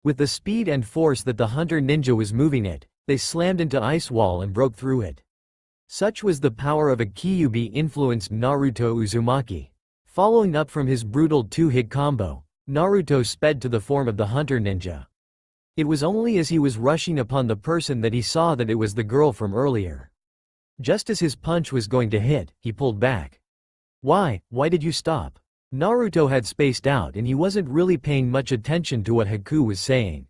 Speaker 1: With the speed and force that the hunter ninja was moving it, they slammed into ice wall and broke through it. Such was the power of a Kyuubi-influenced Naruto Uzumaki. Following up from his brutal 2-hit combo, Naruto sped to the form of the hunter ninja. It was only as he was rushing upon the person that he saw that it was the girl from earlier. Just as his punch was going to hit, he pulled back. Why did you stop? Naruto had spaced out and he wasn't really paying much attention to what Haku was saying.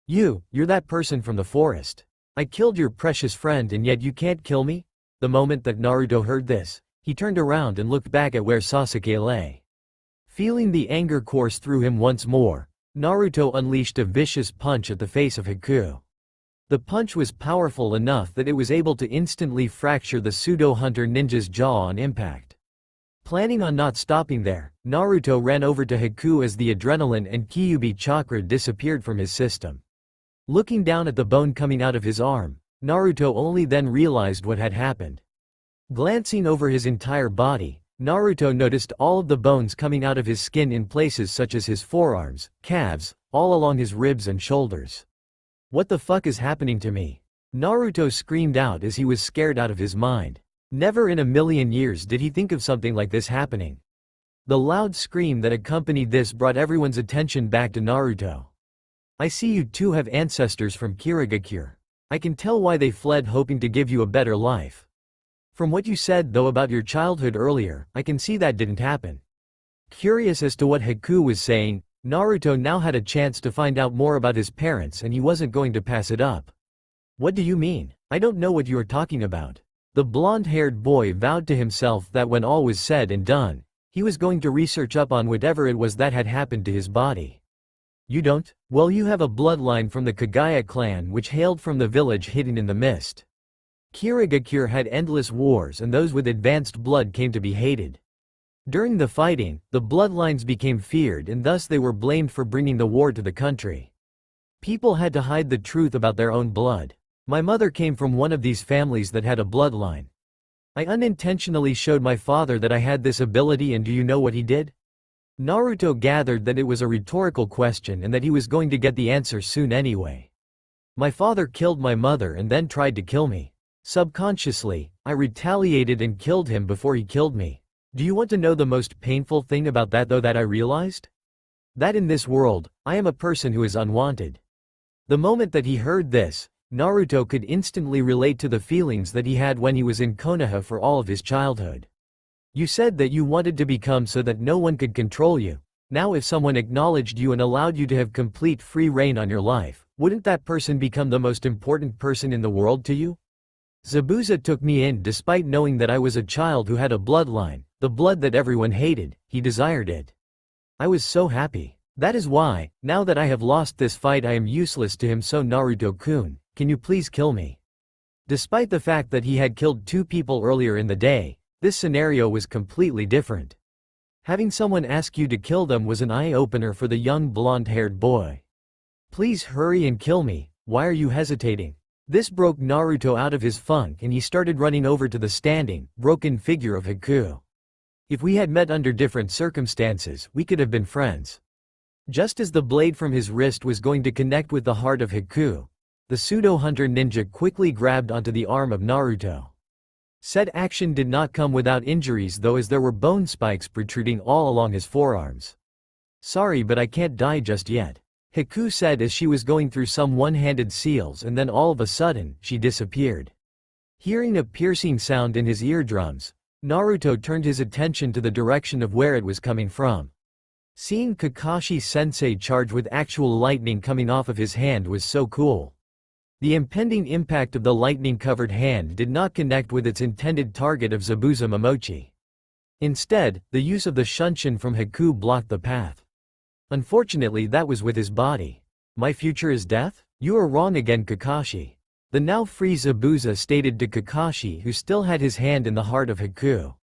Speaker 1: You're that person from the forest. I killed your precious friend and yet you can't kill me? The moment that Naruto heard this, he turned around and looked back at where Sasuke lay. Feeling the anger course through him once more, Naruto unleashed a vicious punch at the face of Haku. The punch was powerful enough that it was able to instantly fracture the pseudo-hunter ninja's jaw on impact. Planning on not stopping there, Naruto ran over to Haku as the adrenaline and Kyuubi chakra disappeared from his system. Looking down at the bone coming out of his arm, Naruto only then realized what had happened. Glancing over his entire body, Naruto noticed all of the bones coming out of his skin in places such as his forearms, calves, all along his ribs and shoulders. What the fuck is happening to me? Naruto screamed out as he was scared out of his mind. Never in a million years did he think of something like this happening. The loud scream that accompanied this brought everyone's attention back to Naruto. I see you two have ancestors from Kirigakure. I can tell why they fled hoping to give you a better life. From what you said though about your childhood earlier, I can see that didn't happen. Curious as to what Haku was saying, Naruto now had a chance to find out more about his parents and he wasn't going to pass it up. What do you mean? I don't know what you are talking about. The blonde-haired boy vowed to himself that when all was said and done, he was going to research up on whatever it was that had happened to his body. You don't? Well, you have a bloodline from the Kagaya clan which hailed from the village hidden in the mist. Kirigakure had endless wars and those with advanced blood came to be hated. During the fighting, the bloodlines became feared and thus they were blamed for bringing the war to the country. People had to hide the truth about their own blood. My mother came from one of these families that had a bloodline. I unintentionally showed my father that I had this ability and do you know what he did? Naruto gathered that it was a rhetorical question and that he was going to get the answer soon anyway. My father killed my mother and then tried to kill me. Subconsciously, I retaliated and killed him before he killed me. Do you want to know the most painful thing about that though that I realized? That in this world, I am a person who is unwanted. The moment that he heard this, Naruto could instantly relate to the feelings that he had when he was in Konoha for all of his childhood. You said that you wanted to become so that no one could control you. Now if someone acknowledged you and allowed you to have complete free reign on your life, wouldn't that person become the most important person in the world to you? Zabuza took me in despite knowing that I was a child who had a bloodline, the blood that everyone hated, he desired it. I was so happy. That is why, now that I have lost this fight, I am useless to him, so Naruto-kun, can you please kill me? Despite the fact that he had killed 2 people earlier in the day, this scenario was completely different. Having someone ask you to kill them was an eye-opener for the young blonde-haired boy. Please hurry and kill me, why are you hesitating? This broke Naruto out of his funk and he started running over to the standing, broken figure of Haku. If we had met under different circumstances, we could have been friends. Just as the blade from his wrist was going to connect with the heart of Haku, the pseudo-hunter ninja quickly grabbed onto the arm of Naruto. Said action did not come without injuries though, as there were bone spikes protruding all along his forearms. Sorry, but I can't die just yet, Haku said as she was going through some one-handed seals, and then all of a sudden, she disappeared. Hearing a piercing sound in his eardrums, Naruto turned his attention to the direction of where it was coming from. Seeing Kakashi-sensei charge with actual lightning coming off of his hand was so cool. The impending impact of the lightning-covered hand did not connect with its intended target of Zabuza Momochi. Instead, the use of the shunshin from Haku blocked the path. Unfortunately, that was with his body. My future is death? You are wrong again, Kakashi. The now free Zabuza stated to Kakashi, who still had his hand in the heart of Haku.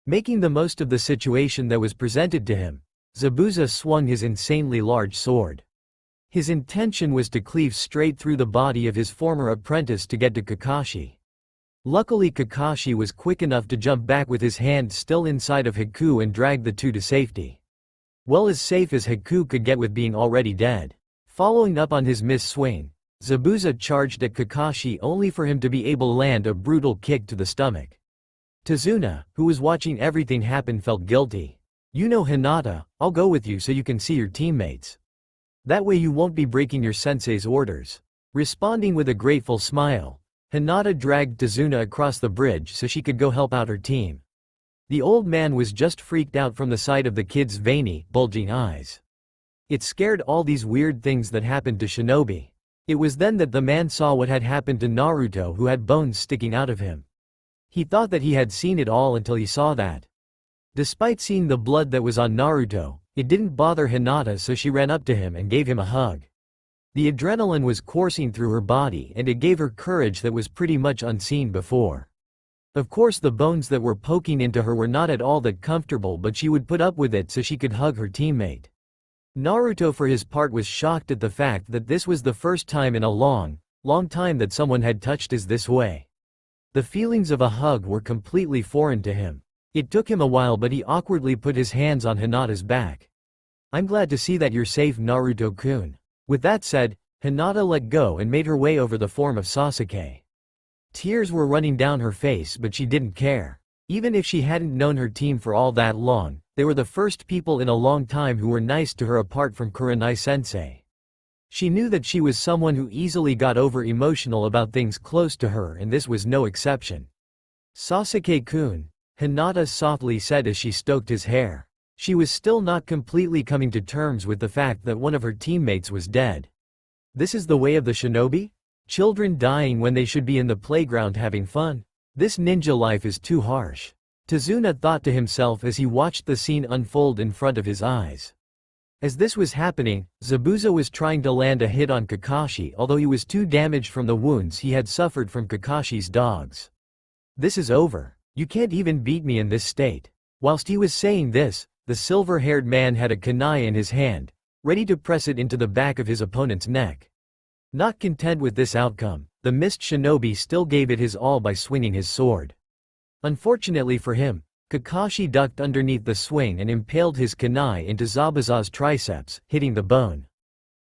Speaker 1: Making the most of the situation that was presented to him, Zabuza swung his insanely large sword. His intention was to cleave straight through the body of his former apprentice to get to Kakashi. Luckily, Kakashi was quick enough to jump back with his hand still inside of Haku and drag the two to safety. Well, as safe as Haku could get with being already dead. Following up on his miss-swing, Zabuza charged at Kakashi only for him to be able to land a brutal kick to the stomach. Tazuna, who was watching everything happen, felt guilty. You know, Hinata, I'll go with you so you can see your teammates. That way you won't be breaking your sensei's orders. Responding with a grateful smile, Hinata dragged Tazuna across the bridge so she could go help out her team. The old man was just freaked out from the sight of the kid's veiny, bulging eyes. It scared all these weird things that happened to Shinobi. It was then that the man saw what had happened to Naruto, who had bones sticking out of him. He thought that he had seen it all until he saw that. Despite seeing the blood that was on Naruto, it didn't bother Hinata, so she ran up to him and gave him a hug. The adrenaline was coursing through her body and it gave her courage that was pretty much unseen before. Of course, the bones that were poking into her were not at all that comfortable, but she would put up with it so she could hug her teammate. Naruto for his part was shocked at the fact that this was the first time in a long time that someone had touched his this way. The feelings of a hug were completely foreign to him. It took him a while, but he awkwardly put his hands on Hinata's back. I'm glad to see that you're safe, Naruto-kun. With that said, Hinata let go and made her way over the form of Sasuke. Tears were running down her face, but she didn't care. Even if she hadn't known her team for all that long, they were the first people in a long time who were nice to her apart from Kurenai-sensei. She knew that she was someone who easily got over emotional about things close to her, and this was no exception. Sasuke-kun, Hinata softly said as she stroked his hair. She was still not completely coming to terms with the fact that one of her teammates was dead. This is the way of the shinobi? Children dying when they should be in the playground having fun? This ninja life is too harsh. Tazuna thought to himself as he watched the scene unfold in front of his eyes. As this was happening, Zabuza was trying to land a hit on Kakashi, although he was too damaged from the wounds he had suffered from Kakashi's dogs. This is over. You can't even beat me in this state. Whilst he was saying this, the silver-haired man had a kunai in his hand, ready to press it into the back of his opponent's neck. Not content with this outcome, the mist shinobi still gave it his all by swinging his sword. Unfortunately for him, Kakashi ducked underneath the swing and impaled his kunai into Zabuza's triceps, hitting the bone.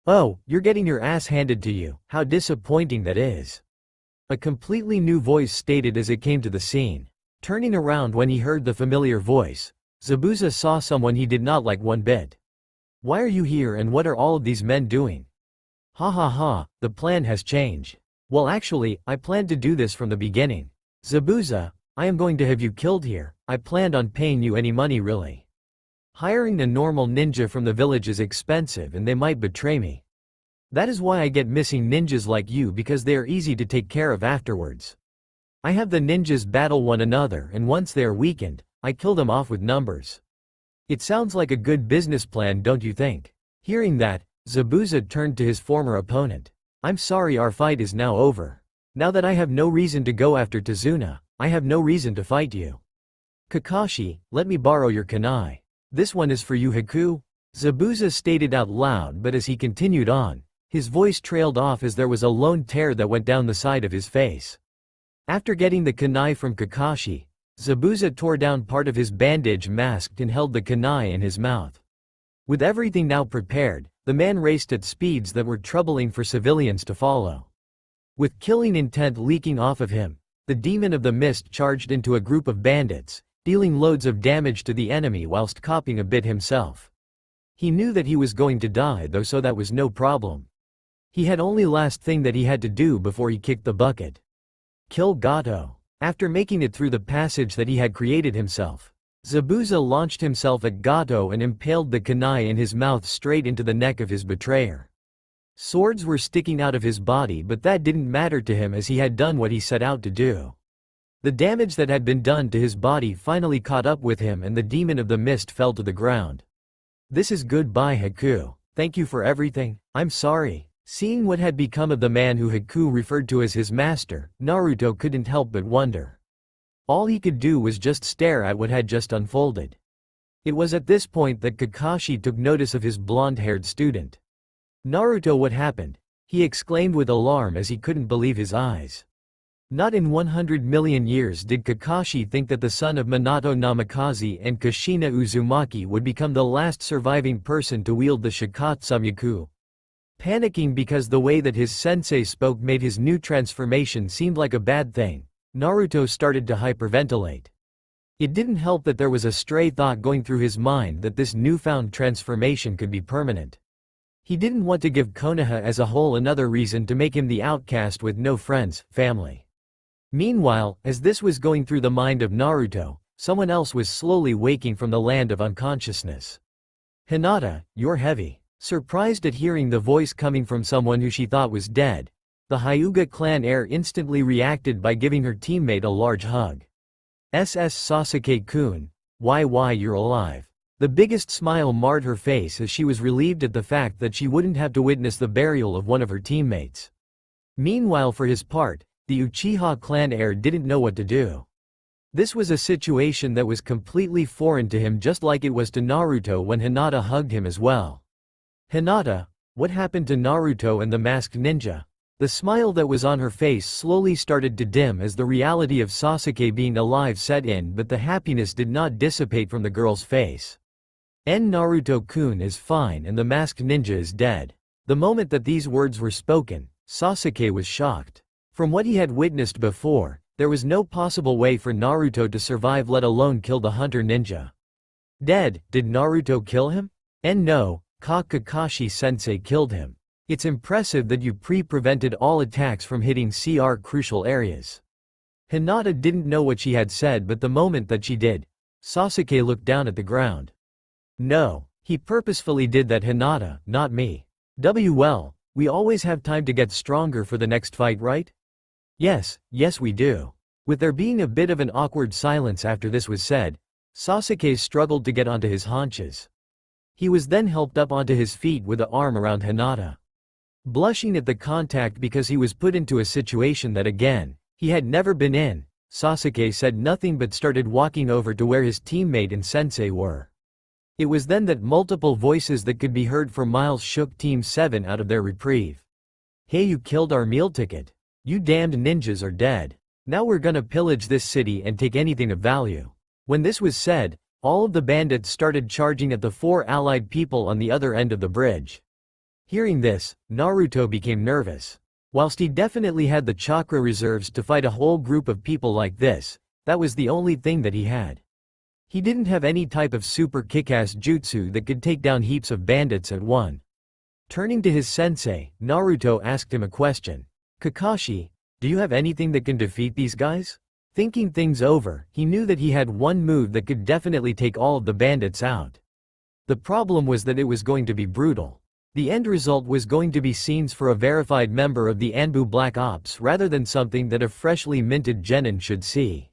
Speaker 1: Oh, you're getting your ass handed to you, how disappointing that is. A completely new voice stated as it came to the scene. Turning around when he heard the familiar voice, Zabuza saw someone he did not like one bit. Why are you here and what are all of these men doing? Ha ha ha, the plan has changed. Well, actually, I planned to do this from the beginning. Zabuza, I am going to have you killed here. I planned on paying you any money really. Hiring a normal ninja from the village is expensive and they might betray me. That is why I get missing ninjas like you, because they are easy to take care of afterwards. I have the ninjas battle one another, and once they are weakened, I kill them off with numbers. It sounds like a good business plan, don't you think? Hearing that, Zabuza turned to his former opponent. I'm sorry, our fight is now over. Now that I have no reason to go after Tazuna, I have no reason to fight you. Kakashi, let me borrow your kunai. This one is for you, Haku. Zabuza stated out loud, but as he continued on, his voice trailed off as there was a lone tear that went down the side of his face. After getting the kunai from Kakashi, Zabuza tore down part of his bandage mask and held the kunai in his mouth. With everything now prepared, the man raced at speeds that were troubling for civilians to follow. With killing intent leaking off of him, the demon of the mist charged into a group of bandits, dealing loads of damage to the enemy whilst copying a bit himself. He knew that he was going to die though, so that was no problem. He had only last thing that he had to do before he kicked the bucket. Kill Gato. After making it through the passage that he had created himself, Zabuza launched himself at Gato and impaled the kunai in his mouth straight into the neck of his betrayer. Swords were sticking out of his body, but that didn't matter to him as he had done what he set out to do. The damage that had been done to his body finally caught up with him and the demon of the mist fell to the ground. This is goodbye, Haku. Thank you for everything. I'm sorry. Seeing what had become of the man who Haku referred to as his master, Naruto couldn't help but wonder. All he could do was just stare at what had just unfolded. It was at this point that Kakashi took notice of his blonde-haired student. Naruto, what happened? He exclaimed with alarm as he couldn't believe his eyes. Not in 100 million years did Kakashi think that the son of Minato Namikaze and Kushina Uzumaki would become the last surviving person to wield the Shikatsumaku. Panicking because the way that his sensei spoke made his new transformation seem like a bad thing, Naruto started to hyperventilate. It didn't help that there was a stray thought going through his mind that this newfound transformation could be permanent. He didn't want to give Konoha as a whole another reason to make him the outcast with no friends, family. Meanwhile, as this was going through the mind of Naruto, someone else was slowly waking from the land of unconsciousness. Hinata, you're heavy. Surprised at hearing the voice coming from someone who she thought was dead, the Hyuga clan heir instantly reacted by giving her teammate a large hug. Sasuke-kun, why you're alive. The biggest smile marred her face as she was relieved at the fact that she wouldn't have to witness the burial of one of her teammates. Meanwhile, for his part, the Uchiha clan heir didn't know what to do. This was a situation that was completely foreign to him, just like it was to Naruto when Hinata hugged him as well. Hinata, what happened to Naruto and the masked ninja? The smile that was on her face slowly started to dim as the reality of Sasuke being alive set in, but the happiness did not dissipate from the girl's face. Naruto-kun is fine and the masked ninja is dead. The moment that these words were spoken, Sasuke was shocked. From what he had witnessed before, there was no possible way for Naruto to survive, let alone kill the hunter ninja. Dead? Did Naruto kill him? No. Kakashi-sensei killed him. It's impressive that you prevented all attacks from hitting CR crucial areas. Hinata didn't know what she had said, but the moment that she did, Sasuke looked down at the ground. No, he purposefully did that, Hinata, not me. Well, we always have time to get stronger for the next fight, right? Yes we do. With there being a bit of an awkward silence after this was said, Sasuke struggled to get onto his haunches. He was then helped up onto his feet with the arm around Hinata. Blushing at the contact because he was put into a situation that again, he had never been in, Sasuke said nothing but started walking over to where his teammate and sensei were. It was then that multiple voices that could be heard for miles shook Team 7 out of their reprieve. Hey, you killed our meal ticket. You damned ninjas are dead. Now we're gonna pillage this city and take anything of value. When this was said, all of the bandits started charging at the 4 allied people on the other end of the bridge. Hearing this, Naruto became nervous. Whilst he definitely had the chakra reserves to fight a whole group of people like this, that was the only thing that he had. He didn't have any type of super kick-ass jutsu that could take down heaps of bandits at one. Turning to his sensei, Naruto asked him a question. Kakashi, do you have anything that can defeat these guys? Thinking things over, he knew that he had one move that could definitely take all of the bandits out. The problem was that it was going to be brutal. The end result was going to be scenes for a verified member of the Anbu Black Ops rather than something that a freshly minted genin should see.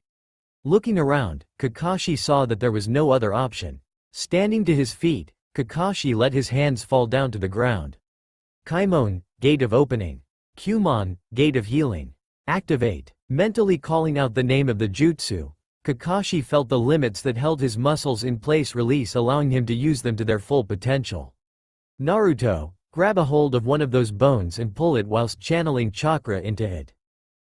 Speaker 1: Looking around, Kakashi saw that there was no other option. Standing to his feet, Kakashi let his hands fall down to the ground. Kaimon, gate of opening. Kumon, gate of healing. Activate. Mentally calling out the name of the jutsu, Kakashi felt the limits that held his muscles in place release, allowing him to use them to their full potential. Naruto, grab a hold of one of those bones and pull it whilst channeling chakra into it.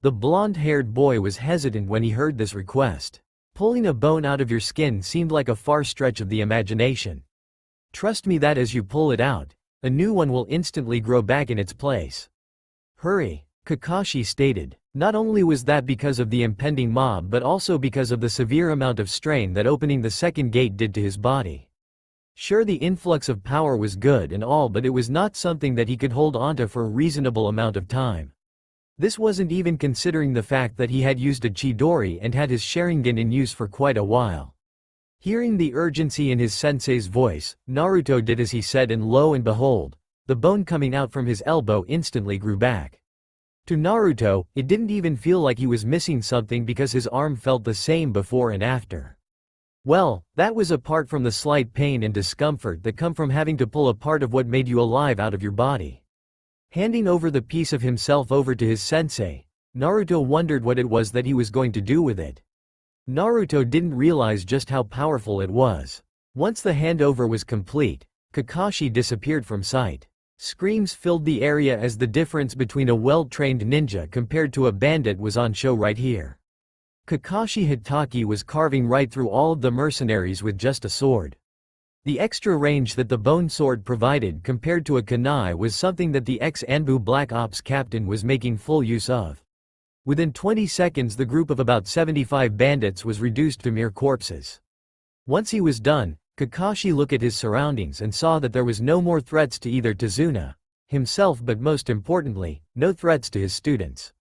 Speaker 1: The blonde-haired boy was hesitant when he heard this request. Pulling a bone out of your skin seemed like a far stretch of the imagination. Trust me that as you pull it out, a new one will instantly grow back in its place. Hurry, Kakashi stated. Not only was that because of the impending mob but also because of the severe amount of strain that opening the second gate did to his body. Sure, the influx of power was good and all, but it was not something that he could hold onto for a reasonable amount of time. This wasn't even considering the fact that he had used a Chidori and had his Sharingan in use for quite a while. Hearing the urgency in his sensei's voice, Naruto did as he said, and lo and behold, the bone coming out from his elbow instantly grew back. To Naruto, it didn't even feel like he was missing something because his arm felt the same before and after. Well, that was apart from the slight pain and discomfort that come from having to pull a part of what made you alive out of your body. Handing over the piece of himself over to his sensei, Naruto wondered what it was that he was going to do with it. Naruto didn't realize just how powerful it was. Once the handover was complete, Kakashi disappeared from sight. Screams filled the area as the difference between a well-trained ninja compared to a bandit was on show right here. Kakashi Hitaki was carving right through all of the mercenaries with just a sword. The extra range that the bone sword provided compared to a kunai was something that the ex-Anbu Black Ops captain was making full use of. Within 20 seconds the group of about 75 bandits was reduced to mere corpses. Once he was done, Kakashi looked at his surroundings and saw that there was no more threats to either Tazuna, himself, but most importantly, no threats to his students.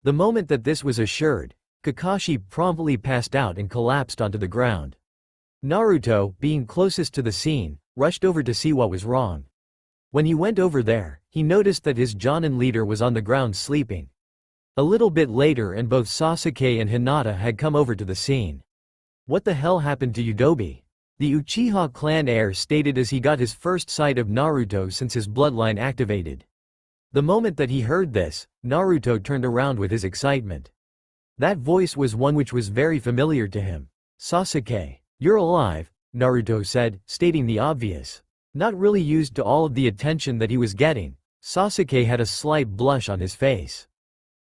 Speaker 1: The moment that this was assured, Kakashi promptly passed out and collapsed onto the ground. Naruto, being closest to the scene, rushed over to see what was wrong. When he went over there, he noticed that his Jonin leader was on the ground sleeping. A little bit later and both Sasuke and Hinata had come over to the scene. What the hell happened to Udobi? The Uchiha clan heir stated as he got his first sight of Naruto since his bloodline activated. The moment that he heard this, Naruto turned around with his excitement. That voice was one which was very familiar to him. Sasuke, you're alive, Naruto said, stating the obvious. Not really used to all of the attention that he was getting, Sasuke had a slight blush on his face.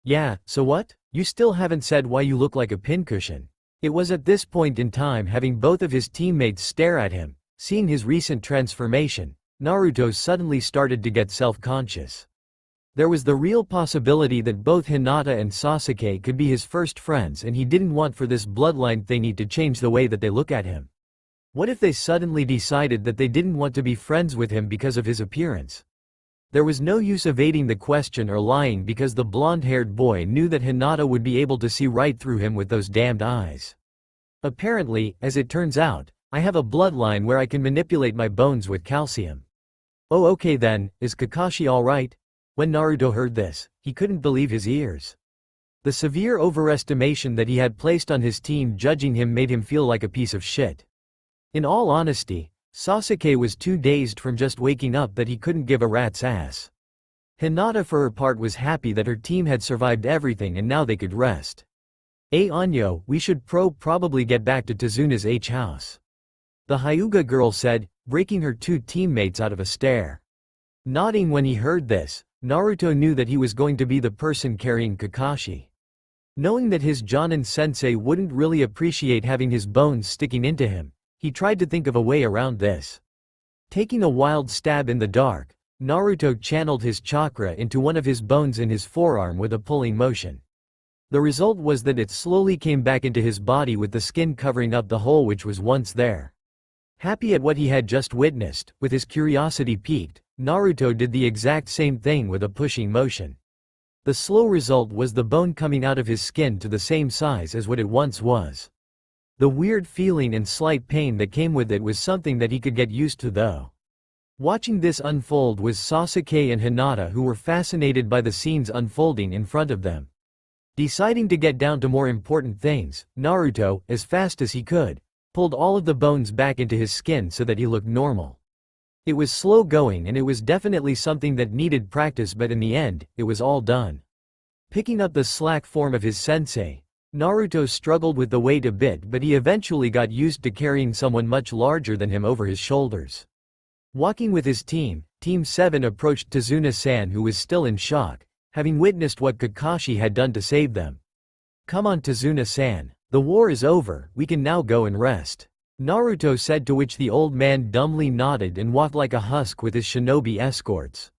Speaker 1: Yeah, so what? You still haven't said why you look like a pincushion. It was at this point in time, having both of his teammates stare at him, seeing his recent transformation, Naruto suddenly started to get self-conscious. There was the real possibility that both Hinata and Sasuke could be his first friends, and he didn't want for this bloodline thingy to change the way that they look at him. What if they suddenly decided that they didn't want to be friends with him because of his appearance? There was no use evading the question or lying because the blonde-haired boy knew that Hinata would be able to see right through him with those damned eyes. Apparently, as it turns out, I have a bloodline where I can manipulate my bones with calcium. Oh, okay then, is Kakashi alright? When Naruto heard this, he couldn't believe his ears. The severe overestimation that he had placed on his team judging him made him feel like a piece of shit. In all honesty, Sasuke was too dazed from just waking up that he couldn't give a rat's ass. Hinata for her part was happy that her team had survived everything and now they could rest. Anyo, we should probably get back to Tazuna's house. The Hyuga girl said, breaking her two teammates out of a stare. Nodding when he heard this, Naruto knew that he was going to be the person carrying Kakashi. Knowing that his Jonin sensei wouldn't really appreciate having his bones sticking into him, he tried to think of a way around this. Taking a wild stab in the dark, Naruto channeled his chakra into one of his bones in his forearm with a pulling motion. The result was that it slowly came back into his body with the skin covering up the hole which was once there. Happy at what he had just witnessed, with his curiosity piqued, Naruto did the exact same thing with a pushing motion. The slow result was the bone coming out of his skin to the same size as what it once was. The weird feeling and slight pain that came with it was something that he could get used to though. Watching this unfold was Sasuke and Hinata, who were fascinated by the scenes unfolding in front of them. Deciding to get down to more important things, Naruto, as fast as he could, pulled all of the bones back into his skin so that he looked normal. It was slow going and it was definitely something that needed practice, but in the end, it was all done. Picking up the slack form of his sensei, Naruto struggled with the weight a bit, but he eventually got used to carrying someone much larger than him over his shoulders. Walking with his team, Team 7 approached Tazuna-san, who was still in shock, having witnessed what Kakashi had done to save them. "Come on Tazuna-san, the war is over, we can now go and rest," Naruto said, to which the old man dumbly nodded and walked like a husk with his shinobi escorts.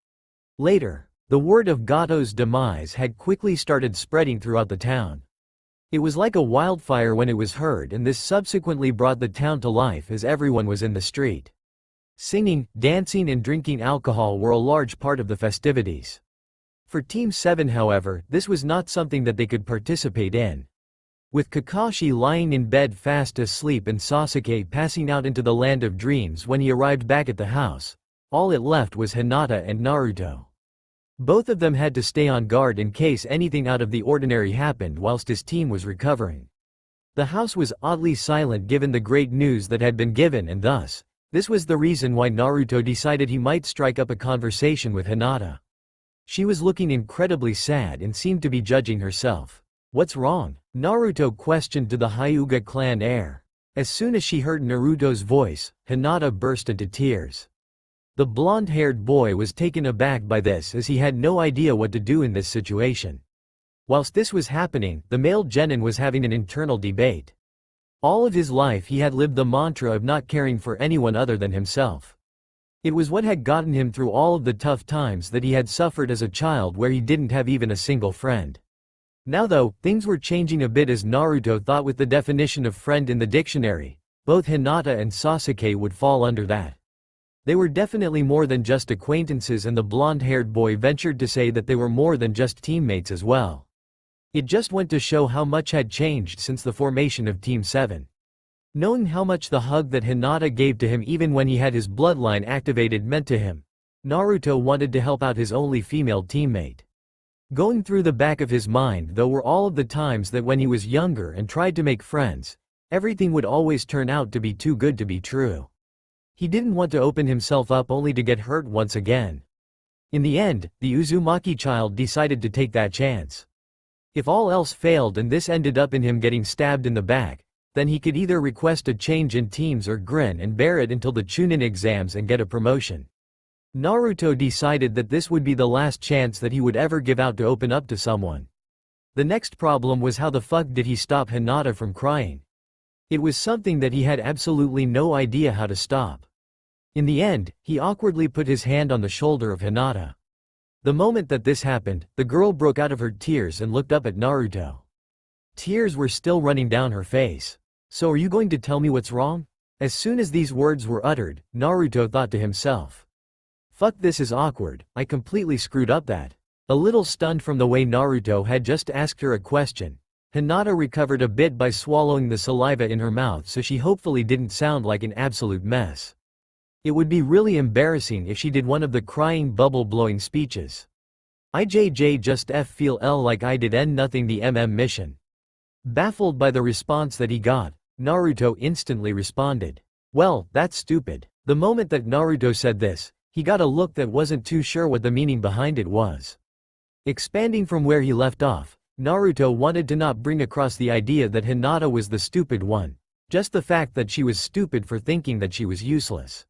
Speaker 1: Later, the word of Gato's demise had quickly started spreading throughout the town. It was like a wildfire when it was heard, and this subsequently brought the town to life as everyone was in the street. Singing, dancing and drinking alcohol were a large part of the festivities. For Team 7, however, this was not something that they could participate in. With Kakashi lying in bed fast asleep and Sasuke passing out into the land of dreams when he arrived back at the house, all it left was Hinata and Naruto. Both of them had to stay on guard in case anything out of the ordinary happened whilst his team was recovering. The house was oddly silent given the great news that had been given, and thus, this was the reason why Naruto decided he might strike up a conversation with Hinata. She was looking incredibly sad and seemed to be judging herself. "What's wrong?" Naruto questioned to the Hyuga clan heir. As soon as she heard Naruto's voice, Hinata burst into tears. The blonde-haired boy was taken aback by this, as he had no idea what to do in this situation. Whilst this was happening, the male genin was having an internal debate. All of his life he had lived the mantra of not caring for anyone other than himself. It was what had gotten him through all of the tough times that he had suffered as a child, where he didn't have even a single friend. Now though, things were changing a bit, as Naruto thought with the definition of friend in the dictionary, both Hinata and Sasuke would fall under that. They were definitely more than just acquaintances, and the blonde-haired boy ventured to say that they were more than just teammates as well. It just went to show how much had changed since the formation of Team 7. Knowing how much the hug that Hinata gave to him even when he had his bloodline activated meant to him, Naruto wanted to help out his only female teammate. Going through the back of his mind though were all of the times that when he was younger and tried to make friends, everything would always turn out to be too good to be true. He didn't want to open himself up only to get hurt once again. In the end, the Uzumaki child decided to take that chance. If all else failed and this ended up in him getting stabbed in the back, then he could either request a change in teams or grin and bear it until the Chunin exams and get a promotion. Naruto decided that this would be the last chance that he would ever give out to open up to someone. The next problem was, how the fuck did he stop Hinata from crying? It was something that he had absolutely no idea how to stop. In the end, he awkwardly put his hand on the shoulder of Hinata. The moment that this happened, the girl broke out of her tears and looked up at Naruto. Tears were still running down her face. "So are you going to tell me what's wrong?" As soon as these words were uttered, Naruto thought to himself, "Fuck, this is awkward, I completely screwed up that." A little stunned from the way Naruto had just asked her a question, Hinata recovered a bit by swallowing the saliva in her mouth so she hopefully didn't sound like an absolute mess. It would be really embarrassing if she did one of the crying bubble-blowing speeches. "IJJ just feel like I did nothing the mission." Baffled by the response that he got, Naruto instantly responded, "Well, that's stupid." The moment that Naruto said this, he got a look that wasn't too sure what the meaning behind it was. Expanding from where he left off, Naruto wanted to not bring across the idea that Hinata was the stupid one, just the fact that she was stupid for thinking that she was useless.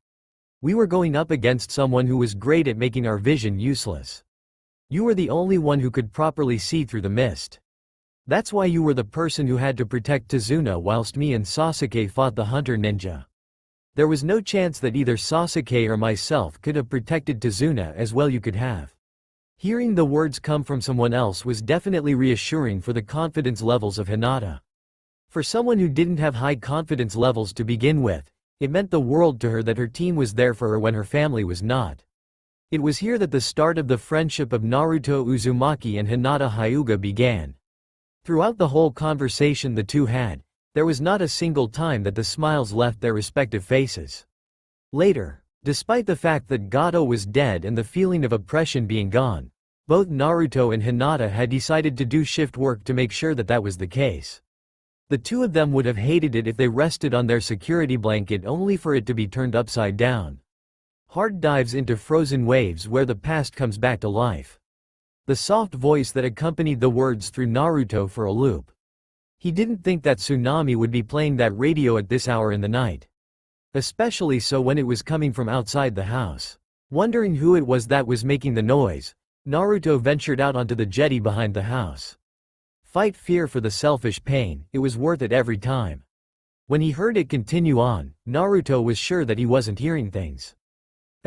Speaker 1: We were going up against someone who was great at making our vision useless. You were the only one who could properly see through the mist. That's why you were the person who had to protect Tazuna whilst me and Sasuke fought the hunter ninja. There was no chance that either Sasuke or myself could have protected Tazuna as well you could have. Hearing the words come from someone else was definitely reassuring for the confidence levels of Hinata. For someone who didn't have high confidence levels to begin with, it meant the world to her that her team was there for her when her family was not. It was here that the start of the friendship of Naruto Uzumaki and Hinata Hyuga began. Throughout the whole conversation the two had, there was not a single time that the smiles left their respective faces. Later, despite the fact that Gato was dead and the feeling of oppression being gone, both Naruto and Hinata had decided to do shift work to make sure that that was the case. The two of them would have hated it if they rested on their security blanket only for it to be turned upside down. Hard dives into frozen waves where the past comes back to life. The soft voice that accompanied the words threw Naruto for a loop. He didn't think that Tsunami would be playing that radio at this hour in the night. Especially so when it was coming from outside the house. Wondering who it was that was making the noise, Naruto ventured out onto the jetty behind the house. Fight fear for the selfish pain, it was worth it every time. When he heard it continue on, Naruto was sure that he wasn't hearing things.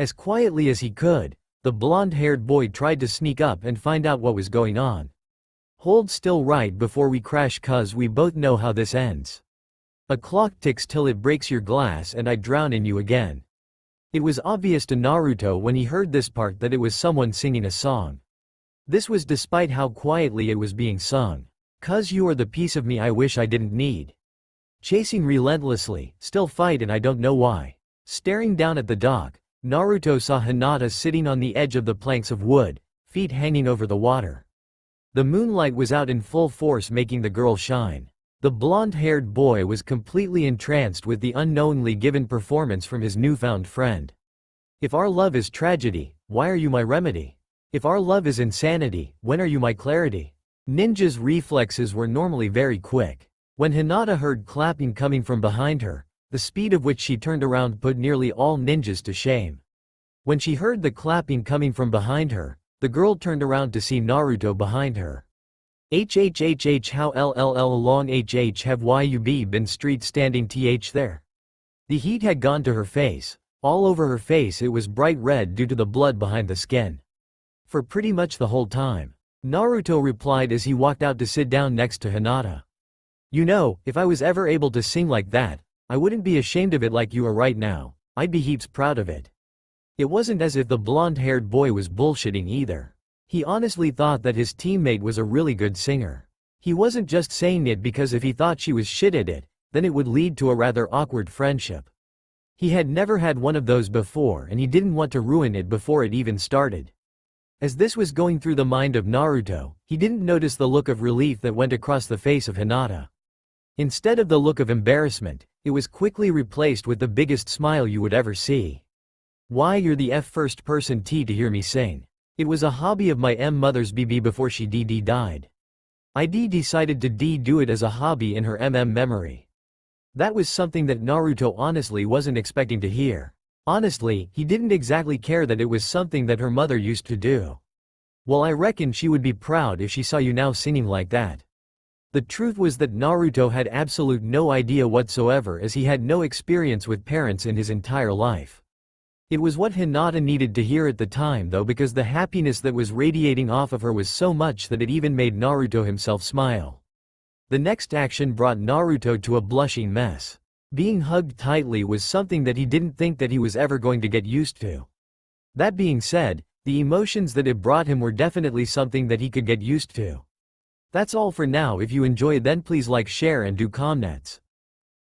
Speaker 1: As quietly as he could, the blonde-haired boy tried to sneak up and find out what was going on. Hold still right before we crash, cuz we both know how this ends. A clock ticks till it breaks your glass and I drown in you again. It was obvious to Naruto when he heard this part that it was someone singing a song. This was despite how quietly it was being sung. "'Cause you are the piece of me I wish I didn't need. Chasing relentlessly, still fight and I don't know why." Staring down at the dock, Naruto saw Hinata sitting on the edge of the planks of wood, feet hanging over the water. The moonlight was out in full force making the girl shine. The blonde-haired boy was completely entranced with the unknowingly given performance from his newfound friend. "If our love is tragedy, why are you my remedy? If our love is insanity, when are you my clarity?" Ninja's reflexes were normally very quick. When Hinata heard clapping coming from behind her, the speed of which she turned around put nearly all ninjas to shame. When she heard the clapping coming from behind her, the girl turned around to see Naruto behind her. "HHHH how LLL long HH have you been street standing th there?" The heat had gone to her face. All over her face it was bright red due to the blood behind the skin. "For pretty much the whole time," Naruto replied as he walked out to sit down next to Hinata. "You know, if I was ever able to sing like that, I wouldn't be ashamed of it like you are right now, I'd be heaps proud of it." It wasn't as if the blonde-haired boy was bullshitting either. He honestly thought that his teammate was a really good singer. He wasn't just saying it because if he thought she was shit at it, then it would lead to a rather awkward friendship. He had never had one of those before and he didn't want to ruin it before it even started. As this was going through the mind of Naruto, he didn't notice the look of relief that went across the face of Hinata. Instead of the look of embarrassment, it was quickly replaced with the biggest smile you would ever see. "Why, you're the first person to hear me sing. It was a hobby of my mother's BB before she died. I decided to do it as a hobby in her memory." That was something that Naruto honestly wasn't expecting to hear. Honestly, he didn't exactly care that it was something that her mother used to do. "Well, I reckon she would be proud if she saw you now singing like that." The truth was that Naruto had absolute no idea whatsoever as he had no experience with parents in his entire life. It was what Hinata needed to hear at the time though, because the happiness that was radiating off of her was so much that it even made Naruto himself smile. The next action brought Naruto to a blushing mess. Being hugged tightly was something that he didn't think that he was ever going to get used to. That being said, the emotions that it brought him were definitely something that he could get used to. That's all for now. If you enjoyed, then please like, share and do comments.